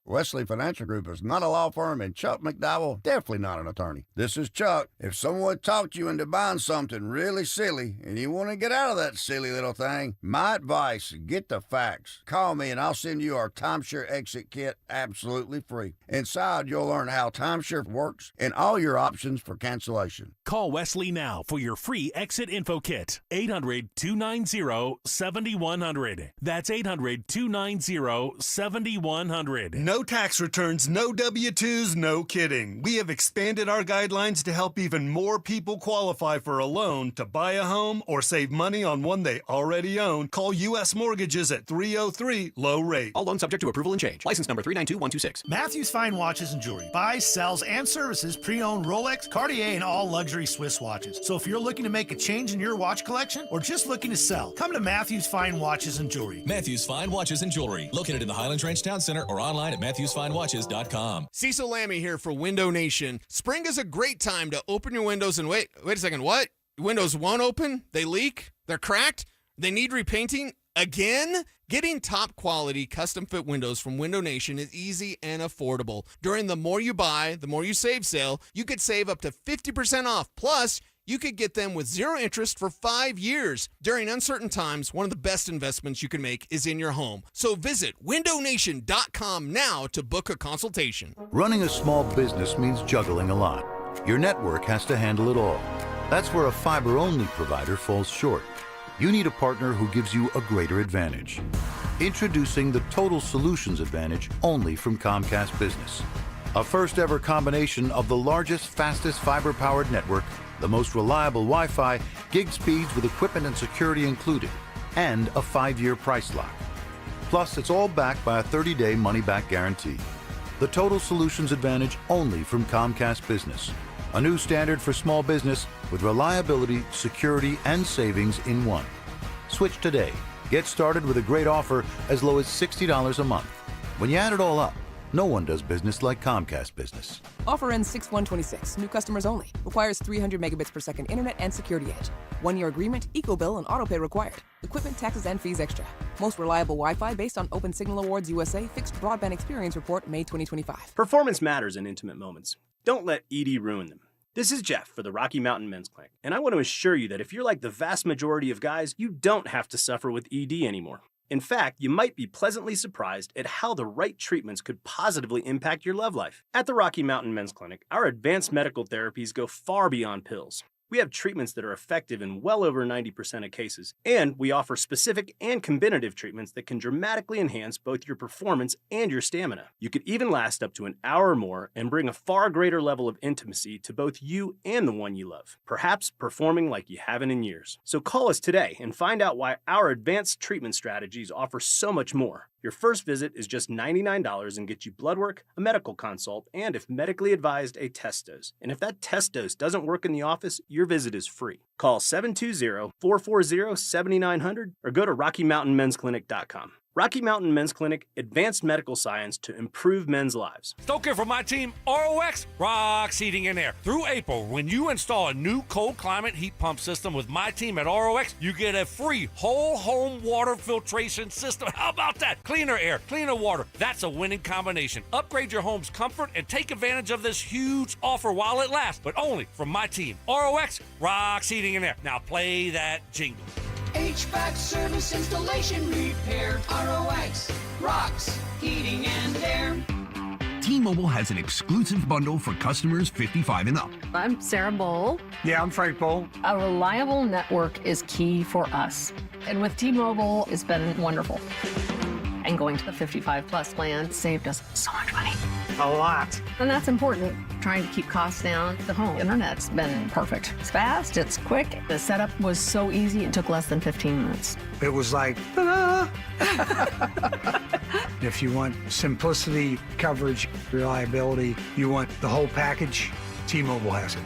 Wesley Financial Group is not a law firm, and Chuck McDowell definitely not an attorney. This is Chuck. If someone talked you into buying something really silly and you want to get out of that silly little thing, my advice, get the facts. Call me and I'll send you our timeshare exit kit absolutely free. Inside, you'll learn how timeshare works and all your options for cancellation. Call Wesley now for your free exit info kit. 800-290-7100. That's 800-290-7100. No tax returns, no W-2s, no kidding. We have expanded our guidelines to help even more people qualify for a loan to buy a home or save money on one they already own. Call U.S. Mortgages at 303-LOW-RATE. All loans subject to approval and change. License number 392126. Matthews Fine Watches and Jewelry buys, sells, and services pre-owned Rolex, Cartier, and all luxury Swiss watches. So if you're looking to make a change in your watch collection or just looking to sell, come to Matthews Fine Watches and Jewelry. Matthews Fine Watches and Jewelry, located in the Highlands Ranch Town Center or online at MatthewsFineWatches.com. Cecil Lammy here for Window Nation. Spring is a great time to open your windows and wait a second, what? Windows won't open? They leak? They're cracked? They need repainting? Again? Getting top quality custom fit windows from Window Nation is easy and affordable. During the More You Buy, the More You Save sale, you could save up to 50% off. Plus, you could get them with 0 interest for 5 years. During uncertain times, one of the best investments you can make is in your home. So visit windownation.com now to book a consultation. Running a small business means juggling a lot. Your network has to handle it all. That's where a fiber-only provider falls short. You need a partner who gives you a greater advantage. Introducing the Total Solutions Advantage only from Comcast Business. A first-ever combination of the largest, fastest fiber-powered network, the most reliable Wi-Fi, gig speeds with equipment and security included, and a 5-year price lock. Plus, it's all backed by a 30-day money-back guarantee. The Total Solutions Advantage only from Comcast Business. A new standard for small business with reliability, security, and savings in one. Switch today. Get started with a great offer as low as $60 a month. When you add it all up, No one does business like Comcast Business. Offer ends 6/1/26. New customers only. Requires 300 megabits per second internet and security edge. 1-year agreement, eco bill, and auto pay required. Equipment, taxes, and fees extra. Most reliable Wi-Fi based on Open Signal Awards USA Fixed Broadband Experience Report, May 2025. Performance matters in intimate moments. Don't let ED ruin them. This is Jeff for the Rocky Mountain Men's Clinic, and I want to assure you that if you're like the vast majority of guys, you don't have to suffer with ED anymore. In fact, you might be pleasantly surprised at how the right treatments could positively impact your love life. At the Rocky Mountain Men's Clinic, our advanced medical therapies go far beyond pills. We have treatments that are effective in well over 90% of cases, and we offer specific and combinative treatments that can dramatically enhance both your performance and your stamina. You could even last up to an hour or more and bring a far greater level of intimacy to both you and the one you love, perhaps performing like you haven't in years. So call us today and find out why our advanced treatment strategies offer so much more. Your first visit is just $99 and gets you blood work, a medical consult, and if medically advised, a test dose. And if that test dose doesn't work in the office, your visit is free. Call 720-440-7900 or go to RockyMountainMen'sClinic.com. Rocky Mountain Men's Clinic, advanced medical science to improve men's lives. Stoker for my team, ROX Rocks Heating and Air. Through April, when you install a new cold climate heat pump system with my team at ROX, you get a free whole home water filtration system. How about that? Cleaner air, cleaner water. That's a winning combination. Upgrade your home's comfort and take advantage of this huge offer while it lasts, but only from my team, ROX Rocks Heating and Air. Now play that jingle. HVAC service, installation, repair. ROX rocks heating and air. T-Mobile has an exclusive bundle for customers 55 and up. I'm Sarah Bowl. Yeah, I'm Frank Bowl. A reliable network is key for us. And with T-Mobile, it's been wonderful. And going to the 55 plus plan saved us so much money. A lot. And that's important. Trying to keep costs down. The home internet's been perfect. It's fast, it's quick. The setup was so easy, it took less than 15 minutes. It was like, ta-da! If you want simplicity, coverage, reliability, you want the whole package, T-Mobile has it.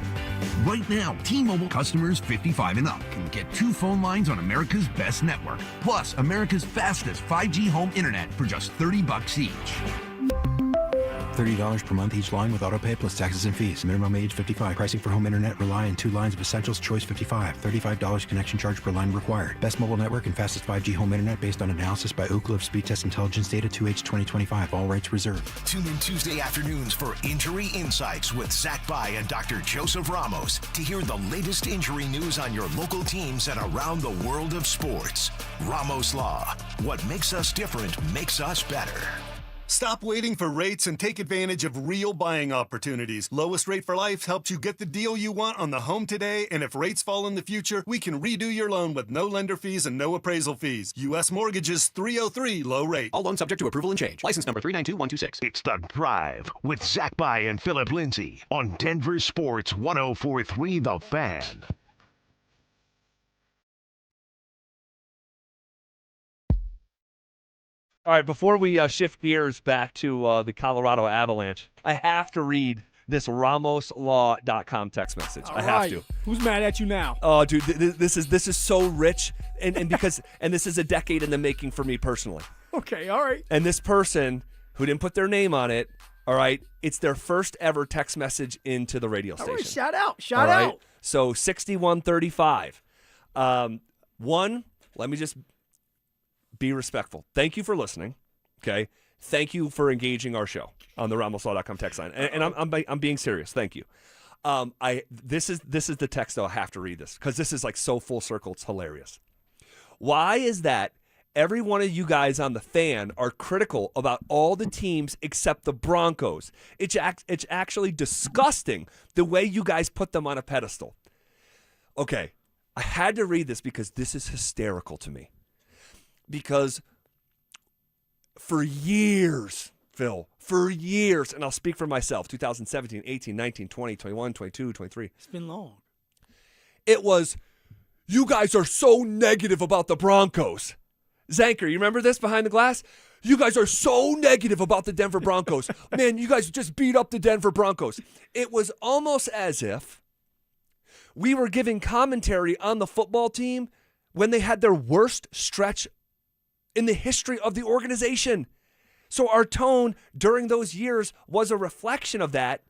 Right now, T-Mobile customers 55 and up can get 2 phone lines on America's best network, plus America's fastest 5G home internet for just $30 each. $30 per month each line with autopay plus taxes and fees. Minimum age 55. Pricing for home internet rely on 2 lines of essentials. Choice 55. $35 connection charge per line required. Best mobile network and fastest 5G home internet based on analysis by Ookla of Speed Test Intelligence Data 2H 2025. All rights reserved. Tune in Tuesday afternoons for Injury Insights with Zach Bai and Dr. Joseph Ramos to hear the latest injury news on your local teams and around the world of sports. Ramos Law. What makes us different makes us better. Stop waiting for rates and take advantage of real buying opportunities. Lowest Rate for Life helps you get the deal you want on the home today, and if rates fall in the future, we can redo your loan with no lender fees and no appraisal fees. U.S. Mortgages 303 low rate. All loans subject to approval and change. License number 392126. It's The Drive with Zach Bai and Phillip Lindsay on Denver Sports 104.3 The Fan. All right, before we shift gears back to the Colorado Avalanche, I have to read this RamosLaw.com text message. I have to. Who's mad at you now? Oh, dude, this is so rich, and because this is a decade in the making for me personally. Okay, all right. And this person who didn't put their name on it, all right, it's their first ever text message into the radio station. All right, shout out. So 6135. One, let me just be respectful. Thank you for listening. Okay. Thank you for engaging our show on the RamosLaw.com text line. And I'm being serious. Thank you. This is the text though. I have to read this because this is like so full circle. It's hilarious. Why is that every one of you guys on the Fan are critical about all the teams except the Broncos? It's actually disgusting the way you guys put them on a pedestal. Okay. I had to read this because this is hysterical to me. Because for years, Phil, and I'll speak for myself, 2017, 18, 19, 20, 21, 22, 23. It's been long. It was, you guys are so negative about the Broncos. Zanker, you remember this behind the glass? You guys are so negative about the Denver Broncos. Man, you guys just beat up the Denver Broncos. It was almost as if we were giving commentary on the football team when they had their worst stretch in the history of the organization. So our tone during those years was a reflection of that.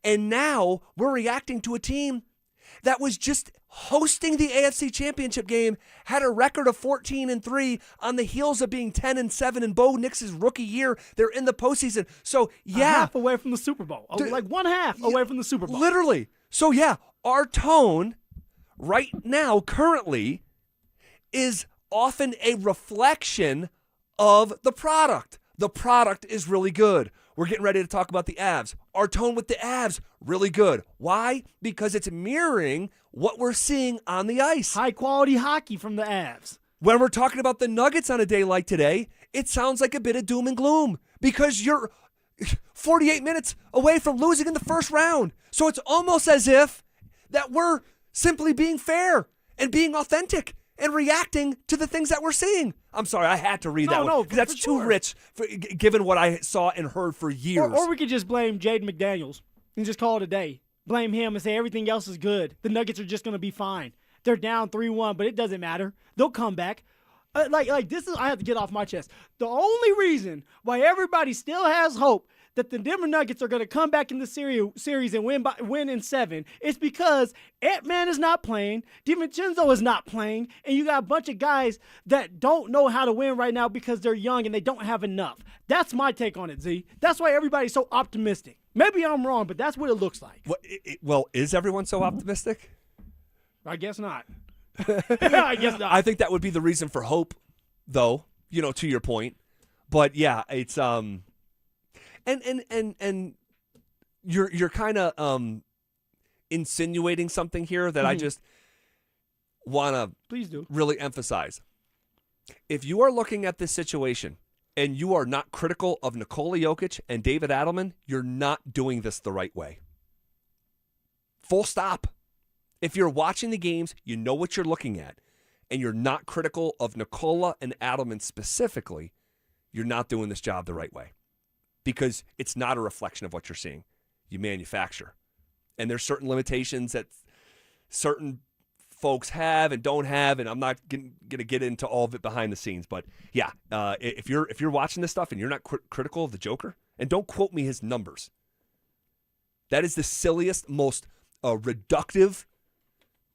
And now we're reacting to a team that was just hosting the AFC Championship game, had a record of 14-3 on the heels of being 10-7 in Bo Nix's rookie year. They're in the postseason. So, yeah. A half away from the Super Bowl. Like one half away from the Super Bowl. Literally. So, yeah, our tone right now, currently, is often a reflection of the product. The product is really good. We're getting ready to talk about the Avs. Our tone with the Avs, really good. Why? Because it's mirroring what we're seeing on the ice. High-quality hockey from the Avs. When we're talking about the Nuggets on a day like today, it sounds like a bit of doom and gloom because you're 48 minutes away from losing in the first round. So it's almost as if that we're simply being fair and being authentic and reacting to the things that we're seeing. I'm sorry, I had to read that one because that's too rich, given what I saw and heard for years. Or we could just blame Jaden McDaniels and just call it a day. Blame him and say everything else is good. The Nuggets are just going to be fine. They're down 3-1, but it doesn't matter. They'll come back. Like this is, I have to get off my chest. The only reason why everybody still has hope that the Denver Nuggets are going to come back in the series and win in 7 is because Ant-Man is not playing, DiVincenzo is not playing, and you got a bunch of guys that don't know how to win right now because they're young and they don't have enough. That's my take on it, Z. That's why everybody's so optimistic. Maybe I'm wrong, but that's what it looks like. Well, is everyone so optimistic? I guess not. I guess not. I think that would be the reason for hope, though, to your point. But yeah, it's and you're kind of insinuating something here that I just want to please do really emphasize. If you are looking at this situation and you are not critical of Nikola Jokic and David Adelman, you're not doing this the right way. Full stop. If you're watching the games, you know what you're looking at, and you're not critical of Nikola and Adelman specifically, you're not doing this job the right way. Because it's not a reflection of what you're seeing. You manufacture. And there's certain limitations that certain folks have and don't have, and I'm not going to get into all of it behind the scenes. But yeah, if you're watching this stuff and you're not critical of the Joker, and don't quote me his numbers. That is the silliest, most reductive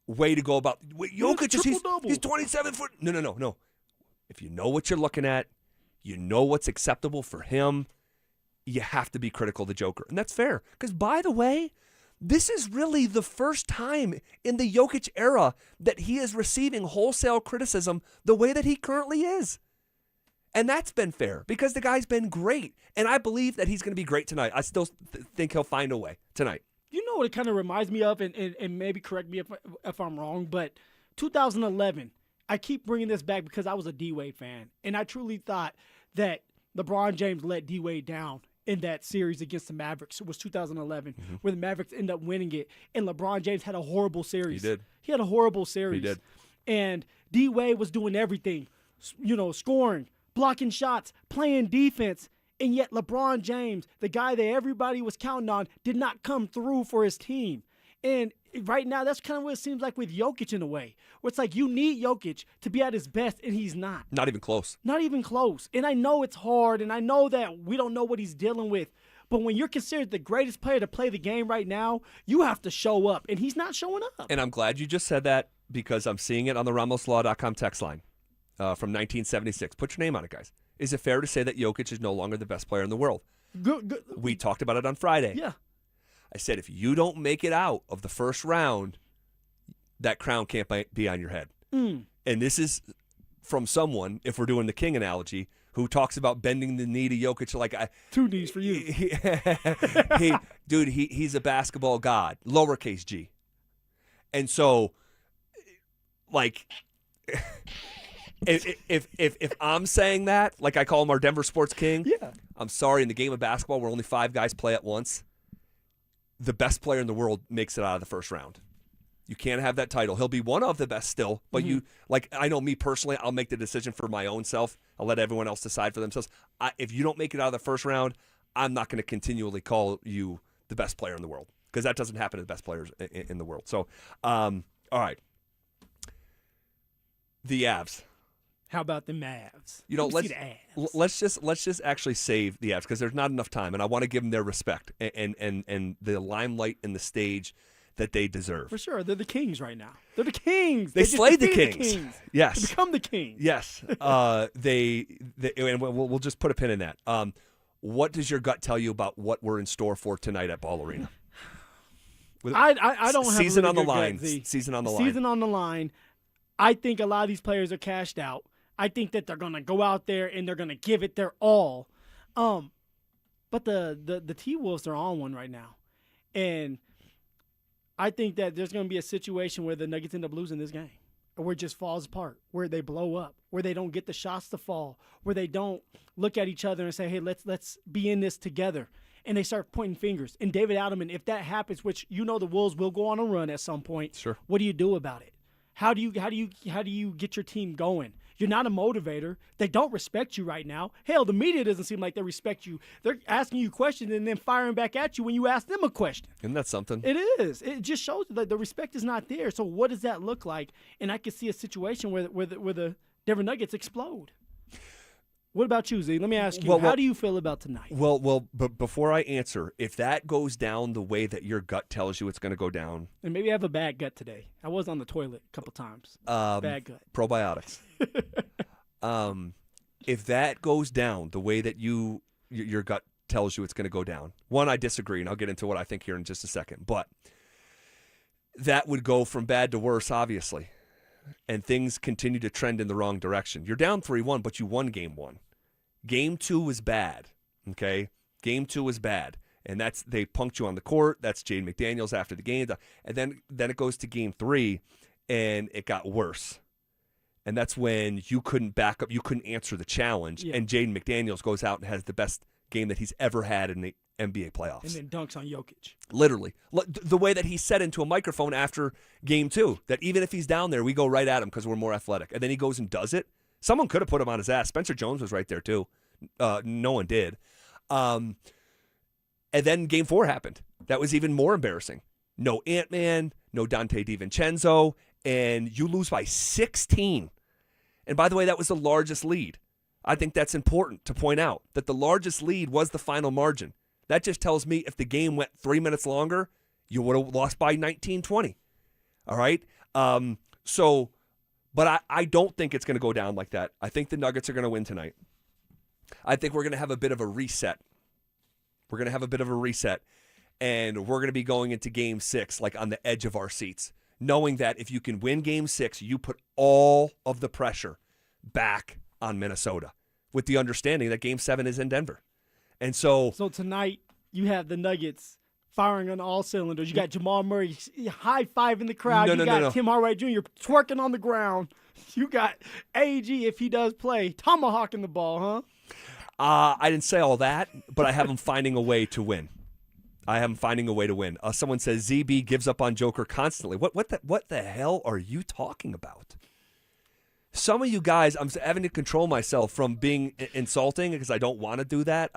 way to go about. Jokic he's 27 foot. No. If you know what you're looking at, you know what's acceptable for him, you have to be critical of the Joker. And that's fair. Because, by the way, this is really the first time in the Jokic era that he is receiving wholesale criticism the way that he currently is. And that's been fair because the guy's been great. And I believe that he's going to be great tonight. I still think he'll find a way tonight. You know what it kind of reminds me of, and maybe correct me if I'm wrong, but 2011, I keep bringing this back because I was a D-Wade fan. And I truly thought that LeBron James let D-Wade down in that series against the Mavericks. It was 2011, where the Mavericks ended up winning it, and LeBron James had a horrible series. He did. He had a horrible series. He did. And D-Wade was doing everything, scoring, blocking shots, playing defense, and yet LeBron James, the guy that everybody was counting on, did not come through for his team. And right now, that's kind of what it seems like with Jokic in a way, where it's like you need Jokic to be at his best, and he's not. Not even close. Not even close. And I know it's hard, and I know that we don't know what he's dealing with. But when you're considered the greatest player to play the game right now, you have to show up, and he's not showing up. And I'm glad you just said that because I'm seeing it on the RamosLaw.com text line from 1976. Put your name on it, guys. Is it fair to say that Jokic is no longer the best player in the world? Good. We talked about it on Friday. Yeah. I said, if you don't make it out of the first round, that crown can't be on your head. And this is from someone, if we're doing the King analogy, who talks about bending the knee to Jokic like 2 knees for you. He's a basketball god, lowercase g. And so, like, if I'm saying that, like I call him our Denver Sports King, yeah. I'm sorry, in the game of basketball where only 5 guys play at once, the best player in the world makes it out of the first round. You can't have that title. He'll be one of the best still, but I know me personally, I'll make the decision for my own self. I'll let everyone else decide for themselves. If you don't make it out of the first round, I'm not going to continually call you the best player in the world because that doesn't happen to the best players in the world. So, all right. The Avs. How about the Mavs? You know, Let me see the Avs. let's just actually save the Avs because there's not enough time, and I want to give them their respect and the limelight and the stage that they deserve. For sure, they're the Kings right now. They're the Kings. They slayed the defeated Kings. Yes, to become the Kings. Yes, they and we'll just put a pin in that. What does your gut tell you about what we're in store for tonight at Ball Arena? I don't have season a on really the good line. gut, Z. Season on the line. Season on the line. I think a lot of these players are cashed out. I think that they're gonna go out there and they're gonna give it their all. But the T-Wolves are on one right now, and I think that there's gonna be a situation where the Nuggets end up losing this game, or where it just falls apart, where they blow up, where they don't get the shots to fall, where they don't look at each other and say, "Hey, let's be in this together." And they start pointing fingers. And David Adelman, if that happens, which the Wolves will go on a run at some point, sure. What do you do about it? How do you get your team going? You're not a motivator. They don't respect you right now. Hell, the media doesn't seem like they respect you. They're asking you questions and then firing back at you when you ask them a question. Isn't that something? It is. It just shows that the respect is not there. So what does that look like? And I can see a situation where the Denver Nuggets explode. What about you, Z? Let me ask you, how do you feel about tonight? But before I answer, if that goes down the way that your gut tells you it's going to go down. And maybe I have a bad gut today. I was on the toilet a couple times. Bad gut. Probiotics. If that goes down the way that your gut tells you it's going to go down, one, I disagree, and I'll get into what I think here in just a second. But that would go from bad to worse, obviously. And things continue to trend in the wrong direction. You're down 3-1, but you won game 1. Game 2 was bad, okay? Game 2 was bad, and they punked you on the court. That's Jaden McDaniels after the game. And then it goes to game 3, and it got worse. And that's when you couldn't back up. You couldn't answer the challenge, and Jaden McDaniels goes out and has the best game that he's ever had in the NBA playoffs. And then dunks on Jokic. Literally. The way that he said into a microphone after game 2, that even if he's down there, we go right at him because we're more athletic. And then he goes and does it. Someone could have put him on his ass. Spencer Jones was right there too. No one did. And then game 4 happened. That was even more embarrassing. No Ant-Man, no Dante DiVincenzo, and you lose by 16. And by the way, that was the largest lead. I think that's important to point out, that the largest lead was the final margin. That just tells me if the game went 3 minutes longer, you would have lost by 19-20. All right? But I don't think it's going to go down like that. I think the Nuggets are going to win tonight. I think we're going to have a bit of a reset. And we're going to be going into game 6 like on the edge of our seats, knowing that if you can win game 6, you put all of the pressure back on Minnesota, with the understanding that game 7 is in Denver. And so tonight you have the Nuggets firing on all cylinders. You got Jamal Murray high-fiving the crowd. You got Tim Hardaway Jr. twerking on the ground. You got AG, if he does play, tomahawking the ball, huh? I didn't say all that, but I have him finding a way to win. Someone says ZB gives up on Joker constantly. What the hell are you talking about? Some of you guys, I'm having to control myself from being insulting because I don't want to do that.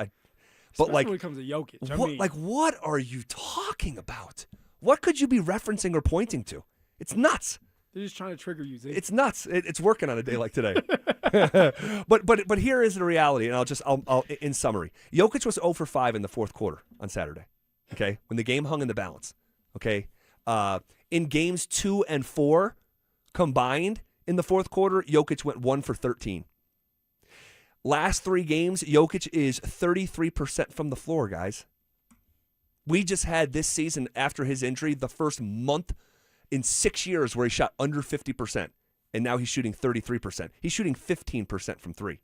Especially when it comes to Jokic. What are you talking about? What could you be referencing or pointing to? It's nuts. They're just trying to trigger you, Z. It's nuts. It's working on a day like today. but here is the reality, and I'll in summary. Jokic was 0 for 5 in the fourth quarter on Saturday. Okay, when the game hung in the balance. Okay, in games 2 and 4 combined in the fourth quarter, Jokic went 1 for 13. Last 3 games, Jokic is 33% from the floor, guys. We just had this season after his injury the first month in 6 years where he shot under 50%, and now he's shooting 33%. He's shooting 15% from 3.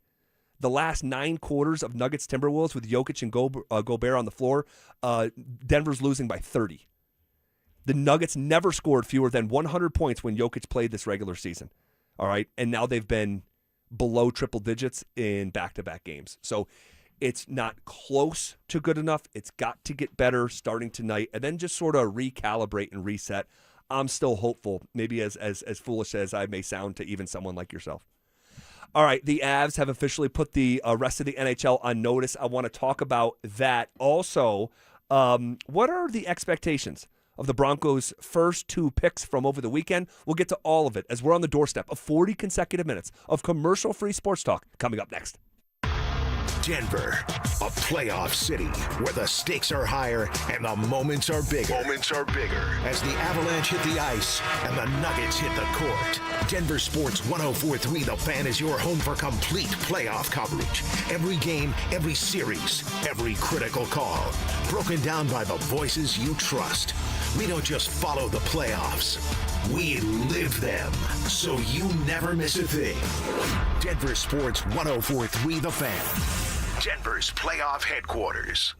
The last 9 quarters of Nuggets Timberwolves with Jokic and Gobert on the floor, Denver's losing by 30. The Nuggets never scored fewer than 100 points when Jokic played this regular season. All right, and now they've been below triple digits in back-to-back games. So it's not close to good enough. It's got to get better starting tonight and then just sort of recalibrate and reset. I'm still hopeful, maybe as foolish as I may sound to even someone like yourself. All right, the Avs have officially put the rest of the NHL on notice. I want to talk about that. Also, what are the expectations of the Broncos' first 2 picks from over the weekend. We'll get to all of it as we're on the doorstep of 40 consecutive minutes of commercial-free sports talk coming up next. Denver, a playoff city where the stakes are higher and the moments are bigger. As the Avalanche hit the ice and the Nuggets hit the court. Denver Sports 104.3 The Fan is your home for complete playoff coverage. Every game, every series, every critical call. Broken down by the voices you trust. We don't just follow the playoffs. We live them, so you never miss a thing. Denver Sports 104.3 The Fan. Denver's playoff headquarters.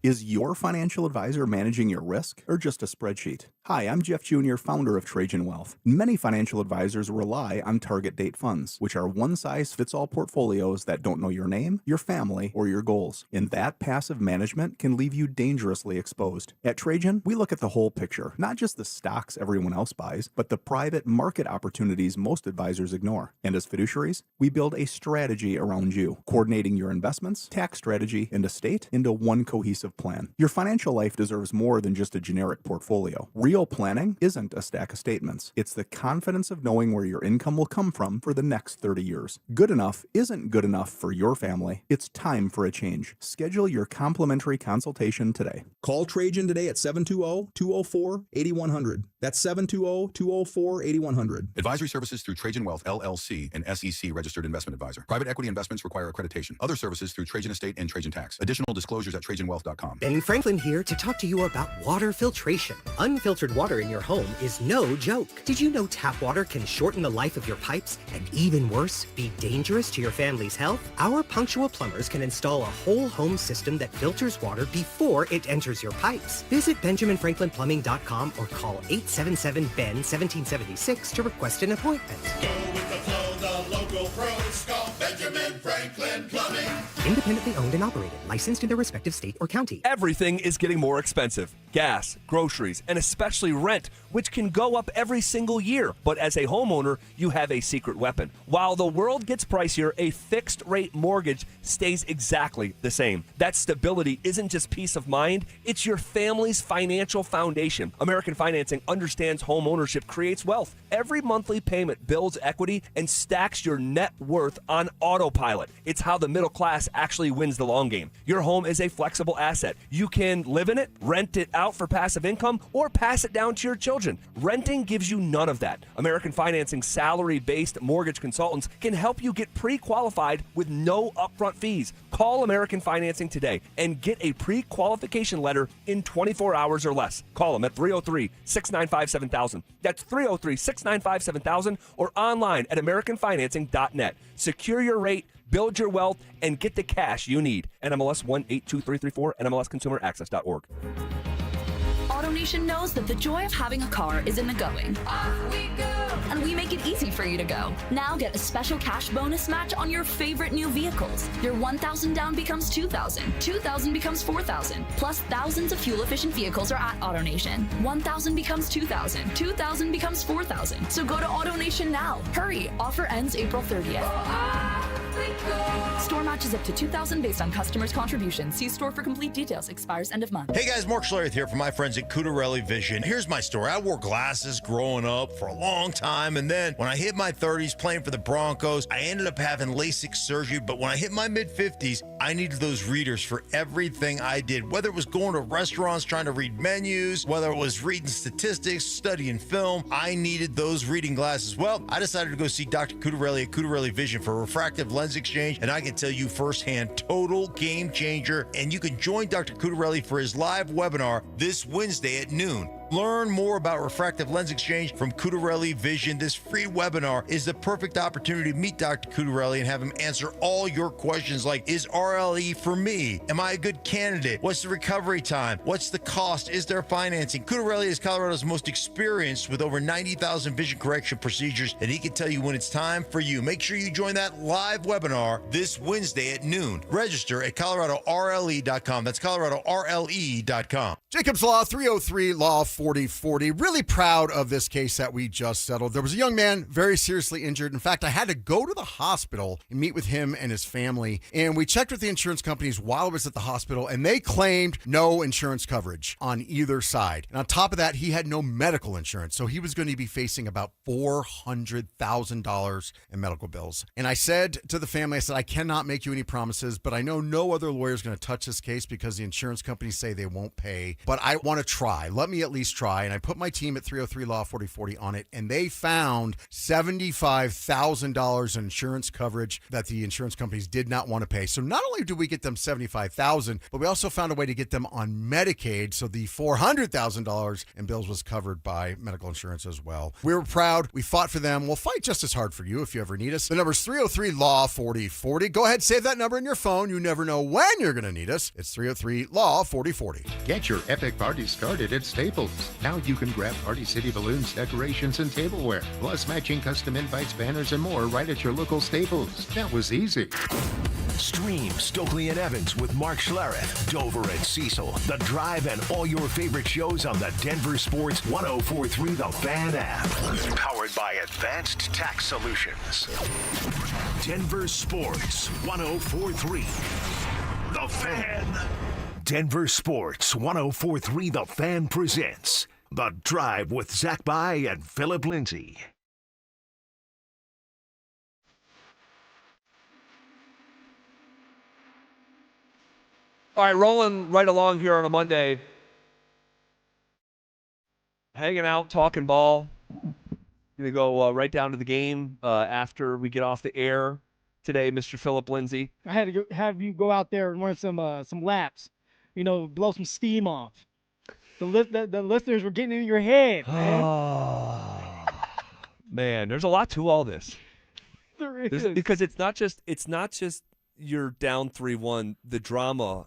Is your financial advisor managing your risk or just a spreadsheet? Hi, I'm Jeff Jr., founder of Trajan Wealth. Many financial advisors rely on target date funds, which are one-size-fits-all portfolios that don't know your name, your family, or your goals. And that passive management can leave you dangerously exposed. At Trajan, we look at the whole picture, not just the stocks everyone else buys, but the private market opportunities most advisors ignore. And as fiduciaries, we build a strategy around you, coordinating your investments, tax strategy, and estate into one cohesive plan. Your financial life deserves more than just a generic portfolio. Real planning isn't a stack of statements. It's the confidence of knowing where your income will come from for the next 30 years. Good enough isn't good enough for your family. It's time for a change. Schedule your complimentary consultation today. Call Trajan today at 720-204-8100. That's 720-204-8100. Advisory services through Trajan Wealth, LLC, an SEC registered investment advisor. Private equity investments require accreditation. Other services through Trajan Estate and Trajan Tax. Additional disclosures at TrajanWealth.com. Ben Franklin here to talk to you about water filtration. Unfiltered water in your home is no joke. Did you know tap water can shorten the life of your pipes and, even worse, be dangerous to your family's health? Our punctual plumbers can install a whole home system that filters water before it enters your pipes. Visit BenjaminFranklinPlumbing.com or call 877-BEN-1776 to request an appointment. Go with the flow, the local pros call Benjamin Franklin Plumbing. Independently owned and operated, licensed in their respective state or county. Everything is getting more expensive. Gas, groceries, and especially rent, which can go up every single year. But as a homeowner, you have a secret weapon. While the world gets pricier, a fixed rate mortgage stays exactly the same. That stability isn't just peace of mind, it's your family's financial foundation. American Financing understands home ownership creates wealth. Every monthly payment builds equity and stacks your net worth on autopilot. It's how the middle class actually wins the long game. Your home is a flexible asset. You can live in it, rent it out for passive income, or pass it down to your children. Renting gives you none of that. American Financing salary-based mortgage consultants can help you get pre-qualified with no upfront fees. Call American Financing today and get a pre-qualification letter in 24 hours or less. Call them at 303-695-7000. That's 303-695-7000 or online at AmericanFinancing.net. Secure your rate, build your wealth, and get the cash you need. NMLS 182334, NMLSConsumerAccess.org. AutoNation knows that the joy of having a car is in the going. Off we go! And we make it easy for you to go. Now get a special cash bonus match on your favorite new vehicles. Your $1,000 down becomes $2,000. $2,000 becomes $4,000. Plus thousands of fuel-efficient vehicles are at AutoNation. $1,000 becomes $2,000. $2,000 becomes $4,000. So go to AutoNation now. Hurry! Offer ends April 30th. Store matches up to $2,000 based on customers' contributions. See store for complete details. Expires end of month. Hey guys, Mark Schlereth here from my friends at Cutarelli Vision. Here's my story. I wore glasses growing up for a long time, and then when I hit my 30s playing for the Broncos, I ended up having LASIK surgery, but when I hit my mid-50s, I needed those readers for everything I did, whether it was going to restaurants trying to read menus, whether it was reading statistics, studying film, I needed those reading glasses. Well, I decided to go see Dr. Cutarelli at Cutarelli Vision for refractive lens exchange, and I can tell you firsthand, total game changer. And you can join Dr. Cutarelli for his live webinar this Wednesday at noon. Learn more about refractive lens exchange from Cutarelli Vision. This free webinar is the perfect opportunity to meet Dr. Cutarelli and have him answer all your questions like, is RLE for me? Am I a good candidate? What's the recovery time? What's the cost? Is there financing? Cutarelli is Colorado's most experienced with over 90,000 vision correction procedures, and he can tell you when it's time for you. Make sure you join that live webinar this Wednesday at noon. Register at ColoradoRLE.com. That's ColoradoRLE.com. Jacob's Law, 303 Law 40-40. Really proud of this case that we just settled. There was a young man very seriously injured. In fact, I had to go to the hospital and meet with him and his family. And we checked with the insurance companies while I was at the hospital, and they claimed no insurance coverage on either side. And on top of that, he had no medical insurance. So he was going to be facing about $400,000 in medical bills. And I said to the family, I said, I cannot make you any promises, but I know no other lawyer is going to touch this case because the insurance companies say they won't pay. But I want to try. Let me at least try. And I put my team at 303 Law 4040 on it, and they found $75,000 in insurance coverage that the insurance companies did not want to pay. So not only did we get them $75,000, but we also found a way to get them on Medicaid. So the $400,000 in bills was covered by medical insurance as well. We were proud. We fought for them. We'll fight just as hard for you if you ever need us. The number's 303 Law 4040. Go ahead, save that number in your phone. You never know when you're going to need us. It's 303 Law 4040. Get your epic party started at Staples. Now you can grab Party City balloons, decorations, and tableware, plus matching custom invites, banners, and more right at your local Staples. That was easy. Stream Stokely and Evans with Mark Schlereth, Dover and Cecil, The Drive, and all your favorite shows on the Denver Sports 104.3 The Fan app. Powered by Advanced Tax Solutions. Denver Sports 104.3 The Fan. Denver Sports 104.3 The Fan presents The Drive with Zach By and Phillip Lindsay. All right, rolling right along here on a Monday. Hanging out, talking ball. Gonna go right down to the game after we get off the air today, Mr. Phillip Lindsay. I had to have you go out there and run some laps. You know, blow some steam off. The listeners were getting in your head, man. Man, there's a lot to all this. There is. Because it's not just you're down 3-1. The drama,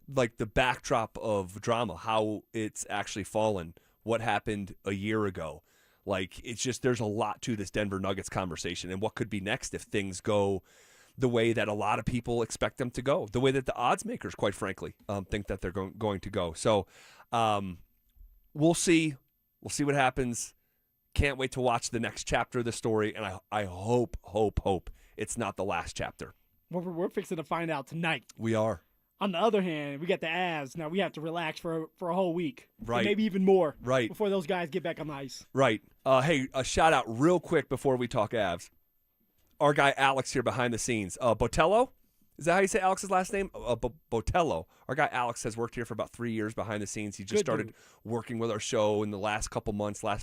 like the backdrop of drama, how it's actually fallen, what happened a year ago. Like, it's just, there's a lot to this Denver Nuggets conversation and what could be next if things go the way that a lot of people expect them to go, the way that the odds makers, quite frankly, think that they're going to go. So we'll see. We'll see what happens. Can't wait to watch the next chapter of the story, and I hope it's not the last chapter. We're fixing to find out tonight. We are. On the other hand, we got the Avs. Now we have to relax for a whole week. Right. Maybe even more. Right. Before those guys get back on the ice. Right. Hey, a shout out real quick before we talk Avs. Our guy Alex here behind the scenes. Botello? Is that how you say Alex's last name? Botello. Our guy Alex has worked here for about 3 years behind the scenes. He just started working with our show in the last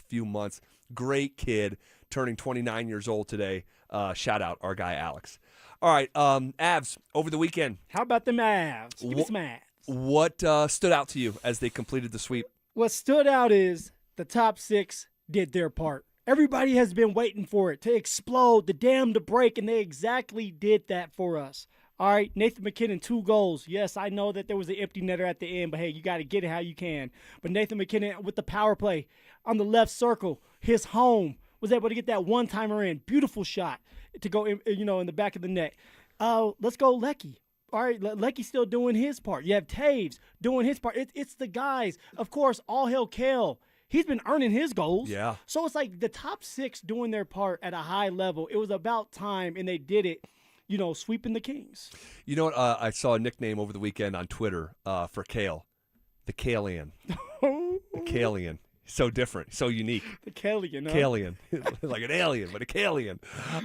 few months. Great kid, turning 29 years old today. Shout out our guy Alex. All right, Avs, over the weekend. How about them Avs? Give me some Avs. What stood out to you as they completed the sweep? What stood out is the top six did their part. Everybody has been waiting for it to explode, the dam to break, and they exactly did that for us. All right, Nathan McKinnon, 2 goals. Yes, I know that there was an empty netter at the end, but hey, you got to get it how you can. But Nathan McKinnon with the power play on the left circle, his home, was able to get that one-timer in. Beautiful shot to go in, in the back of the net. Let's go Lecky. All right, Lecky's still doing his part. You have Taves doing his part. It's the guys. Of course, all hail Kale. He's been earning his goals. Yeah. So it's like the top 6 doing their part at a high level. It was about time, and they did it, sweeping the Kings. You know what? I saw a nickname over the weekend on Twitter for Kale. The Kalian. The Kalian. So different, so unique. The Kalian. Huh? Kalian. Like an alien, but a Kalian.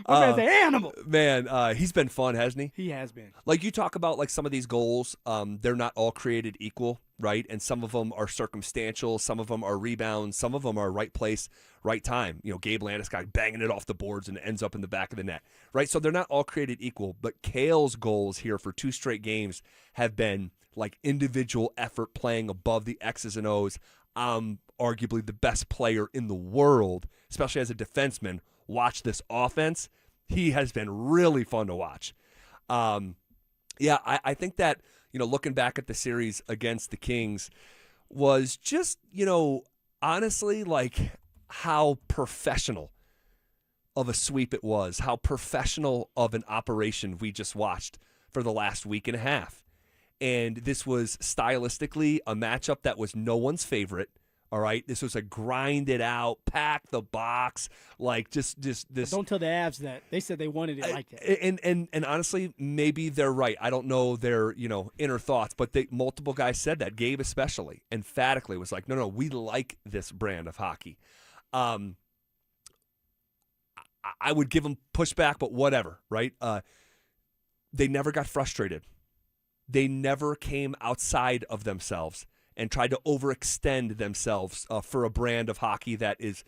Man's an animal. Man, he's been fun, hasn't he? He has been. Like you talk about like some of these goals, they're not all created equal, right? And some of them are circumstantial, some of them are rebounds, some of them are right place, right time. Gabe Landeskog banging it off the boards and it ends up in the back of the net, right? So they're not all created equal, but Kale's goals here for 2 straight games have been like individual effort playing above the X's and O's. Arguably the best player in the world, especially as a defenseman. Watch this offense. He has been really fun to watch. I think that, looking back at the series against the Kings was just, honestly, like how professional of a sweep it was, how professional of an operation we just watched for the last week and a half. And this was stylistically a matchup that was no one's favorite. All right, this was a grind it out, pack the box, like just this. But don't tell the Avs that. They said they wanted it like that. And honestly, maybe they're right. I don't know their inner thoughts, but multiple guys said that. Gabe especially emphatically was like, no, we like this brand of hockey. I would give them pushback, but whatever, right? They never got frustrated. They never came outside of themselves and tried to overextend themselves for a brand of hockey that is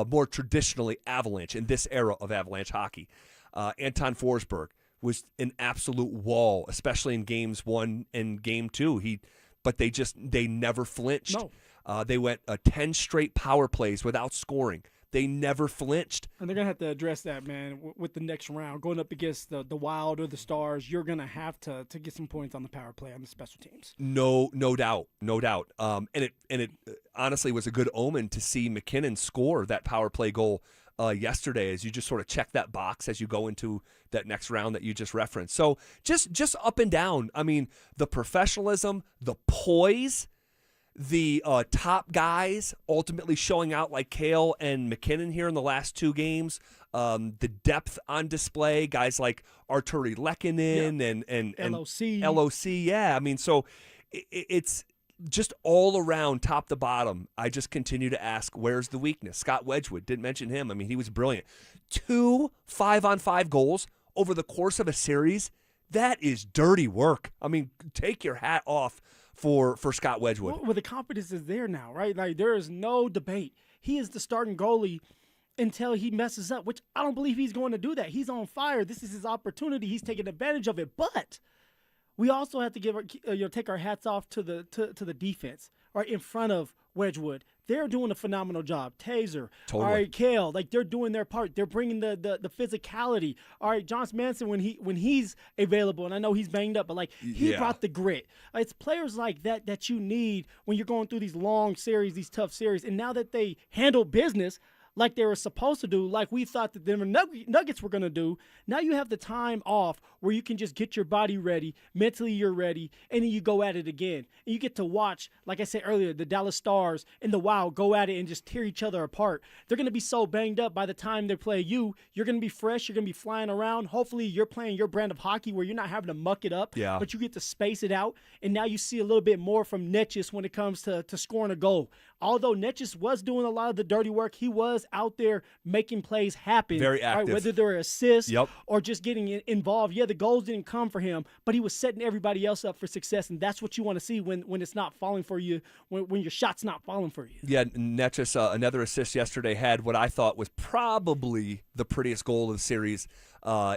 more traditionally Avalanche in this era of Avalanche hockey. Anton Forsberg was an absolute wall, especially in games 1 and game 2. But they never flinched. No. They went 10 straight power plays without scoring. They never flinched. And they're going to have to address that, man, with the next round. Going up against the Wild or the Stars, you're going to have to get some points on the power play on the special teams. No doubt. And it honestly was a good omen to see McKinnon score that power play goal yesterday, as you just sort of check that box as you go into that next round that you just referenced. So just up and down. I mean, the professionalism, the poise, the top guys ultimately showing out like Kale and McKinnon here in the last 2 games. The depth on display, guys like Arturi Lehkonen and LOC. Yeah, I mean, so it's just all around top to bottom. I just continue to ask, where's the weakness? Scott Wedgwood, didn't mention him. I mean, he was brilliant. 2 5-on-5 goals over the course of a series. That is dirty work. I mean, take your hat off for Scott Wedgwood. Well, the confidence is there now, right? Like, there is no debate. He is the starting goalie until he messes up, which I don't believe he's going to do that. He's on fire. This is his opportunity. He's taking advantage of it. But we also have to take our hats off to the defense, right, in front of Wedgwood. They're doing a phenomenal job. Taser, totally. All right, Kale, like, they're doing their part. They're bringing the physicality. All right, John Manson when he's available, and I know he's banged up, but like he brought the grit. It's players like that you need when you're going through these long series, these tough series. And now that they handle business like they were supposed to do, like we thought that the Denver Nuggets were going to do, now you have the time off where you can just get your body ready, mentally you're ready, and then you go at it again. And you get to watch, like I said earlier, the Dallas Stars and the Wild go at it and just tear each other apart. They're going to be so banged up by the time they play you. You're going to be fresh. You're going to be flying around. Hopefully you're playing your brand of hockey where you're not having to muck it up, but you get to space it out. And now you see a little bit more from Netjes when it comes to scoring a goal. Although Netjes was doing a lot of the dirty work, he was out there making plays happen. Very active. Right, whether they're assists or just getting involved. Yeah, the goals didn't come for him, but he was setting everybody else up for success, and that's what you want to see when it's not falling for you, when your shot's not falling for you. Yeah, Netjes, another assist yesterday, had what I thought was probably the prettiest goal of the series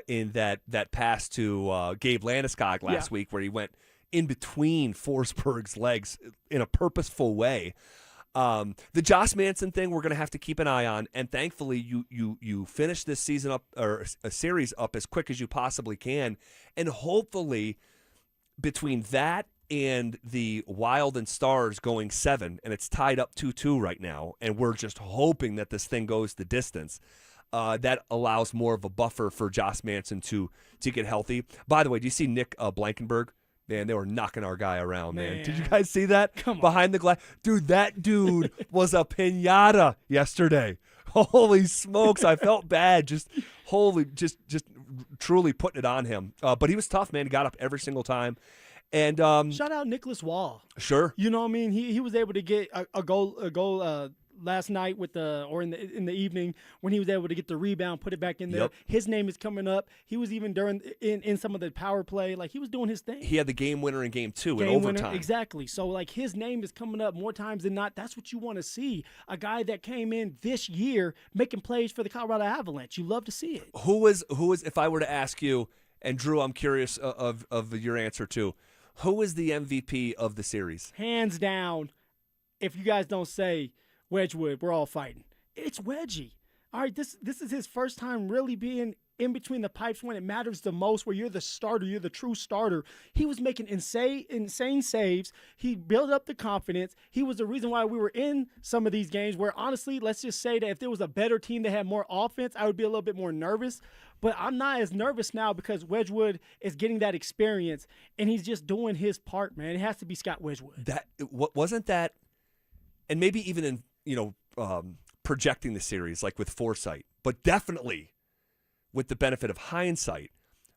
in that pass to Gabe Landeskog last week, where he went in between Forsberg's legs in a purposeful way. The Josh Manson thing we're going to have to keep an eye on, and thankfully you finish this season up, or a series up, as quick as you possibly can, and hopefully between that and the Wild and Stars going 7, and it's tied up 2-2 right now, and we're just hoping that this thing goes the distance. That allows more of a buffer for Josh Manson to get healthy. By the way, do you see Nick Blankenberg? Man, they were knocking our guy around, man. Did you guys see that? Behind the glass? Dude, that dude was a piñata yesterday. Holy smokes, I felt bad. Just truly putting it on him. But he was tough, man. He got up every single time. And shout out Nicholas Wall. Sure. You know what I mean? He was able to get a goal last night in the evening when he was able to get the rebound, put it back in there. His name is coming up. He was even in some of the power play. Like, he was doing his thing. He had the game winner in game 2 in overtime. Exactly. So, like, his name is coming up more times than not. That's what you want to see. A guy that came in this year making plays for the Colorado Avalanche. You love to see it. Who was if I were to ask you, and Drew, I'm curious of your answer too, who is the MVP of the series? Hands down, if you guys don't say Wedgwood, we're all fighting. It's Wedgie. All right, this is his first time really being in between the pipes when it matters the most, where you're the starter, you're the true starter. He was making insane saves. He built up the confidence. He was the reason why we were in some of these games where, honestly, let's just say that if there was a better team that had more offense, I would be a little bit more nervous. But I'm not as nervous now because Wedgwood is getting that experience, and he's just doing his part, man. It has to be Scott Wedgwood. Wasn't that and maybe even in, projecting the series, like with foresight, but definitely with the benefit of hindsight,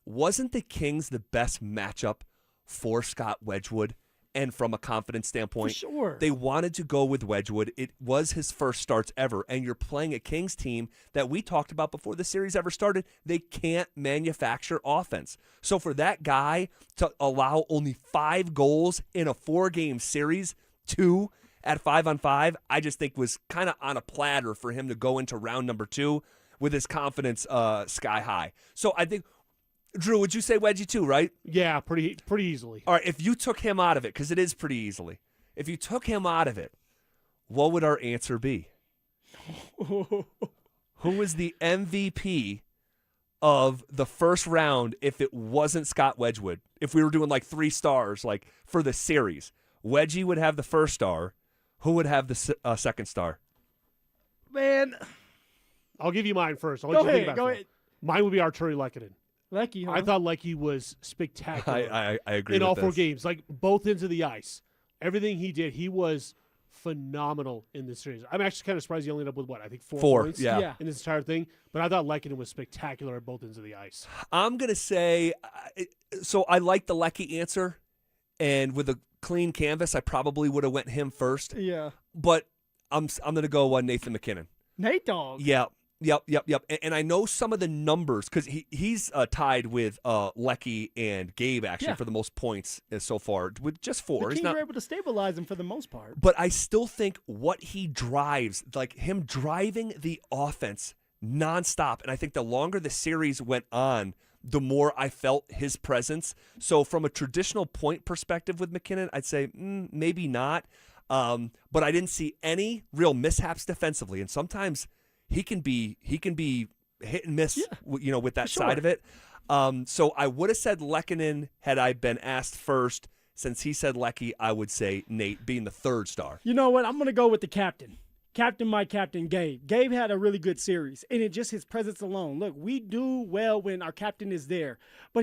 wasn't the Kings the best matchup for Scott Wedgwood? And from a confidence standpoint, For sure. They wanted to go with Wedgwood. It was his first starts ever, and you're playing a Kings team that we talked about before the series ever started. They can't manufacture offense. So for that guy to allow only 5 goals in a 4-game series, 2 at 5-on-5, I just think was kind of on a platter for him to go into round number 2 with his confidence sky high. So I think, Drew, would you say Wedgie too, right? Yeah, pretty easily. All right, if you took him out of it, because it is pretty easily, if you took him out of it, what would our answer be? Who is the MVP of the first round if it wasn't Scott Wedgwood? If we were doing like 3 stars, like for the series, Wedgie would have the first star. Who would have the second star? Man, I'll give you mine first. I'll Go let you think ahead, about go it. ahead. Mine would be Arturi Lehkonen. Lecky, huh? I thought Lecky was spectacular. I agree in with all 4 this. games, like both ends of the ice. Everything he did, he was phenomenal in this series. I'm actually kind of surprised he only ended up with what I think 4 points yeah. in this entire thing. But I thought Lehkonen was spectacular at both ends of the ice. I'm gonna say, so I like the Lecky answer, and with a clean canvas, I probably would have went him first. Yeah. But I'm gonna go Nathan McKinnon. Nate Dogg. Yeah. Yep. And I know some of the numbers because he's tied with Lecky and Gabe actually for the most points so far with just 4. The He's Kings not, were able to stabilize him for the most part. but I still think what he drives, like him driving the offense nonstop, and I think the longer the series went on, the more I felt his presence. So from a traditional point perspective with McKinnon, I'd say maybe not. But I didn't see any real mishaps defensively, and sometimes he can be hit and miss, with that side of it. So I would have said Lehkonen had I been asked first. Since he said Lecky, I would say Nate being the third star. You know what? I'm going to go with the captain. My captain, Gabe. Gabe had a really good series, and it just his presence alone. Look, we do well when our captain is there, but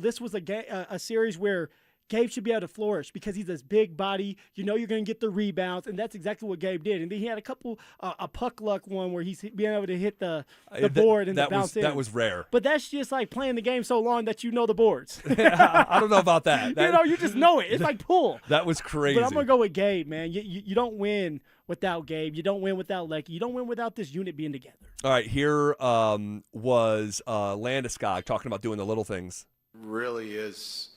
this was a series where Gabe should be able to flourish because he's this big body. You know you're going to get the rebounds, and that's exactly what Gabe did. And then he had a couple, a puck luck one where he's being able to hit the board and bounce in. That was rare. But that's just like playing the game so long that you know the boards. I don't know about that. You just know it. It's like pool. That was crazy. But I'm going to go with Gabe, man. You don't win without Gabe. You don't win without Lecky. You don't win without this unit being together. All right, here was Landeskog talking about doing the little things. Really is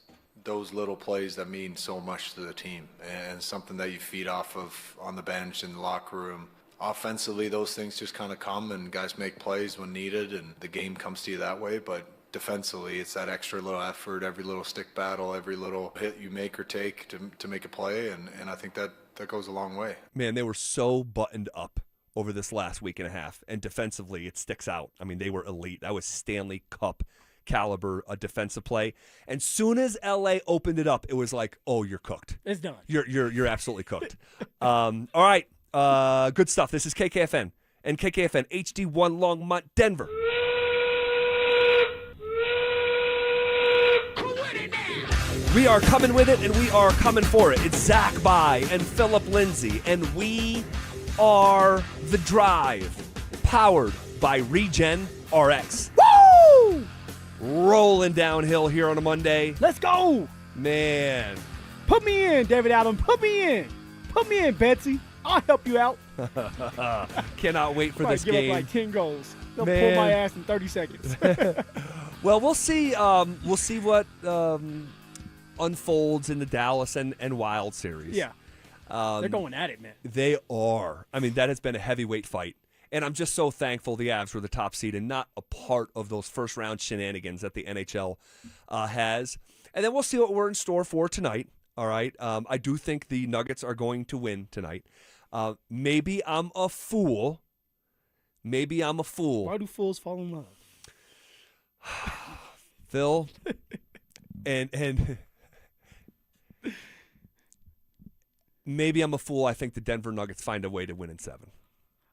those little plays that mean so much to the team and something that you feed off of on the bench, in the locker room. Offensively, those things just kind of come and guys make plays when needed and the game comes to you that way. But defensively, it's that extra little effort, every little stick battle, every little hit you make or take to make a play. And I think that goes a long way. Man, they were so buttoned up over this last week and a half. And defensively, it sticks out. I mean, they were elite. That was Stanley Cup caliber defensive play. And soon as LA opened it up, it was like, oh, you're cooked. It's done. You're absolutely cooked. All right. Good stuff. This is KKFN and KKFN HD1 Longmont, Denver. We are coming with it, and we are coming for it. It's Zach By and Phillip Lindsay, and we are The Drive, powered by Regen RX. Woo! Rolling downhill here on a Monday. Let's go. Man. Put me in, David Allen. Put me in. Put me in, Betsy. I'll help you out. Cannot wait for this give game. Up like 10 goals. They'll Man. pull my ass in 30 seconds. Well, we'll see. We'll see what unfolds in the Dallas and Wild series. Yeah. They're going at it, man. They are. I mean, that has been a heavyweight fight. And I'm just so thankful the Avs were the top seed and not a part of those first-round shenanigans that the NHL has. And then we'll see what we're in store for tonight. All right. I do think the Nuggets are going to win tonight. Maybe I'm a fool. Maybe I'm a fool. Why do fools fall in love? Phil, and maybe I'm a fool. I think the Denver Nuggets find a way to win in 7.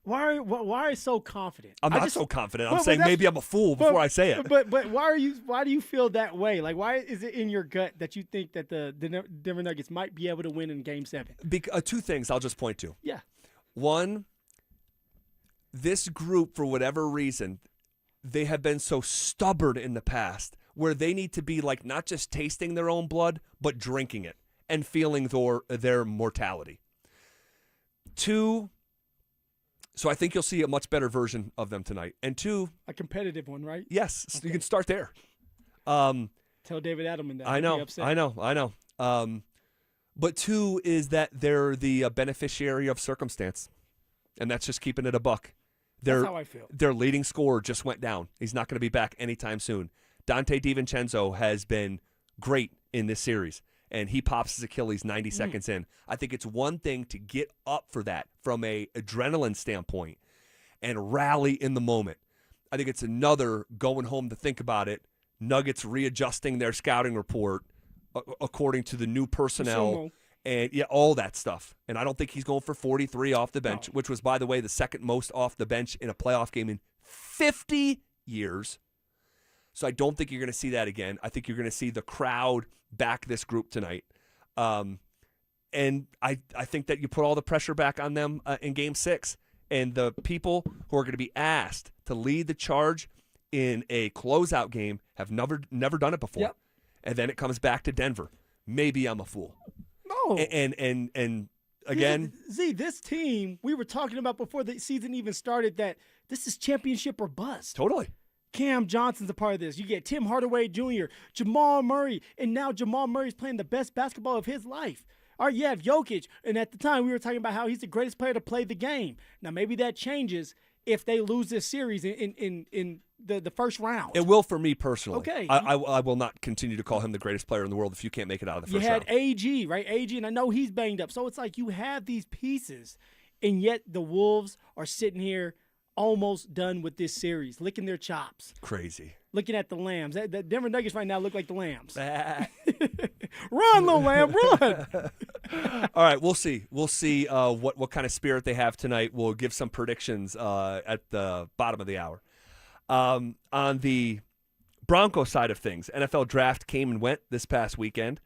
Why are you so confident? I'm not so confident. I'm saying maybe I'm a fool before I say it. But why do you feel that way? Like, why is it in your gut that you think that the Denver Nuggets might be able to win in Game 7? Two things I'll just point to. Yeah. One, this group, for whatever reason, they have been so stubborn in the past where they need to be like not just tasting their own blood, but drinking it and feeling their mortality. Two, so I think you'll see a much better version of them tonight. And two, a competitive one, right? Yes, Okay. you can start there. Tell David Adelman that. I know. But two is that they're the beneficiary of circumstance, and that's just keeping it a buck. That's how I feel. Their leading scorer just went down. He's not going to be back anytime soon. Dante DiVincenzo has been great in this series, and he pops his Achilles 90 seconds in. I think it's one thing to get up for that from a adrenaline standpoint and rally in the moment. I think it's another going home to think about it. Nuggets readjusting their scouting report according to the new personnel and all that stuff. And I don't think he's going for 43 off the bench, which was, by the way, the second most off the bench in a playoff game in 50 years. So I don't think you're going to see that again. I think you're going to see the crowd back this group tonight. And I think that you put all the pressure back on them in Game 6. And the people who are going to be asked to lead the charge in a closeout game have never done it before. Yep. And then it comes back to Denver. Maybe I'm a fool. No. And again, Z, this team, we were talking about before the season even started that this is championship or bust. Totally. Cam Johnson's a part of this. You get Tim Hardaway Jr., Jamal Murray, and now Jamal Murray's playing the best basketball of his life. All right, you have Jokic, and at the time we were talking about how he's the greatest player to play the game. Now maybe that changes if they lose this series in the first round. It will for me personally. Okay. I will not continue to call him the greatest player in the world if you can't make it out of the first round. You had AG, right? AG, and I know he's banged up. So it's like you have these pieces, and yet the Wolves are sitting here almost done with this series, licking their chops. Crazy. Looking at the Lambs. The Denver Nuggets right now look like the Lambs. Run, little Lamb, run. All right, we'll see. We'll see what kind of spirit they have tonight. We'll give some predictions at the bottom of the hour. On the Broncos side of things, NFL draft came and went this past weekend.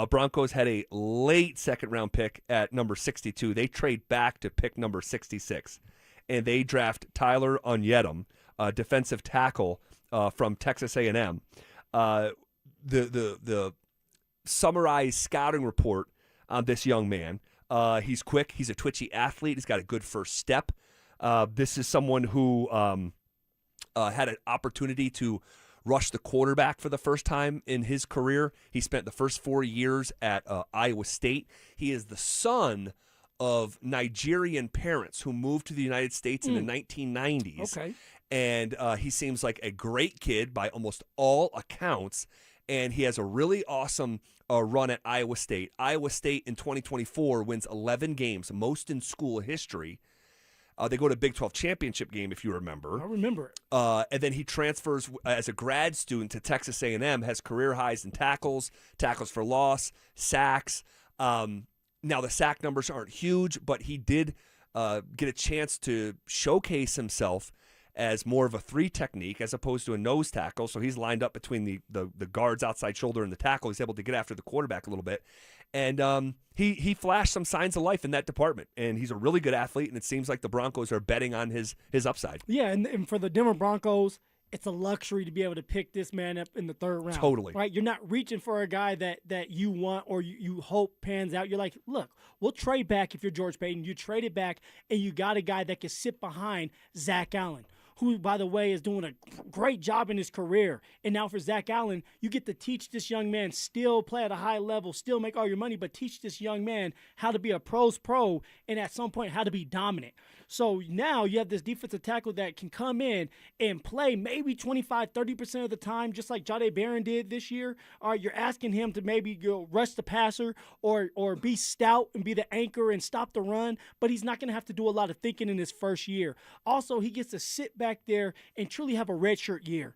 Broncos had a late second-round pick at number 62. They trade back to pick number 66, and they draft Tyler Onyedum, defensive tackle from Texas A&M. The summarized scouting report on this young man, he's quick. He's a twitchy athlete. He's got a good first step. This is someone who had an opportunity to rush the quarterback for the first time in his career. He spent the first 4 years at Iowa State. He is the son of Nigerian parents who moved to the United States in the 1990s. Okay. And he seems like a great kid by almost all accounts. And he has a really awesome run at Iowa State. Iowa State in 2024 wins 11 games, most in school history. They go to Big 12 championship game, if you remember. I remember it. And then he transfers as a grad student to Texas A&M, has career highs in tackles for loss, sacks. Now, the sack numbers aren't huge, but he did get a chance to showcase himself as more of a three technique as opposed to a nose tackle. So he's lined up between the guard's outside shoulder and the tackle. He's able to get after the quarterback a little bit. And he flashed some signs of life in that department. And he's a really good athlete, and it seems like the Broncos are betting on his upside. Yeah, and for the Denver Broncos, it's a luxury to be able to pick this man up in the third round. Totally. Right? You're not reaching for a guy that you want or you hope pans out. You're like, look, we'll trade back if you're George Payton. You trade it back, and you got a guy that can sit behind Zach Allen, who, by the way, is doing a great job in his career. And now for Zach Allen, you get to teach this young man still play at a high level, still make all your money, but teach this young man how to be a pro's pro and at some point how to be dominant. So now you have this defensive tackle that can come in and play maybe 25, 30% of the time, just like Jahdae Barron did this year. Or you're asking him to maybe rush the passer or be stout and be the anchor and stop the run, but he's not going to have to do a lot of thinking in his first year. Also, he gets to sit back there and truly have a redshirt year.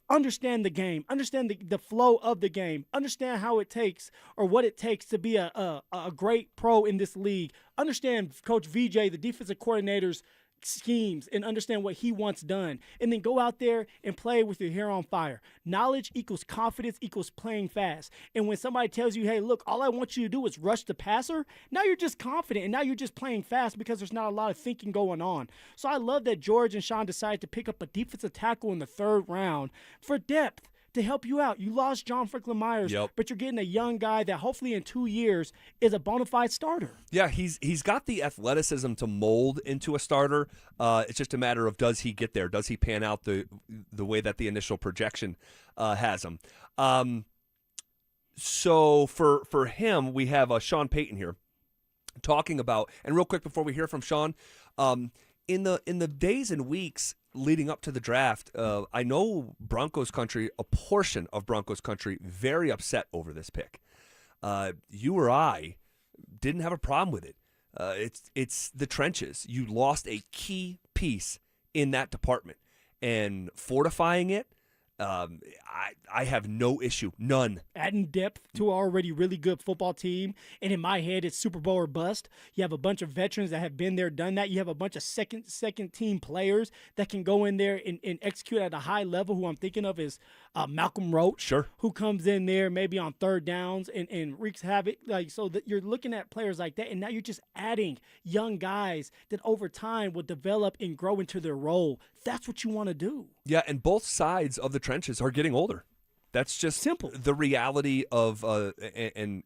Understand the game, understand the flow of the game, understand how it takes or what it takes to be a great pro in this league. Understand Coach VJ, the defensive coordinator's schemes and understand what he wants done, and then go out there and play with your hair on fire. Knowledge equals confidence equals playing fast. And when somebody tells you, hey, look, all I want you to do is rush the passer, now you're just confident, and now you're just playing fast because there's not a lot of thinking going on. So I love that George and Sean decided to pick up a defensive tackle in the 3rd round for depth, to help you out. You lost John Franklin Myers, but you're getting a young guy that hopefully in 2 years is a bona fide starter. Yeah, he's got the athleticism to mold into a starter. It's just a matter of, does he get there? Does he pan out the way that the initial projection has him? So for him, we have Sean Payton here talking about, and real quick before we hear from Sean, in the days and weeks leading up to the draft, I know Broncos country, a portion of Broncos country, very upset over this pick. You or I didn't have a problem with it. It's the trenches. You lost a key piece in that department, and fortifying it, I have no issue, none. Adding depth to an already really good football team, and in my head, it's Super Bowl or bust. You have a bunch of veterans that have been there, done that. You have a bunch of second team players that can go in there and execute at a high level. Who I'm thinking of is Malcolm Roach, who comes in there maybe on 3rd downs and wreaks havoc. Like, so that you're looking at players like that, and now you're just adding young guys that over time will develop and grow into their role. That's what you want to do. Yeah, and both sides of the trenches are getting older. That's just simple. The reality of an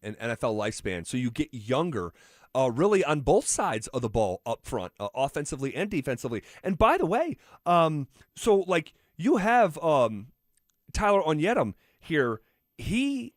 NFL lifespan. So you get younger, really on both sides of the ball up front, offensively and defensively. And by the way, so like you have Tyler Onyedem here. He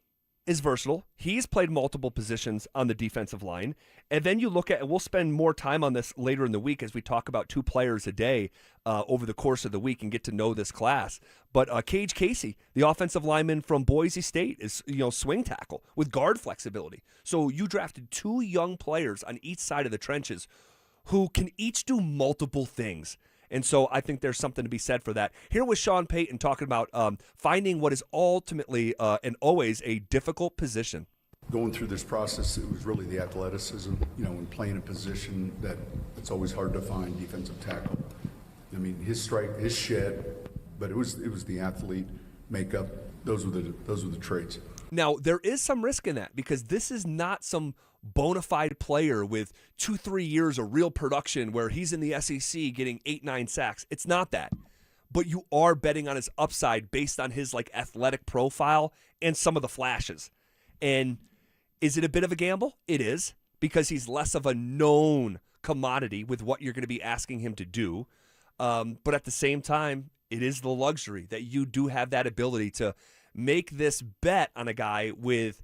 is versatile. He's played multiple positions on the defensive line. And then you look at, and we'll spend more time on this later in the week as we talk about 2 players a day over the course of the week and get to know this class. But Cage Casey, the offensive lineman from Boise State, is swing tackle with guard flexibility. So you drafted 2 young players on each side of the trenches who can each do multiple things. And so I think there's something to be said for that. Here was Sean Payton talking about finding what is ultimately and always a difficult position. Going through this process, it was really the athleticism, and playing a position that it's always hard to find, defensive tackle. I mean, his strike, his shed, but it was the athlete makeup. Those were the traits. Now, there is some risk in that because this is not some bona fide player with 2-3 years of real production where he's in the SEC getting 8-9 sacks. It's not that. But you are betting on his upside based on his athletic profile and some of the flashes. And is it a bit of a gamble? It is, because he's less of a known commodity with what you're going to be asking him to do. But at the same time, it is the luxury that you do have that ability to make this bet on a guy with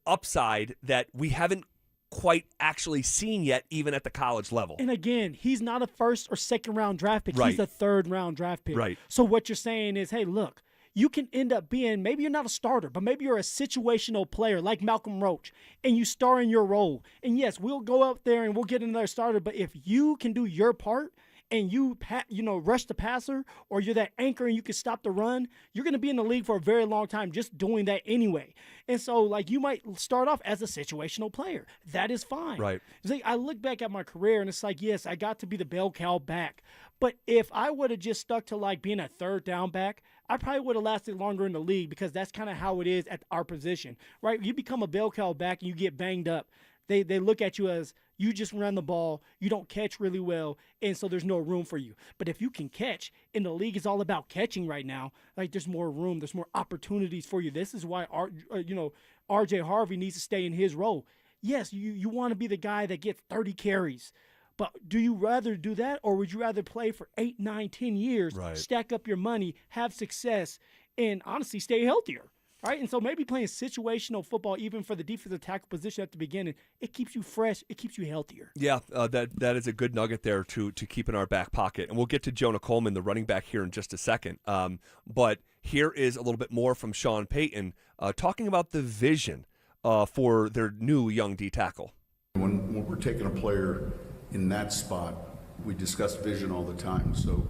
upside that we haven't quite actually seen yet, even at the college level. And again, he's not a 1st or 2nd round draft pick. Right. He's a 3rd round draft pick. Right. So what you're saying is, hey, look, you can end up being, maybe you're not a starter, but maybe you're a situational player like Malcolm Roach, and you star in your role. And yes, we'll go out there and we'll get another starter, but if you can do your part and you rush the passer, or you're that anchor and you can stop the run, you're going to be in the league for a very long time just doing that anyway. And so, you might start off as a situational player. That is fine. Right. See, I look back at my career and it's yes, I got to be the bell cow back. But if I would have just stuck to being a 3rd down back, I probably would have lasted longer in the league, because that's kind of how it is at our position, right? You become a bell cow back and you get banged up. They look at you as you just run the ball, you don't catch really well, and so there's no room for you. But if you can catch, and the league is all about catching right now, there's more room, there's more opportunities for you. This is why R.J. Harvey needs to stay in his role. Yes, you want to be the guy that gets 30 carries, but do you rather do that, or would you rather play for 8, 9, 10 years, stack up your money, have success, and honestly stay healthier? Right, and so maybe playing situational football, even for the defensive tackle position at the beginning, it keeps you fresh, it keeps you healthier. Yeah, that is a good nugget there to keep in our back pocket. And we'll get to Jonah Coleman, the running back, here in just a second. But here is a little bit more from Sean Payton talking about the vision for their new young D tackle. When we're taking a player in that spot, we discuss vision all the time. So,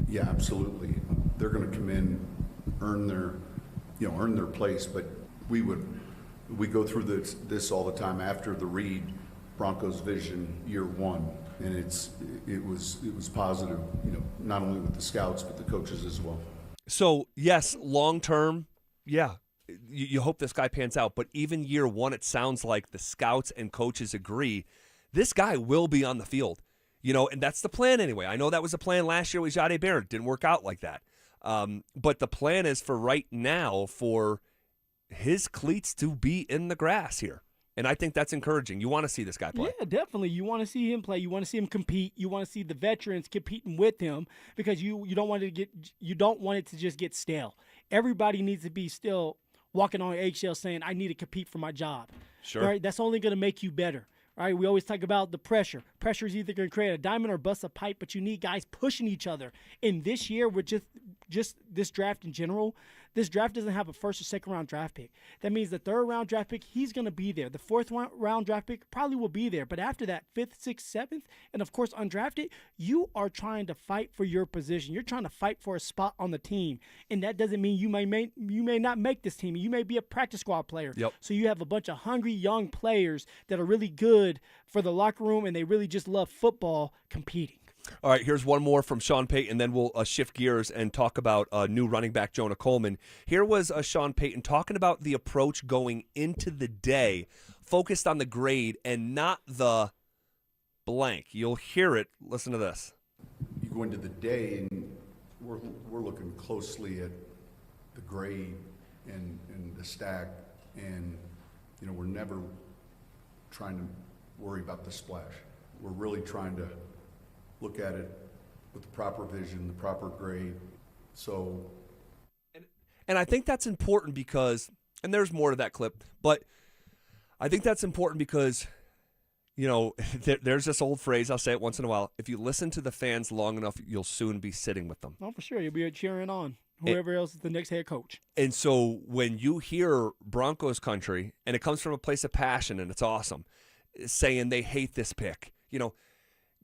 yeah, absolutely. They're going to come in, earn their place, but we go through this all the time after the read. Broncos vision year one, and it was positive, not only with the scouts but the coaches as well. So yes, long term, yeah, you hope this guy pans out. But even year one, it sounds like the scouts and coaches agree this guy will be on the field. And that's the plan anyway. I know that was the plan last year with Jade Barron. It didn't work out like that. But the plan is for right now for his cleats to be in the grass here. And I think that's encouraging. You want to see this guy play. Yeah, definitely. You want to see him play. You want to see him compete. You want to see the veterans competing with him because you don't want it to just get stale. Everybody needs to be still walking on eggshells saying, I need to compete for my job. Sure. Right? That's only going to make you better. Right? We always talk about the pressure. Pressure is either going to create a diamond or bust a pipe, but you need guys pushing each other. And this year, with just this draft in general, this draft doesn't have a first or second round draft pick. That means the third round draft pick, he's going to be there. The fourth round draft pick probably will be there. But after that, fifth, sixth, seventh, and of course undrafted, you are trying to fight for your position. You're trying to fight for a spot on the team. And that doesn't mean you may not make this team. You may be a practice squad player. Yep. So you have a bunch of hungry young players that are really good for the locker room and they really just love football competing. All right, here's one more from Sean Payton, then we'll shift gears and talk about new running back Jonah Coleman. Here was Sean Payton talking about the approach going into the day, focused on the grade and not the blank. You'll hear it. Listen to this. You go into the day, and we're looking closely at the grade and the stack, and we're never trying to worry about the splash. We're really trying to look at it with the proper vision, the proper grade. So, and I think that's important because, and there's more to that clip, but I think that's important because, there's this old phrase, I'll say it once in a while, if you listen to the fans long enough, you'll soon be sitting with them. Oh, for sure. You'll be cheering on whoever else is the next head coach. And so when you hear Broncos country, and it comes from a place of passion, and it's awesome, saying they hate this pick,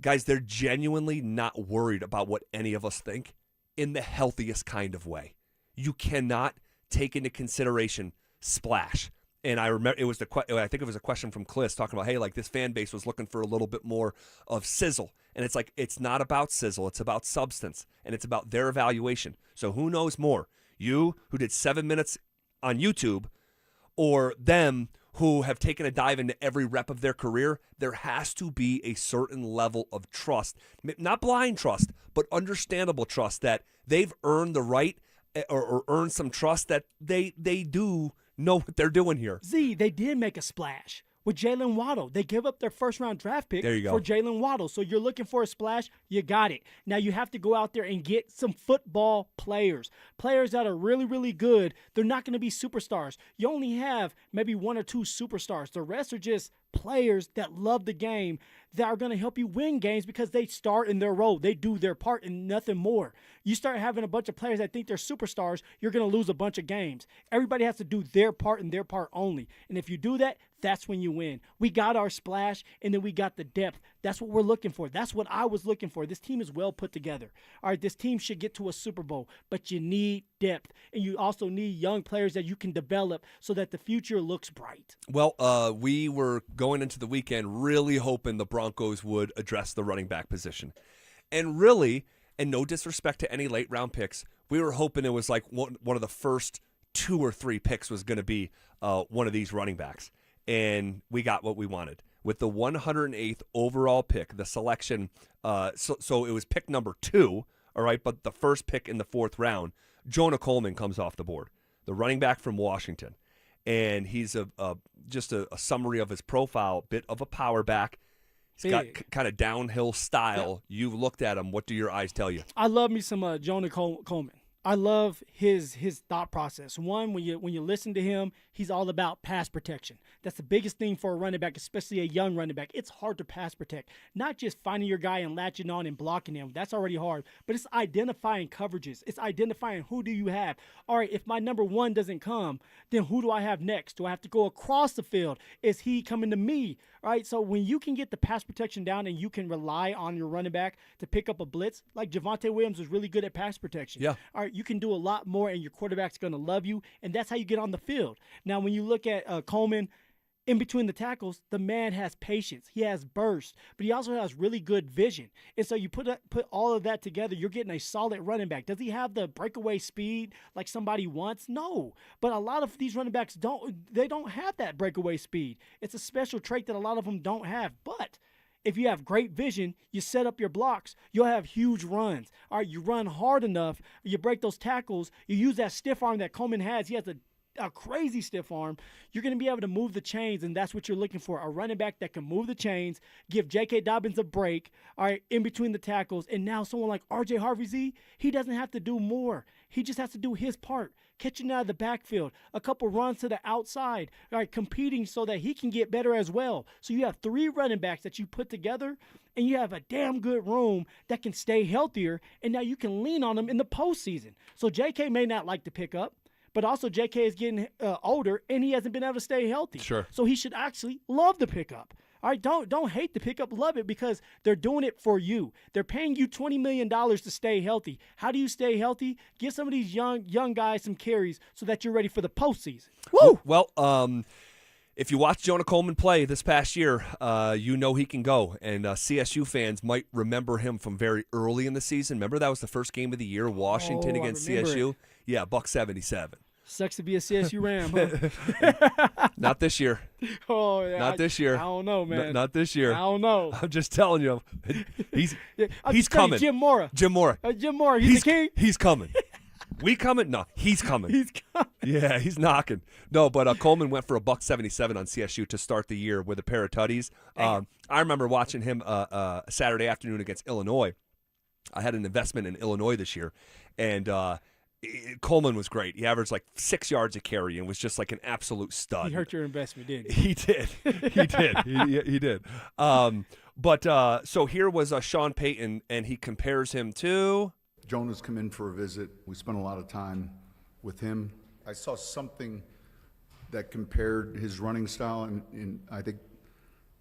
guys, they're genuinely not worried about what any of us think in the healthiest kind of way. You cannot take into consideration splash. And I remember I think it was a question from Kliss talking about, hey, like this fan base was looking for a little bit more of sizzle. And it's like, it's not about sizzle. It's about substance. And it's about their evaluation. So who knows more? You, who did 7 minutes on YouTube, or them who have taken a dive into every rep of their career? There has to be a certain level of trust, not blind trust, but understandable trust that they've earned the right or earned some trust that they do know what they're doing here. They did make a splash with Jalen Waddle. They give up their first-round draft pick for Jalen Waddle. So you're looking for a splash, you got it. Now you have to go out there and get some football players that are really, really good. They're not going to be superstars. You only have maybe one or two superstars. The rest are just players that love the game that are going to help you win games because they start in their role. They do their part and nothing more. You start having a bunch of players that think they're superstars, you're going to lose a bunch of games. Everybody has to do their part and their part only. And if you do that, that's when you win. We got our splash, and then we got the depth. That's what we're looking for. That's what I was looking for. This team is well put together. All right, this team should get to a Super Bowl, but you need depth, and you also need young players that you can develop so that the future looks bright. Well, we were going into the weekend really hoping the Broncos would address the running back position. And really, and no disrespect to any late-round picks, we were hoping it was like one of the first 2 or 3 picks was going to be one of these running backs. And we got what we wanted. With the 108th overall pick, the selection, so it was pick number 2, all right, but the first pick in the 4th round, Jonah Coleman comes off the board, the running back from Washington. And he's just a summary of his profile, bit of a power back. He's got kind of downhill style. Yeah. You've looked at him. What do your eyes tell you? I love me some Jonah Coleman. I love his thought process. One, when you listen to him, he's all about pass protection. That's the biggest thing for a running back, especially a young running back. It's hard to pass protect. Not just finding your guy and latching on and blocking him. That's already hard. But it's identifying coverages. It's identifying who do you have. All right, if my number 1 doesn't come, then who do I have next? Do I have to go across the field? Is he coming to me? All right, so when you can get the pass protection down and you can rely on your running back to pick up a blitz, like Javonte Williams was really good at pass protection. Yeah. All right, you can do a lot more, and your quarterback's going to love you, and that's how you get on the field. Now, when you look at Coleman, in between the tackles, the man has patience. He has burst, but he also has really good vision. And so you put all of that together, you're getting a solid running back. Does he have the breakaway speed like somebody wants? No. But a lot of these running backs don't have that breakaway speed. It's a special trait that a lot of them don't have. But if you have great vision, you set up your blocks, you'll have huge runs. All right, you run hard enough, you break those tackles, you use that stiff arm that Coleman has. He has a crazy stiff arm. You're going to be able to move the chains, and that's what you're looking for, a running back that can move the chains, give J.K. Dobbins a break, all right, in between the tackles. And now someone like R.J. Harvey, he doesn't have to do more. He just has to do his part, catching out of the backfield, a couple runs to the outside, all right, competing so that he can get better as well. So you have 3 running backs that you put together, and you have a damn good room that can stay healthier, and now you can lean on them in the postseason. So J.K. may not like to pick up, but also J.K. is getting older, and he hasn't been able to stay healthy. Sure. So he should actually love the pickup. All right, don't hate the pickup, love it, because they're doing it for you. They're paying you $20 million to stay healthy. How do you stay healthy? Give some of these young guys some carries so that you're ready for the postseason. Woo! Well, if you watch Jonah Coleman play this past year, you know he can go. And CSU fans might remember him from very early in the season. Remember that was the first game of the year, Washington against CSU? It. Yeah, $177. Sucks to be a CSU Ram, huh? Not this year. Oh, yeah. Not this year. I don't know, man. Not this year. I don't know. I'm just telling you. He's just coming. You, Jim Mora. Jim Mora. Jim Mora. He's the king. He's coming. We coming? No, he's coming. He's coming. Yeah, he's knocking. No, but Coleman went for $177 on CSU to start the year with a pair of tutties. I remember watching him Saturday afternoon against Illinois. I had an investment in Illinois this year, and Coleman was great. He averaged like 6 yards a carry and was just like an absolute stud. He hurt your investment, didn't he? He did. He did. He did. So here was Sean Payton, and he compares him to Jonah's come in for a visit. We spent a lot of time with him. I saw something that compared his running style, and I think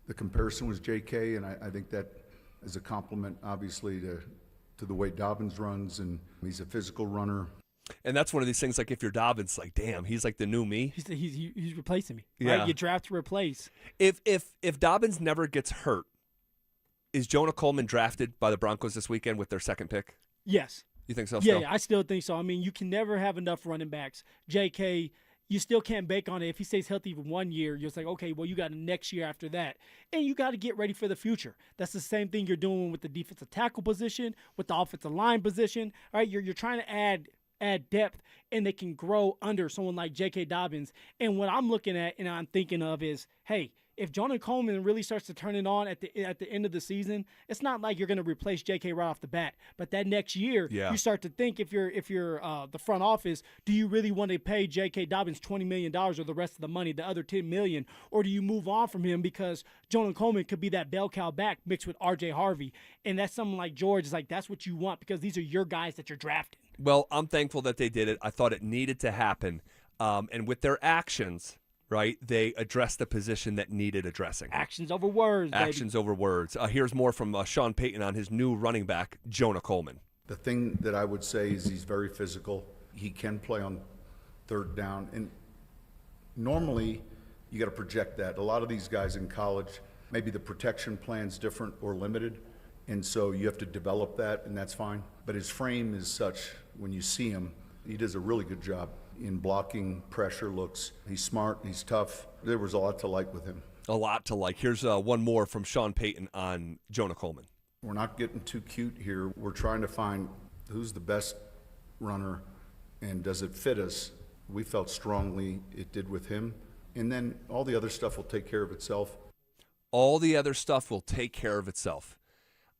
the comparison was J.K., and I think that is a compliment, obviously, to the way Dobbins runs, and he's a physical runner. And that's one of these things, like if you're Dobbins, like, damn, he's like the new me. He's replacing me. Yeah. Right? You draft to replace. If Dobbins never gets hurt, is Jonah Coleman drafted by the Broncos this weekend with their second pick? Yes. You think so? Yeah, I still think so. I mean, you can never have enough running backs. J.K., you still can't bank on it. If he stays healthy for 1 year, you're just like, okay, well, you got the next year after that. And you got to get ready for the future. That's the same thing you're doing with the defensive tackle position, with the offensive line position. All right, you're trying to add depth, and they can grow under someone like J.K. Dobbins. And what I'm looking at and I'm thinking of is, hey, if Jonah Coleman really starts to turn it on at the end of the season, it's not like you're going to replace J.K. right off the bat. But that next year, you start to think, if you're the front office, do you really want to pay J.K. Dobbins $20 million or the rest of the money, the other $10 million, or do you move on from him because Jonah Coleman could be that bell cow back mixed with R.J. Harvey, and that's something like George is like, that's what you want because these are your guys that you're drafting. Well, I'm thankful that they did it. I thought it needed to happen, and with their actions. Right, they addressed the position that needed addressing. Actions over words. Actions over words. Here's more from Sean Payton on his new running back, Jonah Coleman. The thing that I would say is he's very physical. He can play on third down, and normally you got to project that. A lot of these guys in college, maybe the protection plan's different or limited, and so you have to develop that, and that's fine. But his frame is such, when you see him, he does a really good job in blocking, pressure looks. He's smart, he's tough. There was a lot to like with him. A lot to like. Here's one more from Sean Payton on Jonah Coleman. We're not getting too cute here. We're trying to find who's the best runner and does it fit us. We felt strongly it did with him. And then all the other stuff will take care of itself. All the other stuff will take care of itself.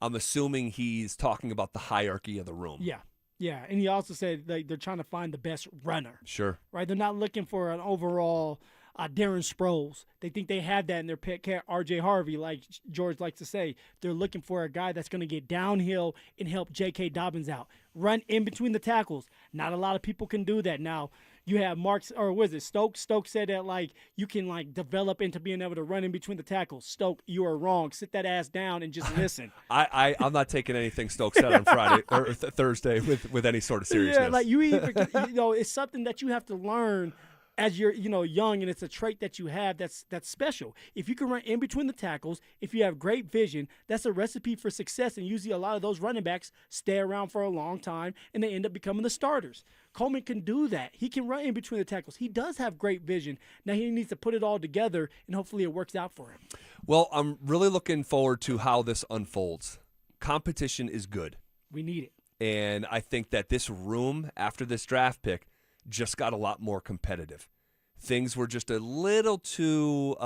I'm assuming he's talking about the hierarchy of the room. Yeah. Yeah, and he also said they're trying to find the best runner. Sure. Right? They're not looking for an overall Darren Sproles. They think they have that in their pick, R.J. Harvey, like George likes to say. They're looking for a guy that's going to get downhill and help J.K. Dobbins out. Run in between the tackles. Not a lot of people can do that. Now, you have Stokes? Stokes said that, like, you can, like, develop into being able to run in between the tackles. Stoke, you are wrong. Sit that ass down and just listen. I'm not taking anything Stokes said on Friday or Thursday with any sort of seriousness. Yeah, like, it's something that you have to learn as you're young, and it's a trait that you have that's special. If you can run in between the tackles, if you have great vision, that's a recipe for success. And usually a lot of those running backs stay around for a long time and they end up becoming the starters. Coleman can do that. He can run in between the tackles. He does have great vision. Now he needs to put it all together, and hopefully it works out for him. Well, I'm really looking forward to how this unfolds. Competition is good. We need it. And I think that this room, after this draft pick, just got a lot more competitive. Things were just a little too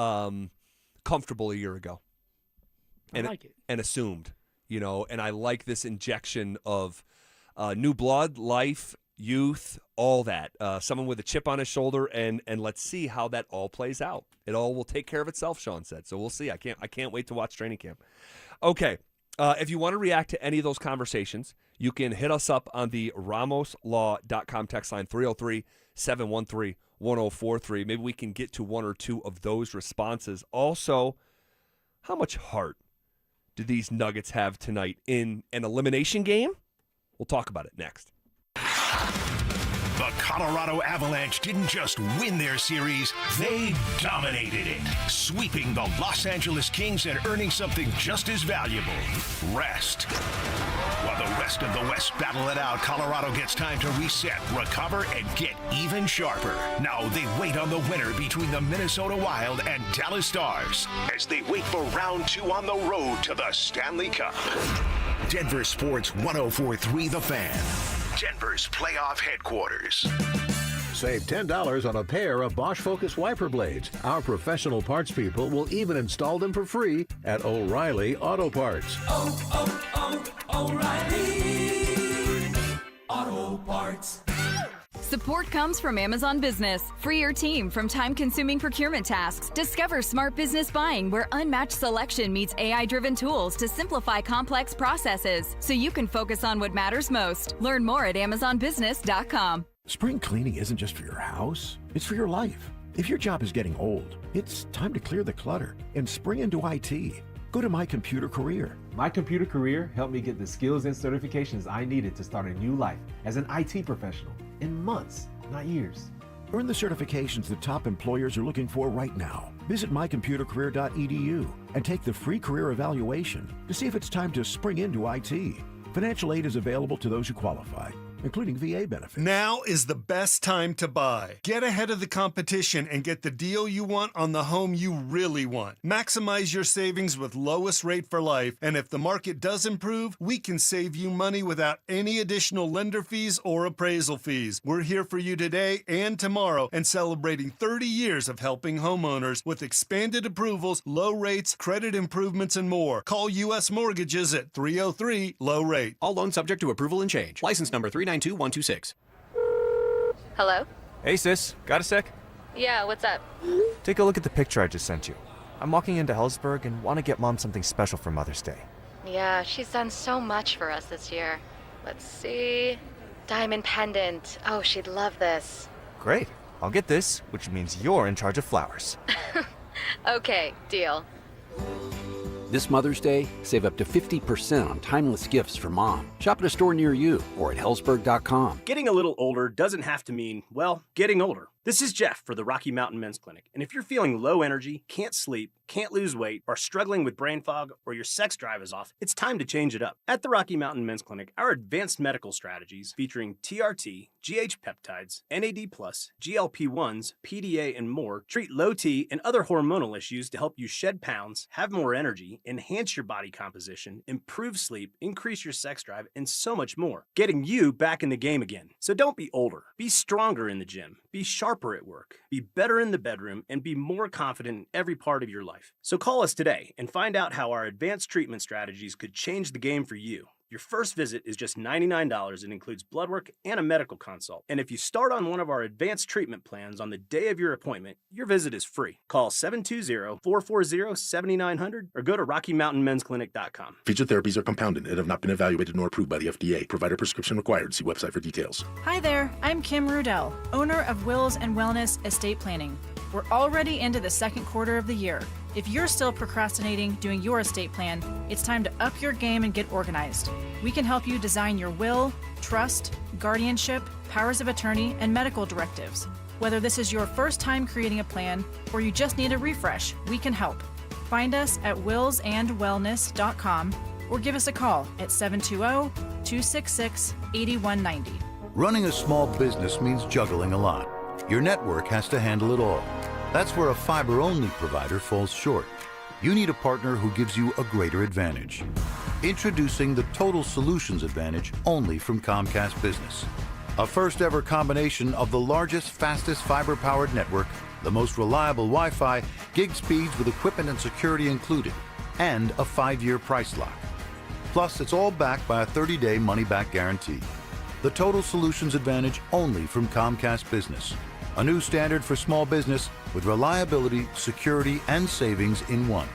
comfortable a year ago. I like it. And assumed, and I like this injection of new blood, life, youth, all that. Someone with a chip on his shoulder, and let's see how that all plays out. It all will take care of itself, Sean said. So we'll see. I can't wait to watch training camp. Okay. If you want to react to any of those conversations, you can hit us up on the ramoslaw.com text line, 303-713-1043. Maybe we can get to one or two of those responses. Also, how much heart do these Nuggets have tonight in an elimination game? We'll talk about it next. The Colorado Avalanche didn't just win their series, they dominated it, sweeping the Los Angeles Kings and earning something just as valuable, rest. While the rest of the West battle it out, Colorado gets time to reset, recover, and get even sharper. Now they wait on the winner between the Minnesota Wild and Dallas Stars as they wait for round 2 on the road to the Stanley Cup. Denver Sports 104.3 The Fan. Denver's playoff headquarters. Save $10 on a pair of Bosch Focus wiper blades. Our professional parts people will even install them for free at O'Reilly Auto Parts. O'Reilly Auto Parts. Support comes from Amazon Business. Free your team from time-consuming procurement tasks. Discover smart business buying where unmatched selection meets AI-driven tools to simplify complex processes so you can focus on what matters most. Learn more at amazonbusiness.com. Spring cleaning isn't just for your house, it's for your life. If your job is getting old, it's time to clear the clutter and spring into IT. Go to My Computer Career. My Computer Career helped me get the skills and certifications I needed to start a new life as an IT professional in months, not years. Earn the certifications the top employers are looking for right now. Visit mycomputercareer.edu and take the free career evaluation to see if it's time to spring into IT. Financial aid is available to those who qualify, including VA benefits. Now is the best time to buy. Get ahead of the competition and get the deal you want on the home you really want. Maximize your savings with lowest rate for life, and if the market does improve, we can save you money without any additional lender fees or appraisal fees. We're here for you today and tomorrow and celebrating 30 years of helping homeowners with expanded approvals, low rates, credit improvements, and more. Call U.S. Mortgages at 303-LOW-RATE. All loans subject to approval and change. License number 392126. Hello? Hey sis, got a sec? Yeah, what's up? Take a look at the picture I just sent you. I'm walking into Hellsburg and want to get Mom something special for Mother's Day. Yeah, she's done so much for us this year. Let's see. Diamond pendant. Oh, she'd love this. Great. I'll get this, which means you're in charge of flowers. Okay, deal. This Mother's Day, save up to 50% on timeless gifts for Mom. Shop at a store near you or at Hellsburg.com. Getting a little older doesn't have to mean, well, getting older. This is Jeff for the Rocky Mountain Men's Clinic, and if you're feeling low energy, can't sleep, can't lose weight, are struggling with brain fog, or your sex drive is off, it's time to change it up. At the Rocky Mountain Men's Clinic, our advanced medical strategies featuring TRT, GH peptides, NAD+, GLP-1s, PDA, and more treat low T and other hormonal issues to help you shed pounds, have more energy, enhance your body composition, improve sleep, increase your sex drive, and so much more, getting you back in the game again. So don't be older. Be stronger in the gym. Be sharper at work. Be better in the bedroom, and be more confident in every part of your life. So call us today and find out how our advanced treatment strategies could change the game for you. Your first visit is just $99 and includes blood work and a medical consult. And if you start on one of our advanced treatment plans on the day of your appointment, your visit is free. Call 720-440-7900 or go to RockyMountainMen'sClinic.com. Featured therapies are compounded and have not been evaluated nor approved by the FDA. Provider prescription required. See website for details. Hi there, I'm Kim Rudell, owner of Wills and Wellness Estate Planning. We're already into the second quarter of the year. If you're still procrastinating doing your estate plan, it's time to up your game and get organized. We can help you design your will, trust, guardianship, powers of attorney, and medical directives. Whether this is your first time creating a plan or you just need a refresh, we can help. Find us at willsandwellness.com or give us a call at 720-266-8190. Running a small business means juggling a lot. Your network has to handle it all. That's where a fiber-only provider falls short. You need a partner who gives you a greater advantage. Introducing the Total Solutions Advantage only from Comcast Business. A first-ever combination of the largest, fastest fiber-powered network, the most reliable Wi-Fi, gig speeds with equipment and security included, and a 5-year price lock. Plus, it's all backed by a 30-day money-back guarantee. The Total Solutions Advantage only from Comcast Business. A new standard for small business with reliability, security, and savings in one.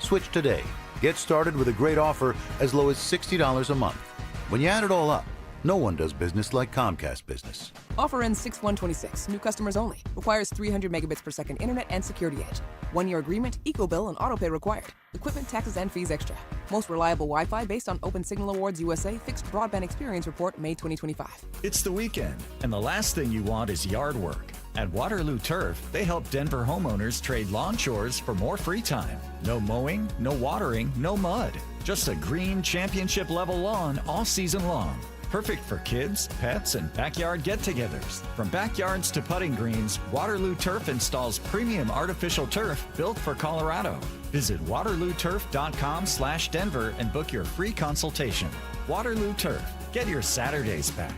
Switch today. Get started with a great offer as low as $60 a month. When you add it all up, no one does business like Comcast Business. Offer ends 6/1/26. New customers only. Requires 300 megabits per second internet and security edge. 1-year agreement, eco-bill, and autopay required. Equipment, taxes, and fees extra. Most reliable Wi-Fi based on Open Signal Awards USA Fixed Broadband Experience Report, May 2025. It's the weekend, and the last thing you want is yard work. At Waterloo Turf, they help Denver homeowners trade lawn chores for more free time. No mowing, no watering, no mud. Just a green championship-level lawn all season long. Perfect for kids, pets, and backyard get-togethers. From backyards to putting greens, Waterloo Turf installs premium artificial turf built for Colorado. Visit waterlooturf.com/Denver and book your free consultation. Waterloo Turf. Get your Saturdays back.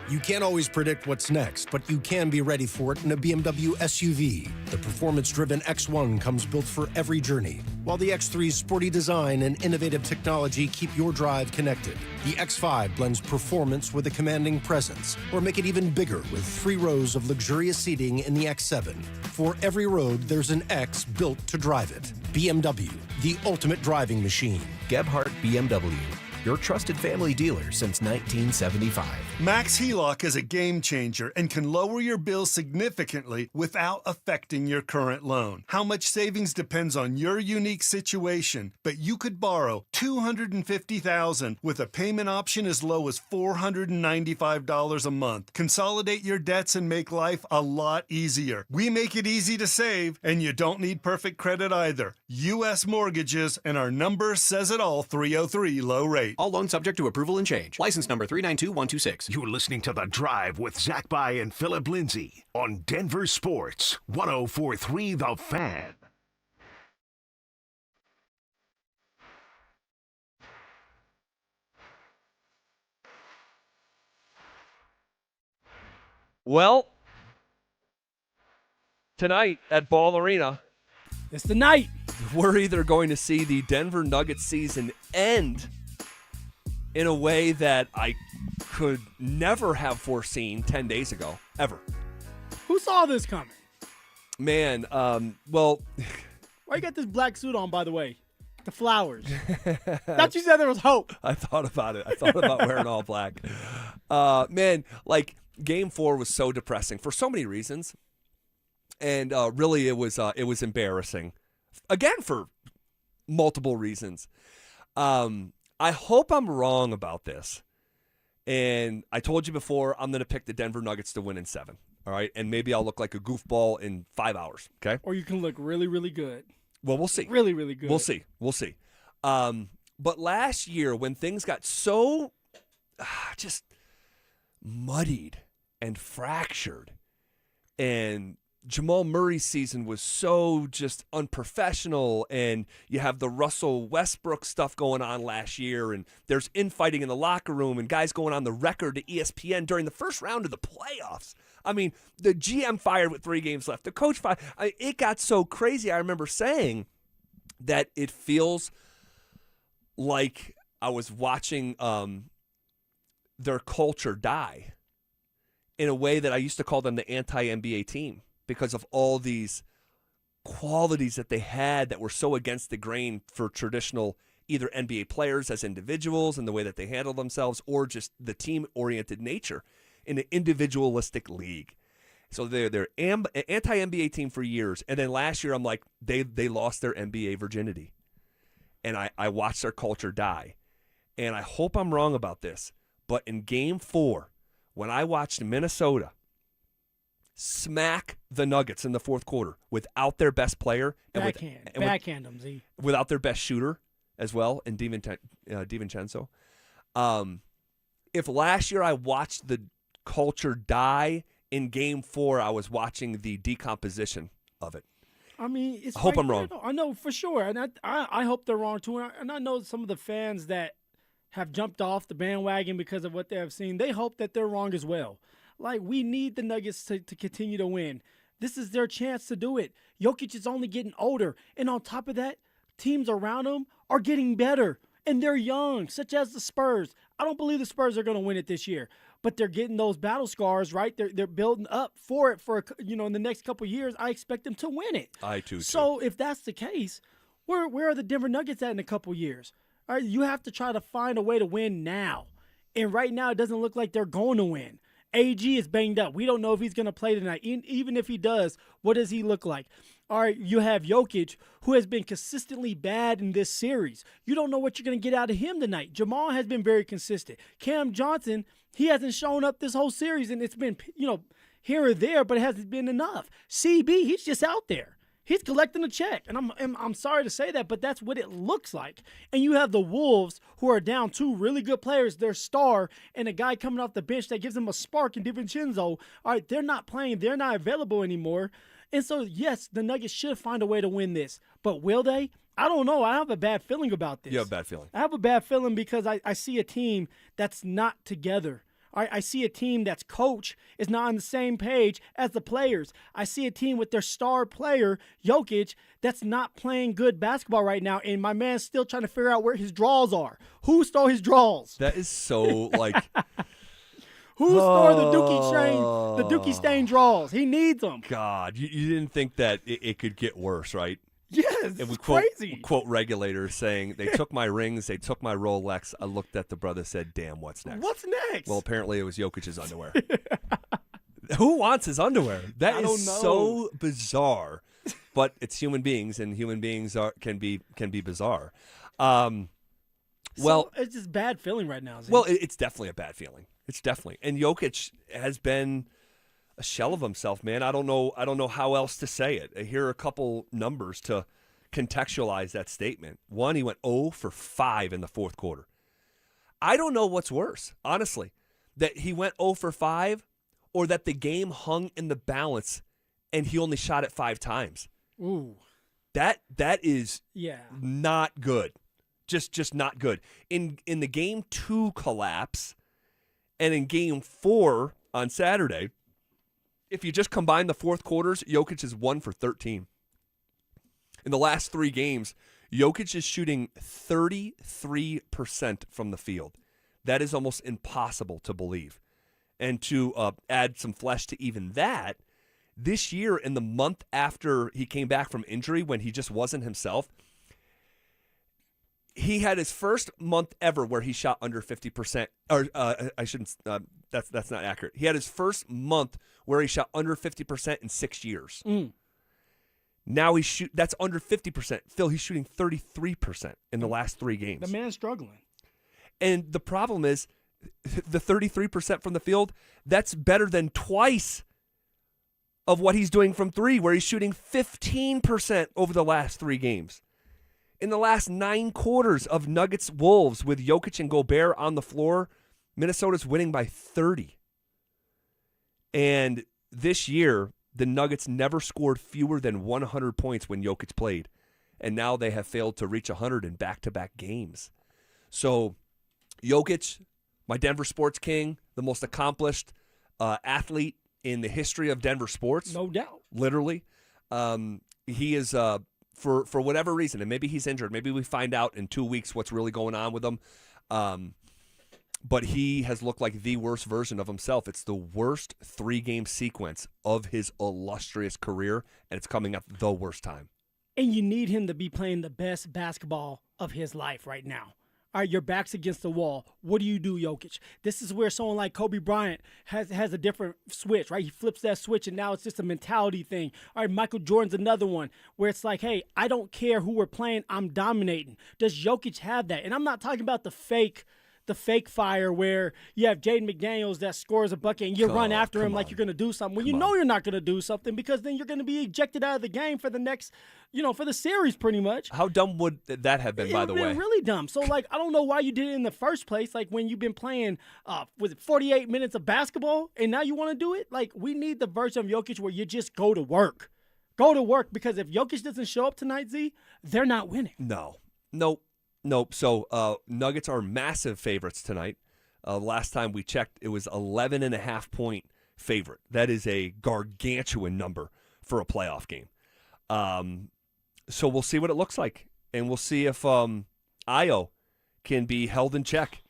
You can't always predict what's next, but you can be ready for it in a BMW SUV. The performance-driven X1 comes built for every journey, while the X3's sporty design and innovative technology keep your drive connected. The X5 blends performance with a commanding presence, or make it even bigger with 3 rows of luxurious seating in the X7. For every road, there's an X built to drive it. BMW, the ultimate driving machine. Gebhardt BMW. Your trusted family dealer since 1975. Max HELOC is a game changer and can lower your bill significantly without affecting your current loan. How much savings depends on your unique situation, but you could borrow $250,000 with a payment option as low as $495 a month. Consolidate your debts and make life a lot easier. We make it easy to save, and you don't need perfect credit either. U.S. Mortgages, and our number says it all, 303 low rate. All loans subject to approval and change. License number 392126. You're listening to The Drive with Zach By and Phillip Lindsay on Denver Sports 104.3 The Fan. Well, tonight at Ball Arena, it's the night. We're either going to see the Denver Nuggets season end in a way that I could never have foreseen 10 days ago, ever. Who saw this coming? Man, well... Why you got this black suit on, by the way? The flowers. Thought you said there was hope. I thought about it. I thought about wearing all black. Man, like, Game 4 was so depressing for so many reasons. And really, it was embarrassing. Again, for multiple reasons. I hope I'm wrong about this. And I told you before, I'm going to pick the Denver Nuggets to win in 7. All right? And maybe I'll look like a goofball in 5 hours. Okay? Or you can look really, really good. Well, we'll see. Really, really good. We'll see. We'll see. But last year, when things got so just muddied and fractured, and Jamal Murray's season was so just unprofessional, and you have the Russell Westbrook stuff going on last year, and there's infighting in the locker room and guys going on the record to ESPN during the first round of the playoffs. I mean, the GM fired with 3 games left. The coach fired. It got so crazy. I remember saying that it feels like I was watching their culture die in a way that I used to call them the anti-NBA team, because of all these qualities that they had that were so against the grain for traditional either NBA players as individuals and the way that they handle themselves, or just the team-oriented nature in an individualistic league. So they're anti-NBA team for years, and then last year I'm like, they lost their NBA virginity. And I watched their culture die. And I hope I'm wrong about this, but in Game 4, when I watched Minnesota smack the Nuggets in the fourth quarter without their best player. Backhand them, Z. Without their best shooter as well, in DiVincenzo. If last year I watched the culture die, in Game 4 I was watching the decomposition of it. I mean, it's I hope I'm wrong. I know for sure, and I hope they're wrong too. And I know some of the fans that have jumped off the bandwagon because of what they have seen. They hope that they're wrong as well. Like, we need the Nuggets to continue to win. This is their chance to do it. Jokic is only getting older, and on top of that, teams around him are getting better, and they're young, such as the Spurs. I don't believe the Spurs are going to win it this year, but they're getting those battle scars, right? They're building up for it in the next couple of years. I expect them to win it. I too. So if that's the case, where are the Denver Nuggets at in a couple of years? All right, you have to try to find a way to win now. And right now, it doesn't look like they're going to win. AG is banged up. We don't know if he's going to play tonight. Even if he does, what does he look like? All right, you have Jokic, who has been consistently bad in this series. You don't know what you're going to get out of him tonight. Jamal has been very consistent. Cam Johnson, he hasn't shown up this whole series, and it's been, here or there, but it hasn't been enough. CB, he's just out there. He's collecting a check, and I'm sorry to say that, but that's what it looks like. And you have the Wolves, who are down two really good players, their star, and a guy coming off the bench that gives them a spark in DiVincenzo. All right, they're not playing. They're not available anymore. And so, yes, the Nuggets should find a way to win this. But will they? I don't know. I have a bad feeling about this. You have a bad feeling. I have a bad feeling because I see a team that's not together. I see a team that's coach is not on the same page as the players. I see a team with their star player, Jokic, that's not playing good basketball right now, and my man's still trying to figure out where his draws are. Who stole his draws? That is so, like... Who stole the Dookie Stain draws? He needs them. God, you didn't think that it could get worse, right? Yes, and it's crazy. Quote regulators saying, they took my rings, they took my Rolex. I looked at the brother, said, damn, what's next? What's next? Well, apparently it was Jokic's underwear. Who wants his underwear? That is so bizarre. But it's human beings, and human beings can be bizarre. Well, it's just bad feeling right now. Well, it's definitely a bad feeling. It's definitely. And Jokic has been a shell of himself, man. I don't know how else to say it. Here are a couple numbers to contextualize that statement. One, he went 0 for 5 in the fourth quarter. I don't know what's worse, honestly, that he went 0 for 5 or that the game hung in the balance and he only shot it 5 times. Ooh. That is not good. Just not good. In the Game 2 collapse and in Game 4 on Saturday, if you just combine the fourth quarters, Jokic is 1 for 13. In the last 3 games, Jokic is shooting 33% from the field. That is almost impossible to believe. And to add some flesh to even that, this year in the month after he came back from injury when he just wasn't himself, he had his first month ever where he shot under 50%. Or I shouldn't. That's not accurate. He had his first month where he shot under 50% in 6 years. Now that's under 50%. Phil, he's shooting 33% in the last 3 games. The man's struggling. And the problem is, the 33% from the field, that's better than twice of what he's doing from 3, where he's shooting 15% over the last 3 games. In the last 9 quarters of Nuggets Wolves with Jokic and Gobert on the floor, Minnesota's winning by 30. And this year, the Nuggets never scored fewer than 100 points when Jokic played. And now they have failed to reach 100 in back-to-back games. So, Jokic, my Denver sports king, the most accomplished athlete in the history of Denver sports. No doubt. Literally. He is... For whatever reason, and maybe he's injured. Maybe we find out in 2 weeks what's really going on with him. But he has looked like the worst version of himself. It's the worst 3-game sequence of his illustrious career, and it's coming at the worst time. And you need him to be playing the best basketball of his life right now. All right, your back's against the wall. What do you do, Jokic? This is where someone like Kobe Bryant has a different switch, right? He flips that switch, and now it's just a mentality thing. All right, Michael Jordan's another one where it's like, hey, I don't care who we're playing. I'm dominating. Does Jokic have that? And I'm not talking about the fake the fake fire where you have Jaden McDaniels that scores a bucket and you run after him like you're going to do something when you know you're not going to do something, because then you're going to be ejected out of the game for the next, for the series pretty much. How dumb would that have been, by the way? Really dumb. So, like, I don't know why you did it in the first place. Like, when you've been playing, 48 minutes of basketball and now you want to do it? Like, we need the version of Jokic where you just go to work. Go to work, because if Jokic doesn't show up tonight, Z, they're not winning. Nope. So Nuggets are massive favorites tonight. Last time we checked, it was 11.5-point favorite. That is a gargantuan number for a playoff game. So we'll see what it looks like, and we'll see if Ayo can be held in check.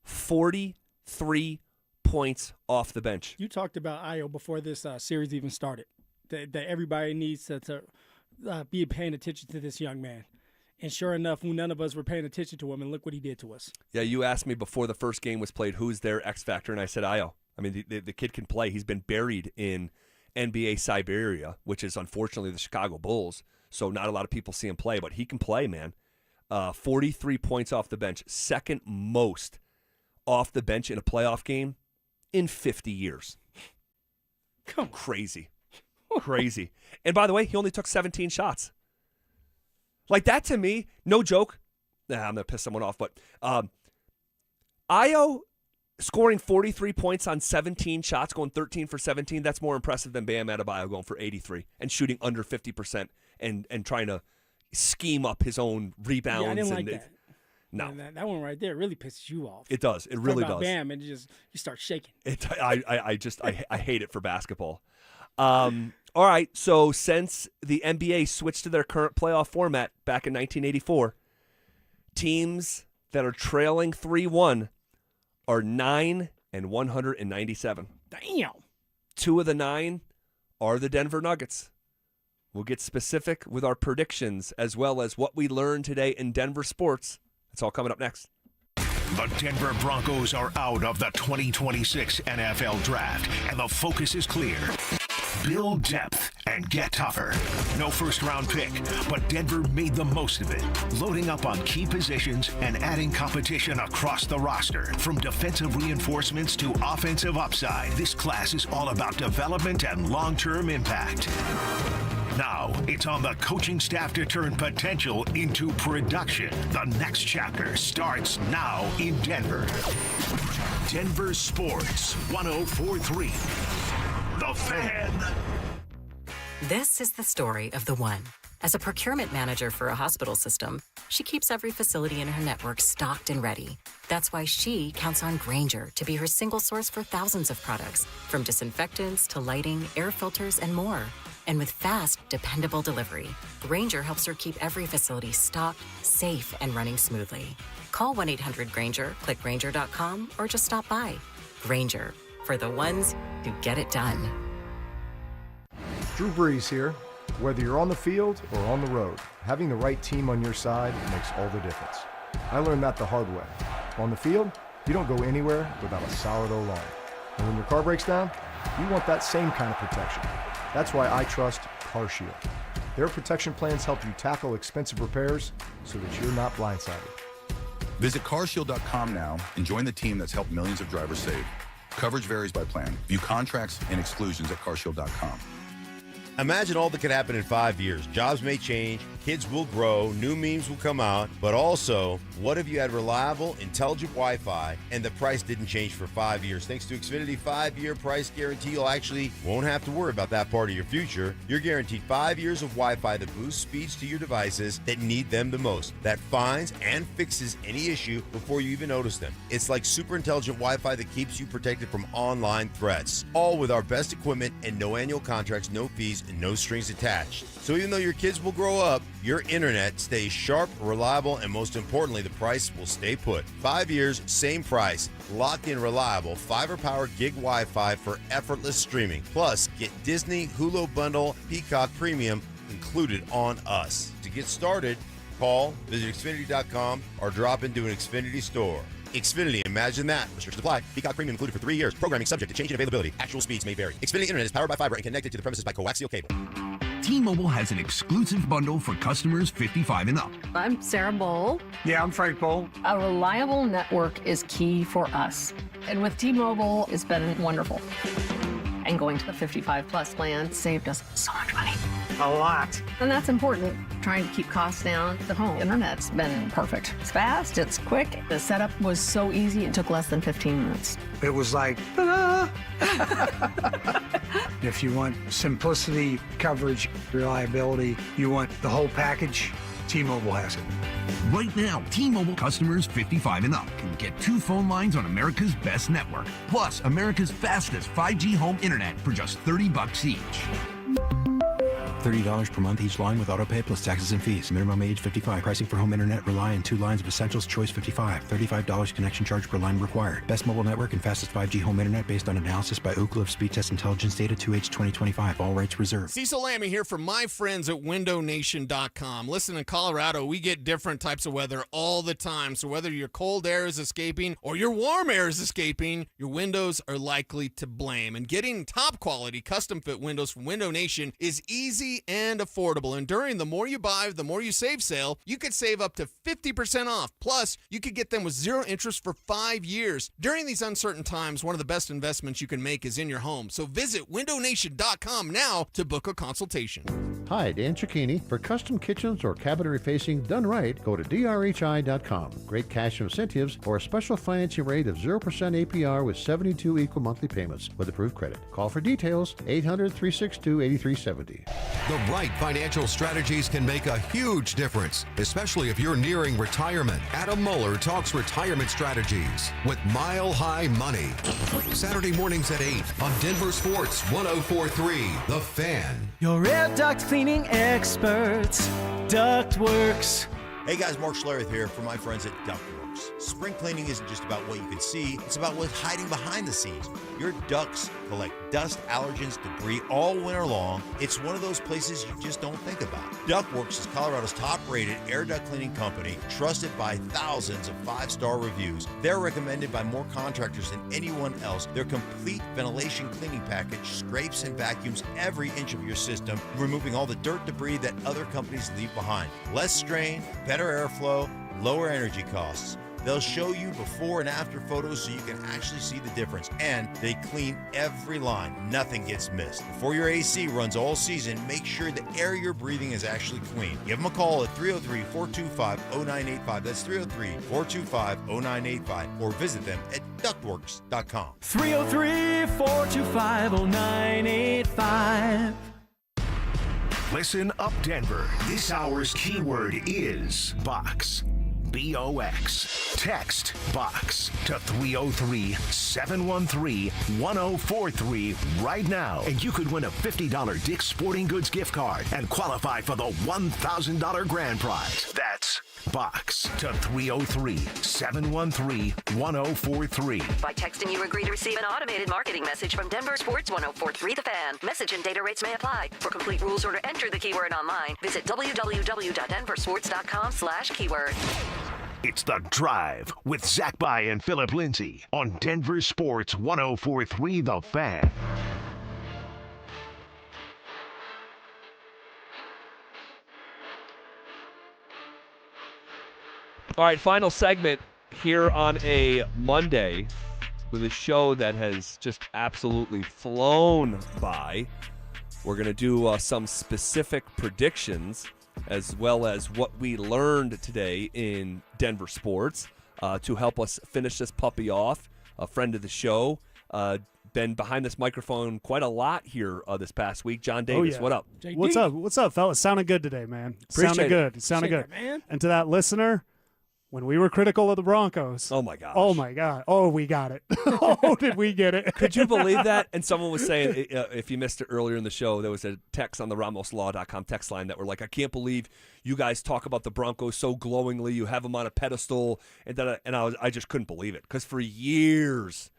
43 points off the bench. You talked about Ayo before this series even started, that everybody needs to be paying attention to this young man. And sure enough, none of us were paying attention to him, and look what he did to us. Yeah, you asked me before the first game was played, who's their X factor, and I said Ayo. I mean, the kid can play. He's been buried in NBA Siberia, which is unfortunately the Chicago Bulls, so not a lot of people see him play, but he can play, man. 43 points off the bench, second most off the bench in a playoff game in 50 years. Crazy. Crazy. And by the way, he only took 17 shots. Like, that to me, no joke. I'm going to piss someone off, but Ayo scoring 43 points on 17 shots, going 13 for 17, that's more impressive than Bam Adebayo going for 83 and shooting under 50% and trying to scheme up his own rebounds. Yeah, I didn't like that. No. Man, that one right there really pisses you off. It does. It really does. Bam, and you start shaking. I hate it for basketball. All right, so since the NBA switched to their current playoff format back in 1984, teams that are trailing 3-1 are 9-197. Damn. 2 of the 9 are the Denver Nuggets. We'll get specific with our predictions as well as what we learned today in Denver sports. That's all coming up next. The Denver Broncos are out of the 2026 NFL Draft, and the focus is clear. Build depth and get tougher. No first-round pick, but Denver made the most of it, loading up on key positions and adding competition across the roster. From defensive reinforcements to offensive upside, this class is all about development and long-term impact. Now, it's on the coaching staff to turn potential into production. The next chapter starts now in Denver. Denver Sports 104.3. The Fan. This is the story of the one. As a procurement manager for a hospital system, she keeps every facility in her network stocked and ready. That's why she counts on Grainger to be her single source for thousands of products, from disinfectants to lighting, air filters, and more. And with fast, dependable delivery, Grainger helps her keep every facility stocked, safe, and running smoothly. Call 1-800-GRAINGER, click Grainger.com, or just stop by. Grainger, for the ones who get it done. Drew Brees here. Whether you're on the field or on the road, having the right team on your side makes all the difference. I learned that the hard way. On the field, you don't go anywhere without a solid O-line. And when your car breaks down, you want that same kind of protection. That's why I trust CarShield. Their protection plans help you tackle expensive repairs so that you're not blindsided. Visit carshield.com now and join the team that's helped millions of drivers save. Coverage varies by plan. View contracts and exclusions at carshield.com. Imagine all that could happen in 5 years. Jobs may change, kids will grow, new memes will come out, but also, what if you had reliable, intelligent Wi-Fi and the price didn't change for 5 years? Thanks to Xfinity 5-year price guarantee, you won't have to worry about that part of your future. You're guaranteed 5 years of Wi-Fi that boosts speeds to your devices that need them the most, that finds and fixes any issue before you even notice them. It's like super intelligent Wi-Fi that keeps you protected from online threats, all with our best equipment and no annual contracts, no fees, and no strings attached. So even though your kids will grow up, your internet stays sharp, reliable, and most importantly, the price will stay put. 5 years, same price, locked in reliable, fiber-powered gig Wi-Fi for effortless streaming. Plus, get Disney, Hulu Bundle, Peacock Premium included on us. To get started, call, visit Xfinity.com, or drop into an Xfinity store. Xfinity, imagine that. Restrictions apply. Peacock Premium included for 3 years. Programming subject to change in availability. Actual speeds may vary. Xfinity Internet is powered by fiber and connected to the premises by coaxial cable. T-Mobile has an exclusive bundle for customers 55 and up. I'm Sarah Bowl. Yeah, I'm Frank Bowl. A reliable network is key for us. And with T-Mobile, it's been wonderful. And going to the 55-plus plan saved us so much money. A lot. And that's important. Trying to keep costs down. The home internet's been perfect. It's fast, it's quick. The setup was so easy, it took less than 15 minutes. It was like, ta-da! If you want simplicity, coverage, reliability, you want the whole package, T-Mobile has it. Right now, T-Mobile customers 55 and up can get 2 phone lines on America's best network, plus America's fastest 5G home internet for just $30 each. $30 per month each line with autopay plus taxes and fees. Minimum age 55. Pricing for home internet rely on 2 lines of essentials. Choice 55. $35 connection charge per line required. Best mobile network and fastest 5G home internet based on analysis by Ookla of Speed Test Intelligence data 2H 2025. All rights reserved. Cecil Lammy here from my friends at windownation.com. Listen, in Colorado, we get different types of weather all the time. So whether your cold air is escaping or your warm air is escaping, your windows are likely to blame. And getting top quality custom fit windows from Window Nation is easy and affordable. And during the More You Buy, the More You Save sale, you could save up to 50% off. Plus, you could get them with 0 interest for 5 years. During these uncertain times, one of the best investments you can make is in your home. So visit windownation.com now to book a consultation. Hi, Dan Cicchini. For custom kitchens or cabinetry facing done right, go to drhi.com. Great cash incentives or a special financing rate of 0% APR with 72 equal monthly payments with approved credit. Call for details, 800-362-8370. The right financial strategies can make a huge difference, especially if you're nearing retirement. Adam Mueller talks retirement strategies with Mile High Money. Saturday mornings at 8 on Denver Sports 104.3 The Fan. Your air duct cleaning experts, Ductworks. Hey guys, Mark Schlereth here for my friends at Ductworks. Spring cleaning isn't just about what you can see, it's about what's hiding behind the scenes. Your ducts collect dust, allergens, debris all winter long. It's one of those places you just don't think about. Ductworks is Colorado's top-rated air duct cleaning company, trusted by thousands of 5-star reviews. They're recommended by more contractors than anyone else. Their complete ventilation cleaning package scrapes and vacuums every inch of your system, removing all the dirt debris that other companies leave behind. Less strain, better airflow, lower energy costs. They'll show you before and after photos so you can actually see the difference. And they clean every line. Nothing gets missed. Before your AC runs all season, make sure the air you're breathing is actually clean. Give them a call at 303-425-0985. That's 303-425-0985. Or visit them at ductworks.com. 303-425-0985. Listen up, Denver. This hour's keyword is box. BOX. Text BOX to 303-713-1043 right now, and you could win a $50 Dick's Sporting Goods gift card and qualify for the $1,000 grand prize. That's BOX to 303-713-1043. By texting, you agree to receive an automated marketing message from Denver Sports 104.3 The Fan. Message and data rates may apply. For complete rules or to enter the keyword online, visit www.denversports.com/keyword. It's The Drive with Zach By and Phillip Lindsay on Denver Sports 104.3 The Fan. All right, final segment here on a Monday with a show that has just absolutely flown by. We're going to do some specific predictions as well as what we learned today in Denver sports to help us finish this puppy off. A friend of the show, been behind this microphone quite a lot here this past week. John Davis, what up? JD. What's up, fellas? Sounded good today, man. Sounded good. Man. And to that listener, when we were critical of the Broncos. Oh, my gosh. Oh, my God. Oh, we got it. Oh, did we get it? Could you believe that? And someone was saying, if you missed it earlier in the show, there was a text on the RamosLaw.com text line that were like, I can't believe you guys talk about the Broncos so glowingly. You have them on a pedestal. And I just couldn't believe it because for years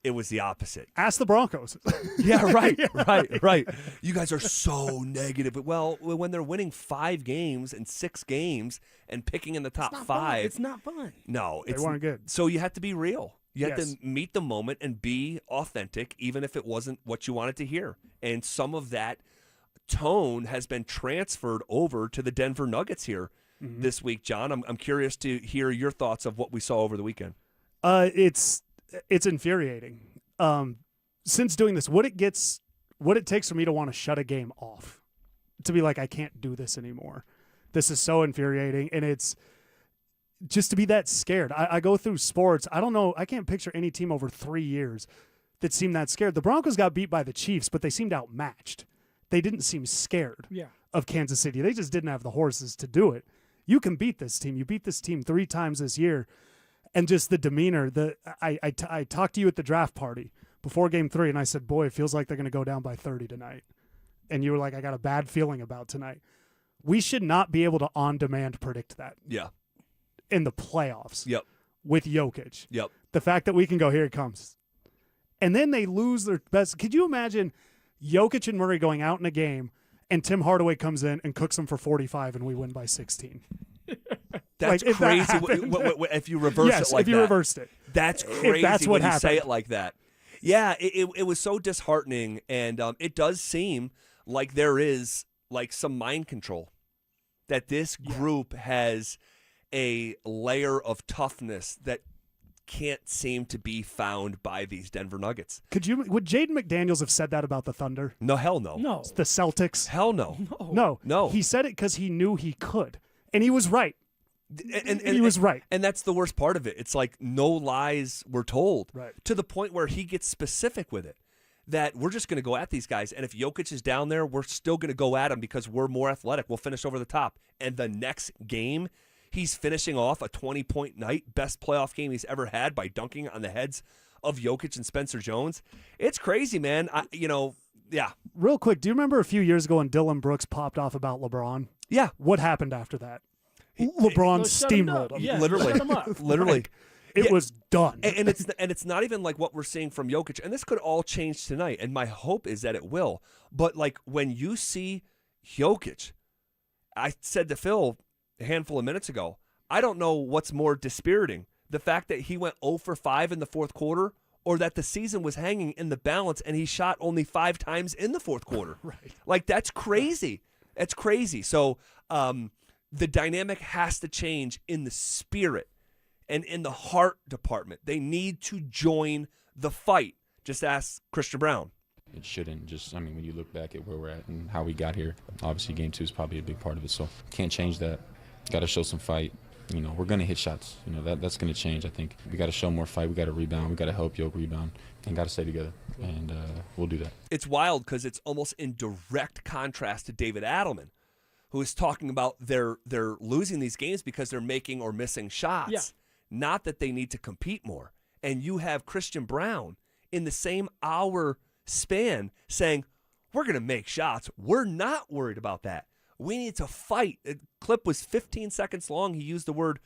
it was the opposite. Ask the Broncos. Yeah, right. You guys are so negative. Well, when they're winning 5 games and 6 games and picking in the top 5. It's not fun. No. They weren't good. So you have to be real. You have to meet the moment and be authentic, even if it wasn't what you wanted to hear. And some of that tone has been transferred over to the Denver Nuggets here this week. John, I'm curious to hear your thoughts of what we saw over the weekend. It's infuriating. Since doing this, what it takes for me to want to shut a game off, to be like, I can't do this anymore. This is so infuriating, and it's just to be that scared. I go through sports. I don't know. I can't picture any team over 3 years that seemed that scared. The Broncos got beat by the Chiefs, but they seemed outmatched. They didn't seem scared of Kansas City. They just didn't have the horses to do it. You can beat this team. You beat this team 3 times this year. And just the demeanor. I talked to you at the draft party before Game 3, and I said, boy, it feels like they're going to go down by 30 tonight. And you were like, I got a bad feeling about tonight. We should not be able to on-demand predict that. Yeah. In the playoffs. Yep. With Jokic. Yep. The fact that we can go, here it comes. And then they lose their best. Could you imagine Jokic and Murray going out in a game and Tim Hardaway comes in and cooks them for 45 and we win by 16? That's like, crazy. If you reverse it like that. If you reversed it. That's crazy that's what when you happened. say it like that. Yeah, it was so disheartening, and it does seem like there is like some mind control, that this group has a layer of toughness that can't seem to be found by these Denver Nuggets. Would Jaden McDaniels have said that about the Thunder? No, hell no. No. The Celtics? Hell no. No. He said it because he knew he could, and he was right. And he was right. And that's the worst part of it. It's like no lies were told, right, to the point where he gets specific with it, that we're just going to go at these guys. And if Jokic is down there, we're still going to go at him because we're more athletic. We'll finish over the top. And the next game, he's finishing off a 20-point night, best playoff game he's ever had, by dunking on the heads of Jokic and Spencer Jones. It's crazy, man. Yeah. Real quick, do you remember a few years ago when Dylan Brooks popped off about LeBron? Yeah. What happened after that? LeBron steamrolled him. Yeah, literally. shut him up. Literally. It was done. And it's not even like what we're seeing from Jokic. And this could all change tonight. And my hope is that it will. But like when you see Jokic, I said to Phil a handful of minutes ago, I don't know what's more dispiriting. The fact that he went 0 for 5 in the fourth quarter, or that the season was hanging in the balance and he shot only 5 times in the fourth quarter. Right. Like, that's crazy. That's crazy. So the dynamic has to change in the spirit and in the heart department. They need to join the fight. Just ask Christian Brown. It shouldn't when you look back at where we're at and how we got here, obviously Game 2 is probably a big part of it. So can't change that. Got to show some fight. We're going to hit shots. That's going to change, I think. We got to show more fight. We got to rebound. We got to help Yoke rebound and got to stay together. And we'll do that. It's wild because it's almost in direct contrast to David Adelman, who is talking about they're losing these games because they're making or missing shots. Yeah. Not that they need to compete more. And you have Christian Brown in the same hour span saying, we're going to make shots. We're not worried about that. We need to fight. The clip was 15 seconds long. He used the word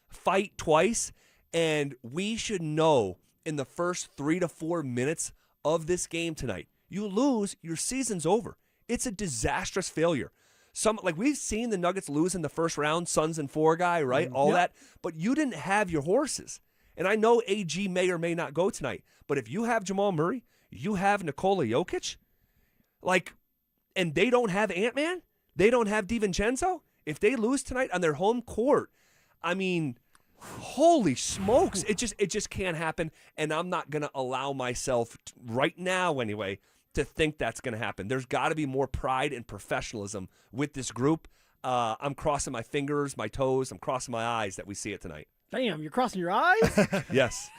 fight twice. And we should know in the first 3 to 4 minutes of this game tonight, you lose, your season's over. It's a disastrous failure. We've seen the Nuggets lose in the first round, Suns and 4 guy, right? All that. But you didn't have your horses. And I know AG may or may not go tonight. But if you have Jamal Murray, you have Nikola Jokic, and they don't have Ant-Man, they don't have DiVincenzo, if they lose tonight on their home court, I mean, holy smokes, it just can't happen. And I'm not going to allow myself right now anyway to think that's going to happen. There's got to be more pride and professionalism with this group. I'm crossing my fingers, my toes, I'm crossing my eyes that we see it tonight. Damn, you're crossing your eyes? Yes.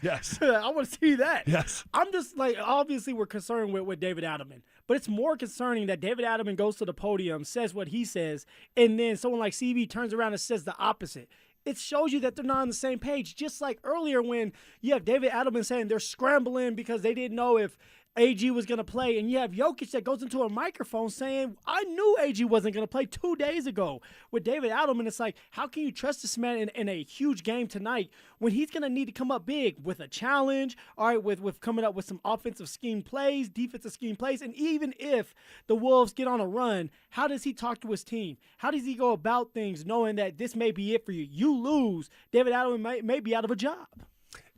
Yes. I want to see that. Yes. I'm just obviously we're concerned with David Adelman, but it's more concerning that David Adelman goes to the podium, says what he says, and then someone like CB turns around and says the opposite. It shows you that they're not on the same page. Just like earlier when you have David Adelman saying they're scrambling because they didn't know if AG was going to play, and you have Jokic that goes into a microphone saying, I knew AG wasn't going to play 2 days ago. With David Adelman, it's like, how can you trust this man in a huge game tonight when he's going to need to come up big with a challenge, all right, with coming up with some offensive scheme plays, defensive scheme plays, and even if the Wolves get on a run, how does he talk to his team? How does he go about things knowing that this may be it for you? You lose, David Adelman may be out of a job.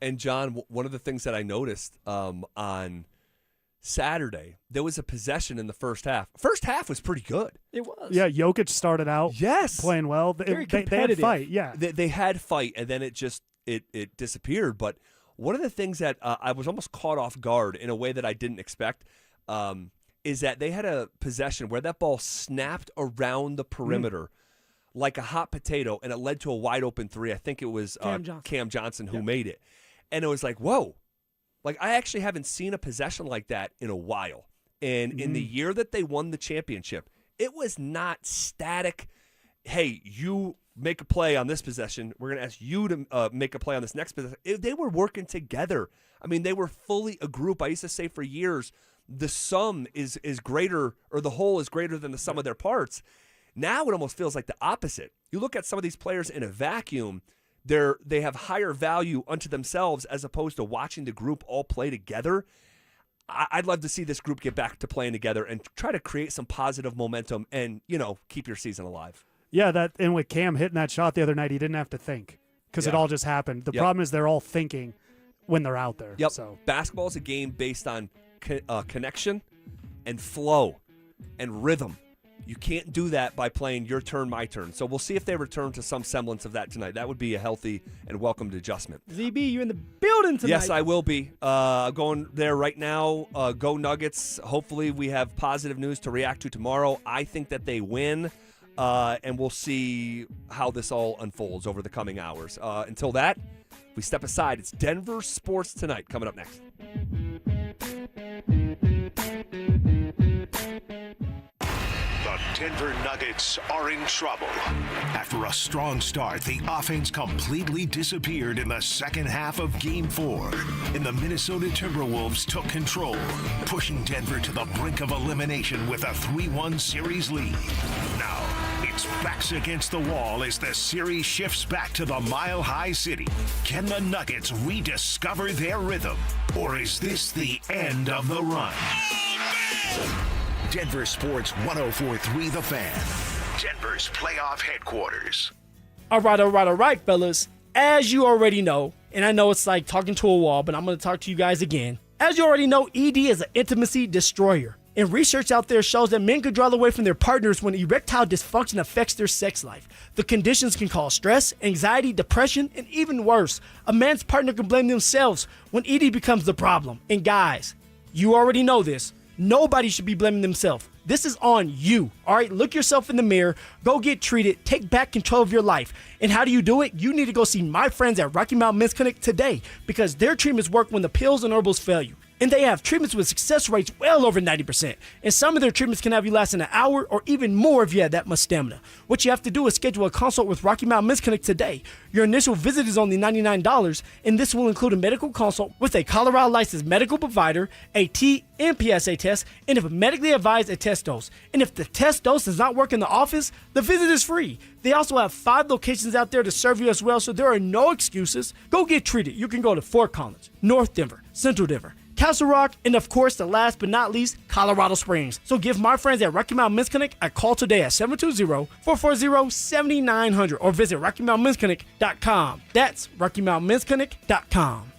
And, John, one of the things that I noticed on Saturday, there was a possession in the first half. First half was pretty good. It was. Yeah, Jokic started out playing well. Very They had competitive. fight, yeah. They had fight, and then it just it disappeared. But one of the things that I was almost caught off guard in a way that I didn't expect is that they had a possession where that ball snapped around the perimeter like a hot potato, and it led to a wide open three. I think it was Cam Johnson who made it. And it was like, whoa. Like, I actually haven't seen a possession like that in a while. And in the year that they won the championship, it was not static. Hey, you make a play on this possession. We're going to ask you to make a play on this next possession. They were working together. I mean, they were fully a group. I used to say for years, the sum is greater, or the whole is greater than the sum of their parts. Now it almost feels like the opposite. You look at some of these players in a vacuum, they have higher value unto themselves as opposed to watching the group all play together. I'd love to see this group get back to playing together and try to create some positive momentum and, keep your season alive. Yeah, and with Cam hitting that shot the other night, he didn't have to think because it all just happened. The problem is they're all thinking when they're out there. Yep. So Basketball is a game based on connection and flow and rhythm. You can't do that by playing your turn, my turn. So we'll see if they return to some semblance of that tonight. That would be a healthy and welcomed adjustment. ZB, you in the building tonight? Yes, I will be. Going there right now. Go Nuggets. Hopefully we have positive news to react to tomorrow. I think that they win, and we'll see how this all unfolds over the coming hours. Until that, we step aside. It's Denver Sports Tonight coming up next. The Denver Nuggets are in trouble. After a strong start, the offense completely disappeared in the second half of Game 4. And the Minnesota Timberwolves took control, pushing Denver to the brink of elimination with a 3-1 series lead. Now, it's backs against the wall as the series shifts back to the Mile High City. Can the Nuggets rediscover their rhythm? Or is this the end of the run? Denver Sports 104.3 The Fan. Denver's playoff headquarters. All right, fellas. As you already know, and I know it's like talking to a wall, but I'm going to talk to you guys again. As you already know, ED is an intimacy destroyer. And research out there shows that men could draw away from their partners when erectile dysfunction affects their sex life. The conditions can cause stress, anxiety, depression, and even worse, a man's partner can blame themselves when ED becomes the problem. And guys, you already know this. Nobody should be blaming themselves. This is on you. All right, look yourself in the mirror, go get treated, take back control of your life. And how do you do it? You need to go see my friends at Rocky Mountain Men's Clinic today because their treatments work when the pills and herbals fail you. And they have treatments with success rates well over 90%. And some of their treatments can have you last an hour or even more if you have that much stamina. What you have to do is schedule a consult with Rocky Mountain Men's Clinic today. Your initial visit is only $99, and this will include a medical consult with a Colorado licensed medical provider, a TMPSA test, and if medically advised, a test dose. And if the test dose does not work in the office, the visit is free. They also have 5 locations out there to serve you as well, so there are no excuses. Go get treated. You can go to Fort Collins, North Denver, Central Denver, Castle Rock, and of course, the last but not least, Colorado Springs. So give my friends at Rocky Mountain Men's Clinic a call today at 720-440-7900 or visit RockyMountainMen'sClinic.com. That's RockyMountainMen'sClinic.com.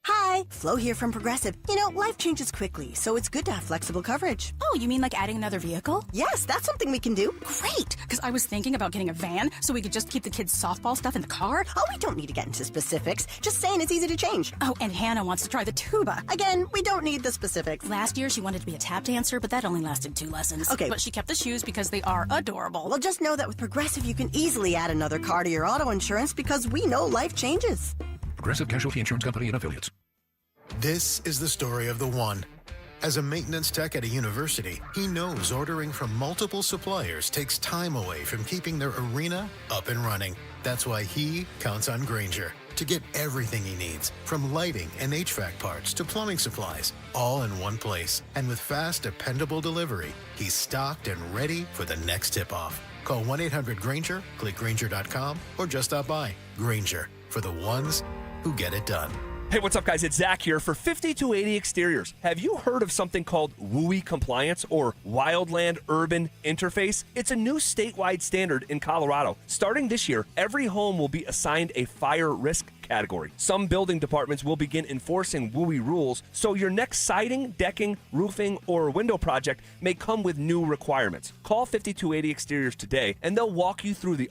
Hi, Flo here from Progressive. You know, life changes quickly, so it's good to have flexible coverage. Oh, you mean like adding another vehicle? Yes, that's something we can do. Great, because I was thinking about getting a van so we could just keep the kids' softball stuff in the car. Oh, we don't need to get into specifics. Just saying it's easy to change. Oh, and Hannah wants to try the tuba. Again, we don't need the specifics. Last year, she wanted to be a tap dancer, but that only lasted 2 lessons. Okay. But she kept the shoes because they are adorable. Well, just know that with Progressive, you can easily add another car to your auto insurance because we know life changes. Progressive Casualty Insurance Company and Affiliates. This is the story of the one. As a maintenance tech at a university, he knows ordering from multiple suppliers takes time away from keeping their arena up and running. That's why he counts on Grainger to get everything he needs, from lighting and HVAC parts to plumbing supplies, all in one place. And with fast, dependable delivery, he's stocked and ready for the next tip-off. Call 1-800-GRAINGER, click Grainger.com, or just stop by. Grainger, for the ones who get it done. Hey, what's up, guys? It's Zach here for 5280 Exteriors. Have you heard of something called WUI compliance or Wildland Urban Interface? It's a new statewide standard in Colorado. Starting this year, every home will be assigned a fire risk category. Some building departments will begin enforcing WUI rules, so your next siding, decking, roofing, or window project may come with new requirements. Call 5280 Exteriors today, and they'll walk you through the